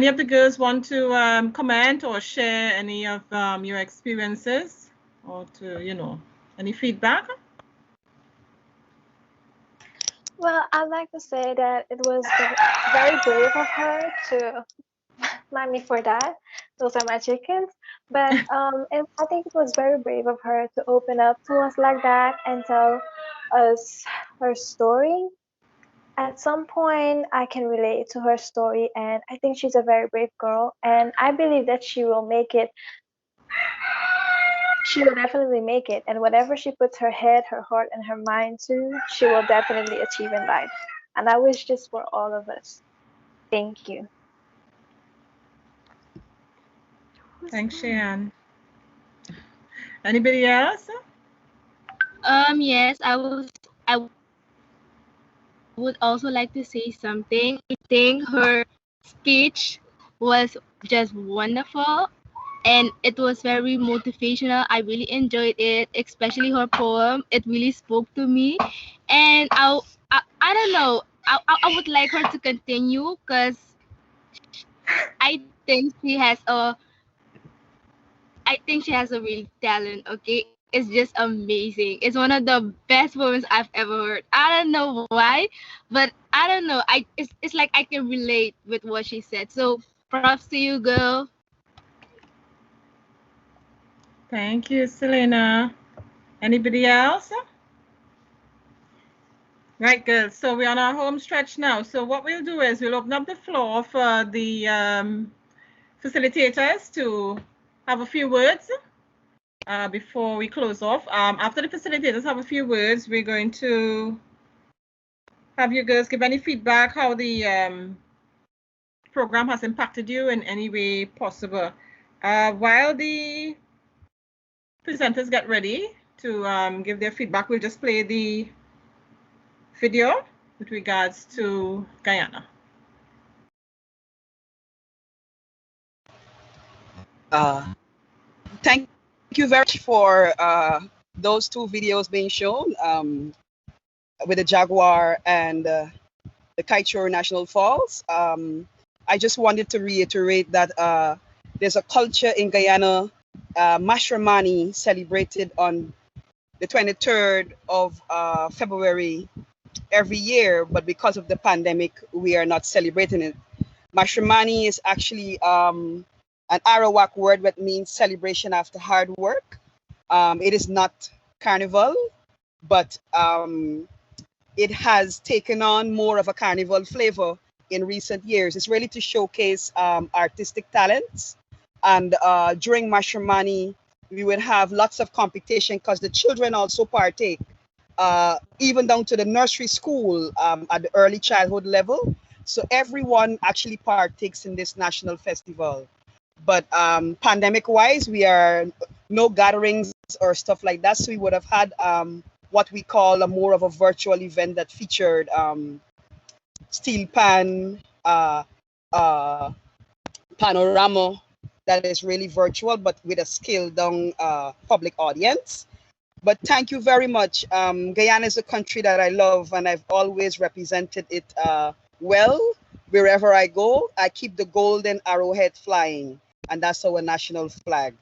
of the girls want to comment or share any of your experiences, or to, any feedback? Well, I'd like to say that it was very brave of her to, mind me for that. Those are my chickens. But I think it was very brave of her to open up to us like that and tell us her story. At some point, I can relate to her story, and I think she's a very brave girl, and I believe that she will make it. She will definitely make it, and whatever she puts her head, her heart, and her mind to, she will definitely achieve in life. And I wish this for all of us. Thank you. Thanks, Cheyenne. Anybody else? Yes, I would also like to say something. I think her speech was just wonderful, and it was very motivational. I really enjoyed it, especially her poem. It really spoke to me, and I don't know. I would like her to continue, because I think she has a real talent. Okay, it's just amazing. It's one of the best poems I've ever heard. I don't know why, but I don't know. It's like I can relate with what she said. So props to you, girl. Thank you, Selena. Anybody else? Right, girls. So we're on our home stretch now. So what we'll do is we'll open up the floor for the facilitators to have a few words before we close off. After the facilitators have a few words, we're going to have you girls give any feedback how the program has impacted you in any way possible. While the presenters get ready to give their feedback, we'll just play the video with regards to Guyana. Thank you very much for those two videos being shown with the Jaguar and the Kaichour National Falls. I just wanted to reiterate that There's a culture in Guyana, Mashramani, celebrated on the 23rd of February every year, but because of the pandemic, we are not celebrating it. Mashramani is actually an Arawak word that means celebration after hard work. It is not carnival, but it has taken on more of a carnival flavor in recent years. It's really to showcase artistic talents. And during Mashramani, we would have lots of competition because the children also partake, even down to the nursery school at the early childhood level. So everyone actually partakes in this national festival. But pandemic-wise, we are no gatherings or stuff like that. So we would have had what we call a more of a virtual event that featured steel pan, panorama that is really virtual, but with a scaled down public audience. But thank you very much. Guyana is a country that I love, and I've always represented it well. Wherever I go, I keep the golden arrowhead flying, and that's our national flag.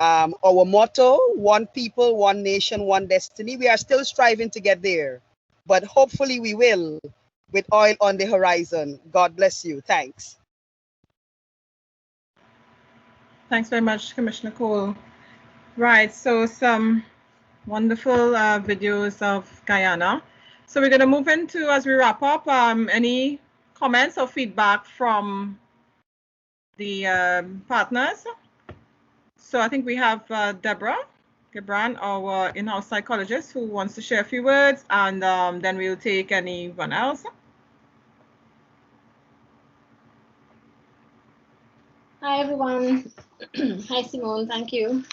Our motto, one people, one nation, one destiny. We are still striving to get there, but hopefully we will, with oil on the horizon. God bless you. Thanks. Thanks very much, Commissioner Cole. Right, so some wonderful videos of Guyana. So we're going to move into, as we wrap up, any comments or feedback from the partners. So I think we have Deborah Gibran, our in-house psychologist, who wants to share a few words, and then we'll take anyone else. Hi, everyone. Hi, Simone. Thank you.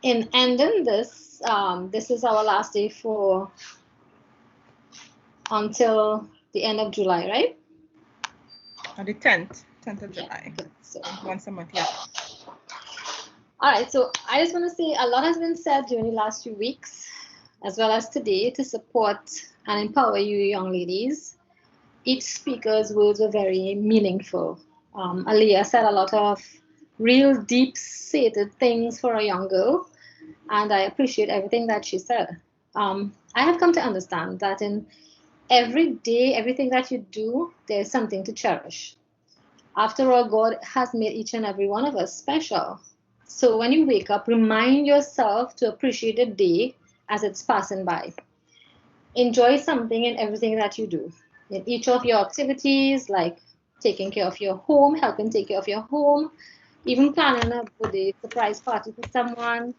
In ending this, this is our last day for until the end of July, right? The 10th of July. Yeah, so once a month, yeah. All right, so I just want to say a lot has been said during the last few weeks, as well as today, to support and empower you young ladies. Each speaker's words were very meaningful. Aliyah said a lot of real deep-seated things for a young girl, and I appreciate everything that she said. I have come to understand that in every day, everything that you do, there's something to cherish. After all, God has made each and every one of us special. So when you wake up, remind yourself to appreciate the day as it's passing by. Enjoy something in everything that you do. In each of your activities, like taking care of your home, helping take care of your home, even planning a birthday surprise party for someone,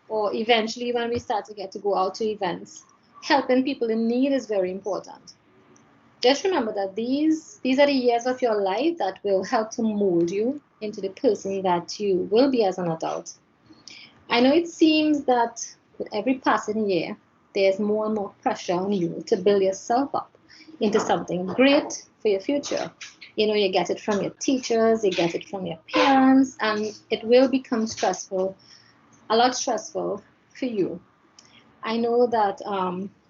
or eventually when we start to get to go out to events, helping people in need is very important. Just remember that these are the years of your life that will help to mold you into the person that you will be as an adult. I know it seems that with every passing year, there's more and more pressure on you to build yourself up into something great for your future. You know, you get it from your teachers, you get it from your parents, and it will become stressful, a lot stressful for you. I know that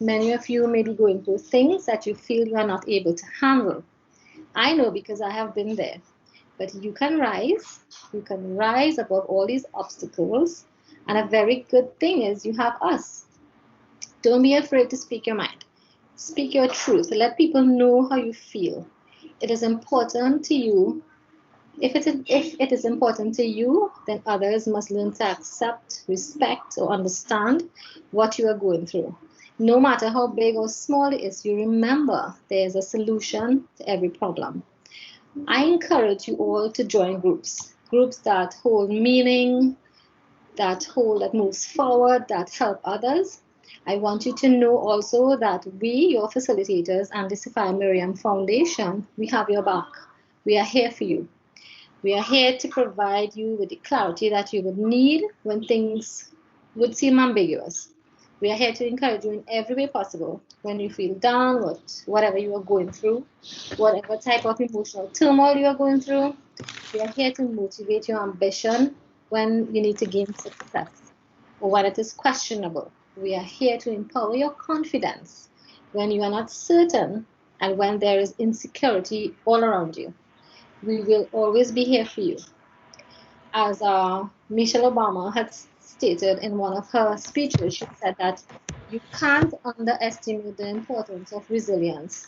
many of you may be going through things that you feel you are not able to handle. I know because I have been there. But you can rise above all these obstacles. And a very good thing is you have us. Don't be afraid to speak your mind. Speak your truth. Let people know how you feel. It is important to you. If it is important to you, then others must learn to accept, respect, or understand what you are going through. No matter how big or small it is, you remember there is a solution to every problem. I encourage you all to join groups that hold meaning, that moves forward, that help others. I want you to know also that we, your facilitators, and the Sophia Miriam Foundation, we have your back. We are here for you. We are here to provide you with the clarity that you would need when things would seem ambiguous. We are here to encourage you in every way possible when you feel down with whatever you are going through, whatever type of emotional turmoil you are going through. We are here to motivate your ambition when you need to gain success or when it is questionable. We are here to empower your confidence when you are not certain and when there is insecurity all around you. We will always be here for you. As Michelle Obama had stated in one of her speeches, she said that you can't underestimate the importance of resilience.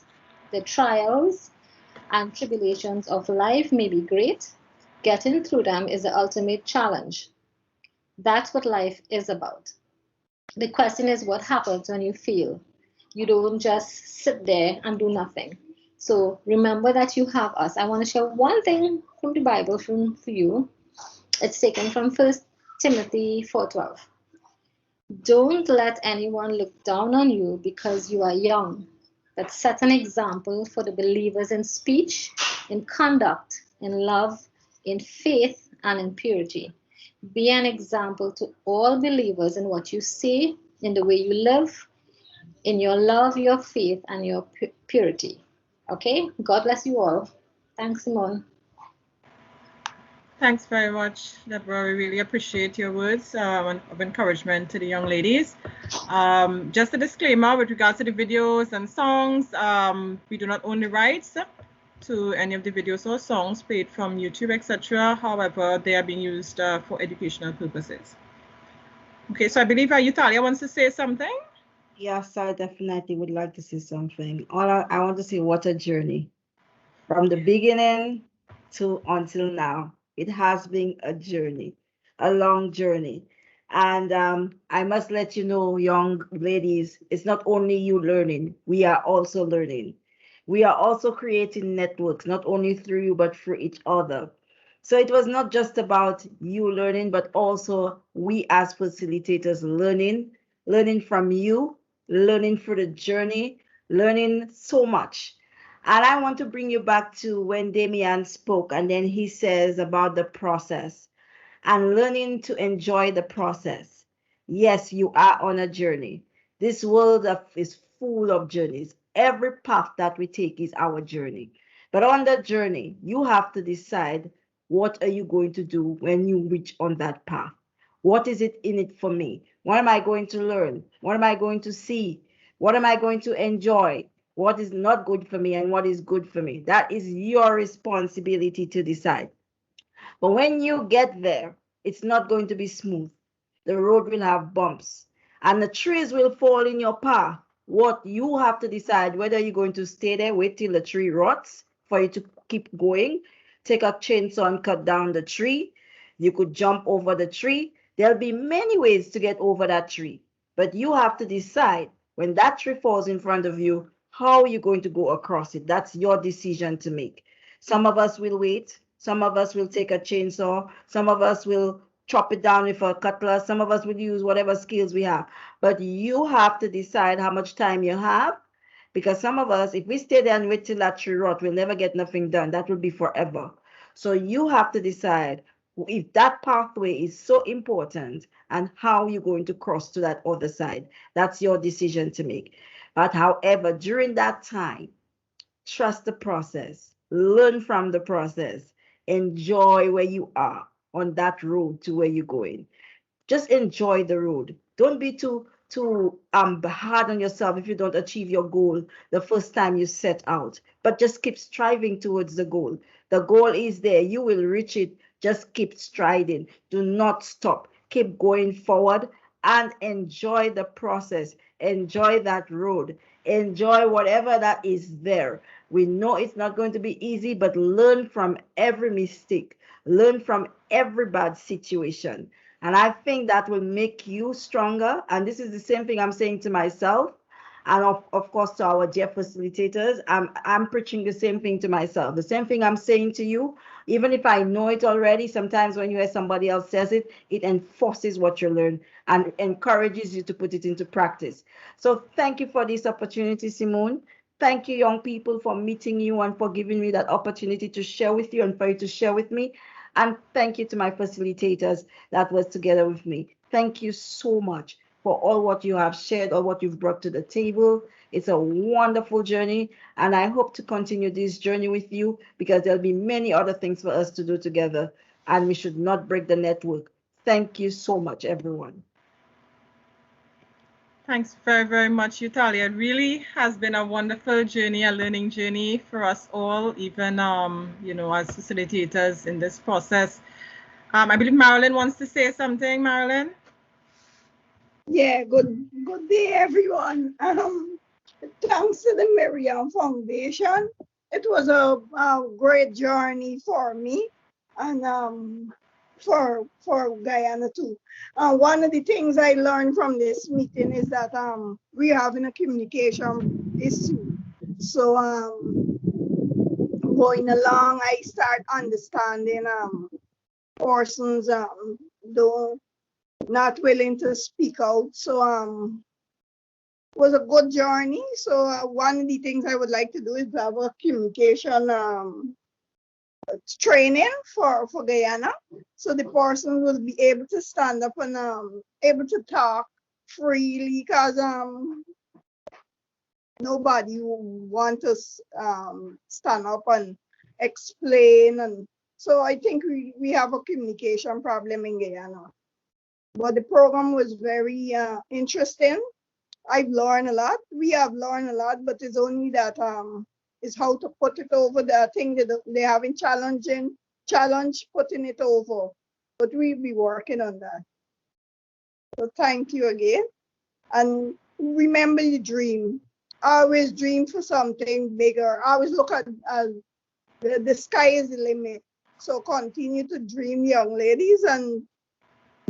The trials and tribulations of life may be great. Getting through them is the ultimate challenge. That's what life is about. The question is what happens when you feel. You don't just sit there and do nothing. So remember that you have us. I want to share one thing from the Bible for you. It's taken from 1 Timothy 4:12. Don't let anyone look down on you because you are young, but set an example for the believers in speech, in conduct, in love, in faith, and in purity. Be an example to all believers in what you say, in the way you live, in your love, your faith, and your purity. Okay? God bless you all. Thanks, Simone. Thanks very much, Deborah. We really appreciate your words of encouragement to the young ladies. Just a disclaimer with regards to the videos and songs, we do not own the rights to any of the videos or songs played from YouTube, etc. However, they are being used for educational purposes. Okay, so I believe Utalia wants to say something. Yes, I definitely would like to say something. I want to say what a journey. From the beginning to until now, it has been a journey, a long journey. And I must let you know, young ladies, it's not only you learning, we are also learning. We are also creating networks, not only through you, but through each other. So it was not just about you learning, but also we as facilitators learning from you, learning through the journey, learning so much. And I want to bring you back to when Damian spoke, and then he says about the process and learning to enjoy the process. Yes, you are on a journey. This world is full of journeys. Every path that we take is our journey. But on that journey, you have to decide what are you going to do when you reach on that path. What is it in it for me? What am I going to learn? What am I going to see? What am I going to enjoy? What is not good for me and what is good for me? That is your responsibility to decide. But when you get there, it's not going to be smooth. The road will have bumps and the trees will fall in your path. What you have to decide whether you're going to stay there, wait till the tree rots for you to keep going, take a chainsaw and cut down the tree. You could jump over the tree. There'll be many ways to get over that tree, but you have to decide when that tree falls in front of you, how are you going to go across it? That's your decision to make. Some of us will wait. Some of us will take a chainsaw. Some of us will chop it down with a cutlass. Some of us will use whatever skills we have. But you have to decide how much time you have, because some of us, if we stay there and wait till that tree rot, we'll never get nothing done. That will be forever. So you have to decide if that pathway is so important and how you're going to cross to that other side. That's your decision to make. But however, during that time, trust the process, learn from the process, enjoy where you are on that road to where you're going. Just enjoy the road. Don't be too hard on yourself if you don't achieve your goal the first time you set out, but just keep striving towards the goal. The goal is there. You will reach it. Just keep striding. Do not stop. Keep going forward and enjoy the process. Enjoy that road. Enjoy whatever that is there. We know it's not going to be easy, but learn from every mistake. Learn from every bad situation. And I think that will make you stronger. And this is the same thing I'm saying to myself. And of course, to our dear facilitators, I'm preaching the same thing to myself. The same thing I'm saying to you, even if I know it already, sometimes when you hear somebody else says it, it enforces what you learn and encourages you to put it into practice. So thank you for this opportunity, Simone. Thank you, young people, for meeting you and for giving me that opportunity to share with you and for you to share with me. And thank you to my facilitators that was together with me. Thank you so much for all what you have shared, all what you've brought to the table. It's a wonderful journey, and I hope to continue this journey with you because there'll be many other things for us to do together, and we should not break the network. Thank you so much, everyone. Thanks very, very much, Utalia. It really has been a wonderful journey, a learning journey for us all, even, you know, as facilitators in this process. I believe Marilyn wants to say something. Marilyn? Yeah, good day, everyone. Thanks to the Miriam Foundation. It was a great journey for me and for Guyana too. One of the things I learned from this meeting is that we having a communication issue. So going along, I start understanding persons don't not willing to speak out. So was a good journey. So one of the things I would like to do is have a communication training for Guyana. So the person will be able to stand up and able to talk freely, because nobody want to stand up and explain. And so I think we have a communication problem in Guyana. But the program was very interesting. I've learned a lot. We have learned a lot, but it's only that is how to put it over. The thing that they having challenge putting it over. But we'll be working on that. So thank you again. And remember your dream. Always dream for something bigger. Always look at the sky is the limit. So continue to dream, young ladies, and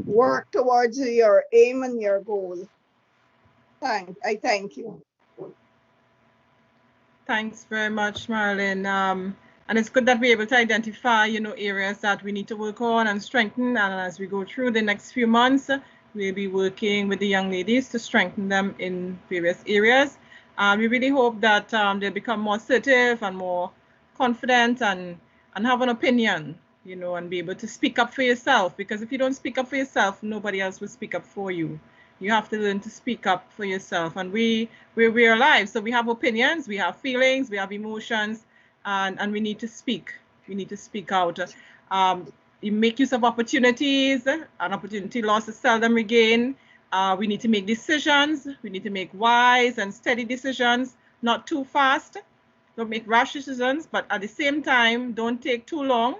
work towards your aim and your goal. I thank you. Thanks very much, Marilyn. And it's good that we're able to identify, you know, areas that we need to work on and strengthen. And as we go through the next few months, we'll be working with the young ladies to strengthen them in various areas. We really hope that they'll become more assertive and more confident and have an opinion, you know, and be able to speak up for yourself. Because if you don't speak up for yourself, nobody else will speak up for you. You have to learn to speak up for yourself. And we're alive, so we have opinions, we have feelings, we have emotions, and we need to speak. We need to speak out. You make use of opportunities. An opportunity lost is seldom regained. We need to make decisions. We need to make wise and steady decisions, not too fast. Don't make rash decisions, but at the same time, don't take too long.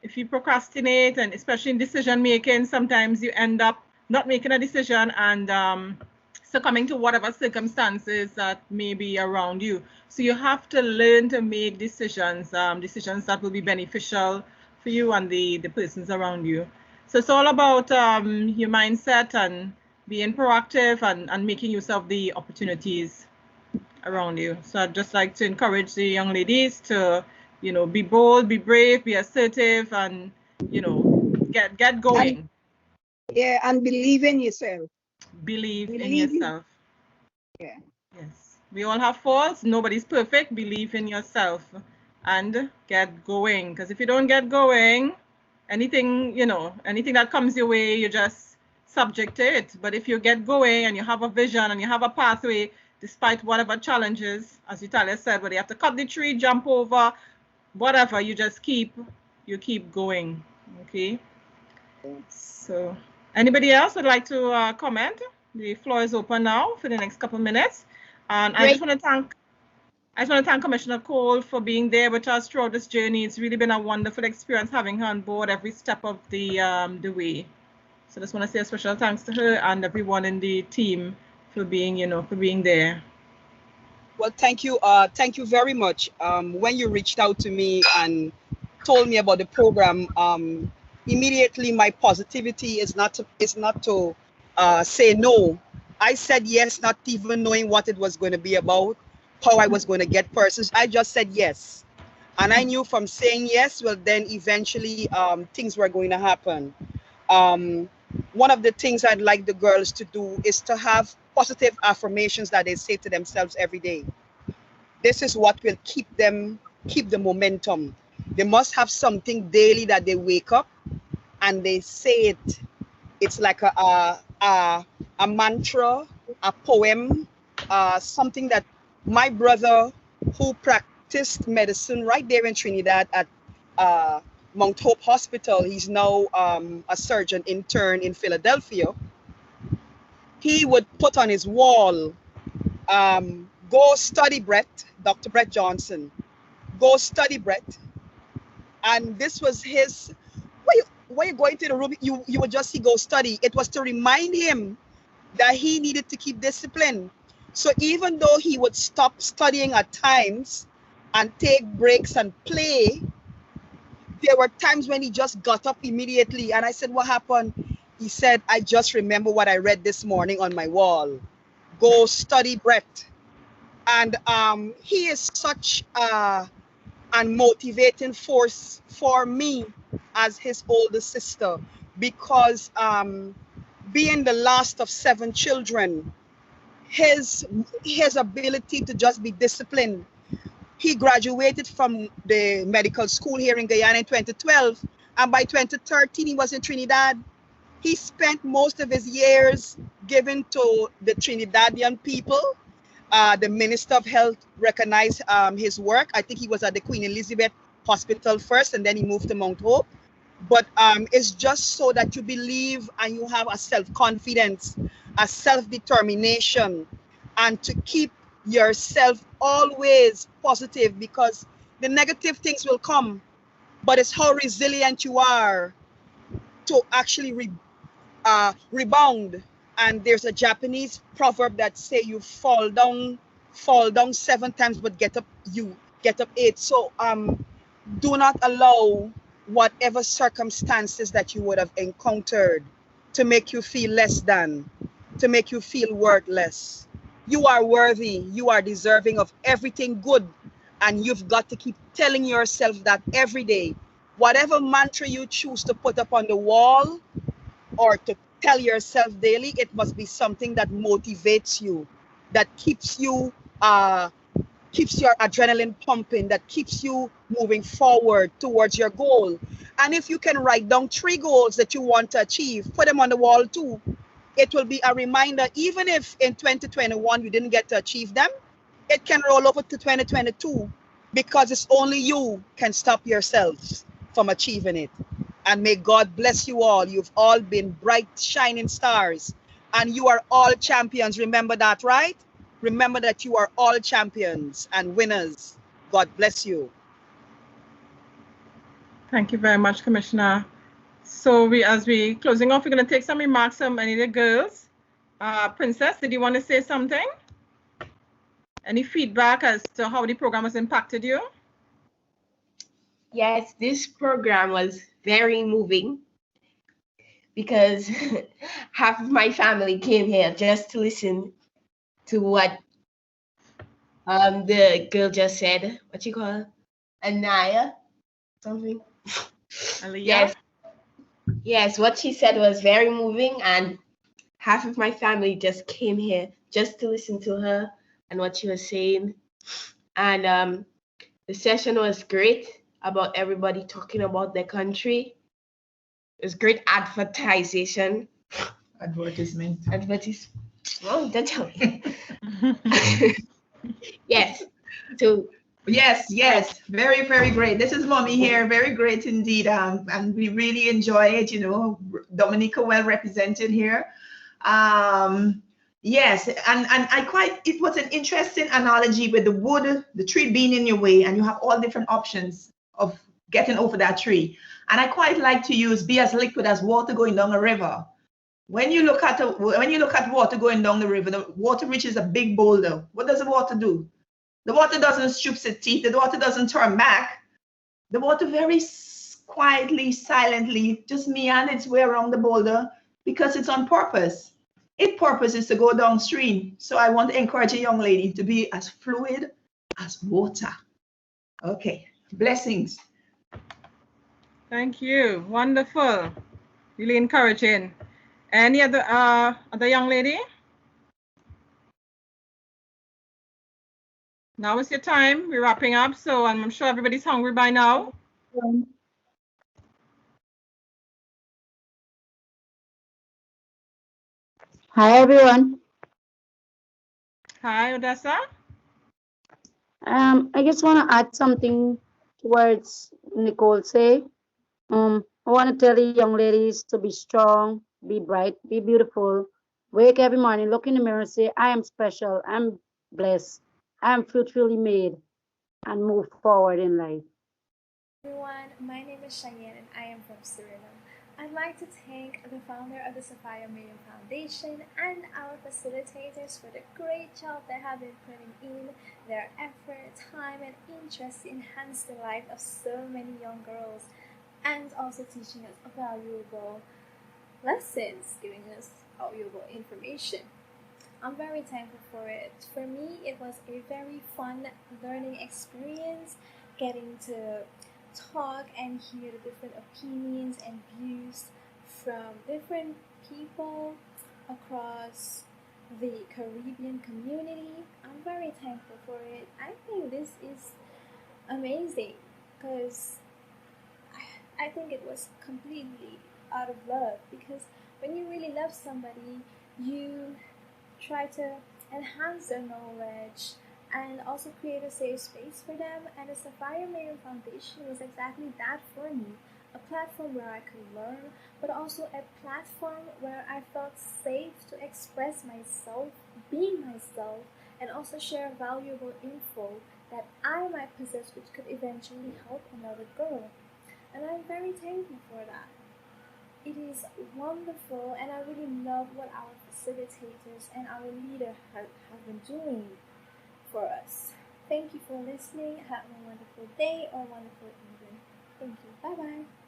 If you procrastinate, and especially in decision making, sometimes you end up not making a decision and succumbing to whatever circumstances that may be around you. So you have to learn to make decisions, decisions that will be beneficial for you and the persons around you. So it's all about your mindset and being proactive and making use of the opportunities around you. So I'd just like to encourage the young ladies to, you know, be bold, be brave, be assertive, and, you know, get going. Yeah, and believe in yourself. Believe in yourself. Yeah. Yes. We all have faults. Nobody's perfect. Believe in yourself and get going. Because if you don't get going, anything, you know, anything that comes your way, you're just subject to it. But if you get going and you have a vision and you have a pathway, despite whatever challenges, as Italia said, whether you have to cut the tree, jump over, whatever, you just keep going. Okay. So anybody else would like to comment? The floor is open now for the next couple of minutes. And I just want to thank Commissioner Cole for being there with us throughout this journey. It's really been a wonderful experience having her on board every step of the way. So I just want to say a special thanks to her and everyone in the team for being, you know, for being there. Well, thank you very much. When you reached out to me and told me about the program, immediately my positivity is not to say no. I said yes, not even knowing what it was going to be about, how I was going to get persons. I just said yes, and I knew from saying yes, well, then eventually things were going to happen. One of the things I'd like the girls to do is to have positive affirmations that they say to themselves every day. This is what will keep the momentum. They must have something daily that they wake up and they say it. It's like a mantra, a poem, something that my brother, who practiced medicine right there in Trinidad at Mount Hope Hospital, he's now a surgeon intern in Philadelphia. he would put on his wall, go study Brett, Dr. Brett Johnson, go study Brett. And this was his, when you go into the room, you would just see go study. It was to remind him that he needed to keep discipline. So even though he would stop studying at times and take breaks and play, there were times when he just got up immediately. And I said, what happened? He said, I just remember what I read this morning on my wall. Go study Brett. And he is such a motivating force for me as his older sister, because being the last of 7 children, his ability to just be disciplined. He graduated from the medical school here in Guyana in 2012, and by 2013 he was in Trinidad. He spent most of his years given to the Trinidadian people. The Minister of Health recognized his work. I think he was at the Queen Elizabeth Hospital first, and then he moved to Mount Hope. But it's just so that you believe and you have a self-confidence, a self-determination, and to keep yourself always positive, because the negative things will come, but it's how resilient you are to actually rebound. And there's a Japanese proverb that say you fall down 7 times, but get up 8. So do not allow whatever circumstances that you would have encountered to make you feel less than, to make you feel worthless. You are worthy, you are deserving of everything good, and you've got to keep telling yourself that every day. Whatever mantra you choose to put up on the wall or to tell yourself daily, it must be something that motivates you, that keeps you keeps your adrenaline pumping, that keeps you moving forward towards your goal. And if you can write down 3 goals that you want to achieve, put them on the wall too. It will be a reminder, even if in 2021 you didn't get to achieve them, it can roll over to 2022, because it's only you can stop yourselves from achieving it. And may God bless you all. You've all been bright, shining stars, and you are all champions. Remember that, right? Remember that you are all champions and winners. God bless you. Thank you very much, Commissioner. So as we closing off, we're going to take some remarks from any of the girls. Princess, did you want to say something? Any feedback as to how the program has impacted you? Yes, this program was very moving, because half of my family came here just to listen to what the girl just said. What you call her? Anaya? Something? Aliyah? Yes, what she said was very moving, and half of my family just came here just to listen to her and what she was saying. And the session was great, about everybody talking about their country. It was great advertisement. Oh, don't tell me. Yes. So Yes, very, very great. This is Mommy here. Very great indeed. And we really enjoy it. You know, Dominica well represented here. Yes, and it was an interesting analogy with the wood, the tree being in your way, and you have all different options of getting over that tree. And I quite like to use be as liquid as water going down a river. When you look at water going down the river, the water reaches a big boulder. What does the water do? The water doesn't stoop its teeth. The water doesn't turn back. The water very quietly, silently, just meanders its way around the boulder, because it's on purpose. Its purpose is to go downstream. So I want to encourage a young lady to be as fluid as water. Okay, blessings. Thank you. Wonderful. Really encouraging. Any other young lady? Now is your time. We're wrapping up, so I'm sure everybody's hungry by now. Hi everyone. Hi, Odessa. I just want to add something towards Nicole say. I want to tell the young ladies to be strong, be bright, be beautiful, Wake every morning, look in the mirror, say, I am special, I'm blessed, I'm fruitfully made, and move forward in life. Everyone, my name is Cheyenne and I am from Suriname. I'd like to thank the founder of the Sophia Miriam Foundation and our facilitators for the great job they have been putting in their effort, time, and interest to enhance the life of so many young girls and also teaching us valuable lessons, giving us valuable information. I'm very thankful for it. For me, it was a very fun learning experience, getting to talk and hear the different opinions and views from different people across the Caribbean community. I'm very thankful for it. I think this is amazing because I think it was completely out of love, because when you really love somebody, you try to enhance their knowledge and also create a safe space for them. And the Sapphire Miriam Foundation was exactly that for me. A platform where I could learn, but also a platform where I felt safe to express myself, be myself, and also share valuable info that I might possess, which could eventually help another girl. And I'm very thankful for that. It is wonderful, and I really love what our facilitators and our leader have been doing for us. Thank you for listening. Have a wonderful day or wonderful evening. Thank you. Bye-bye.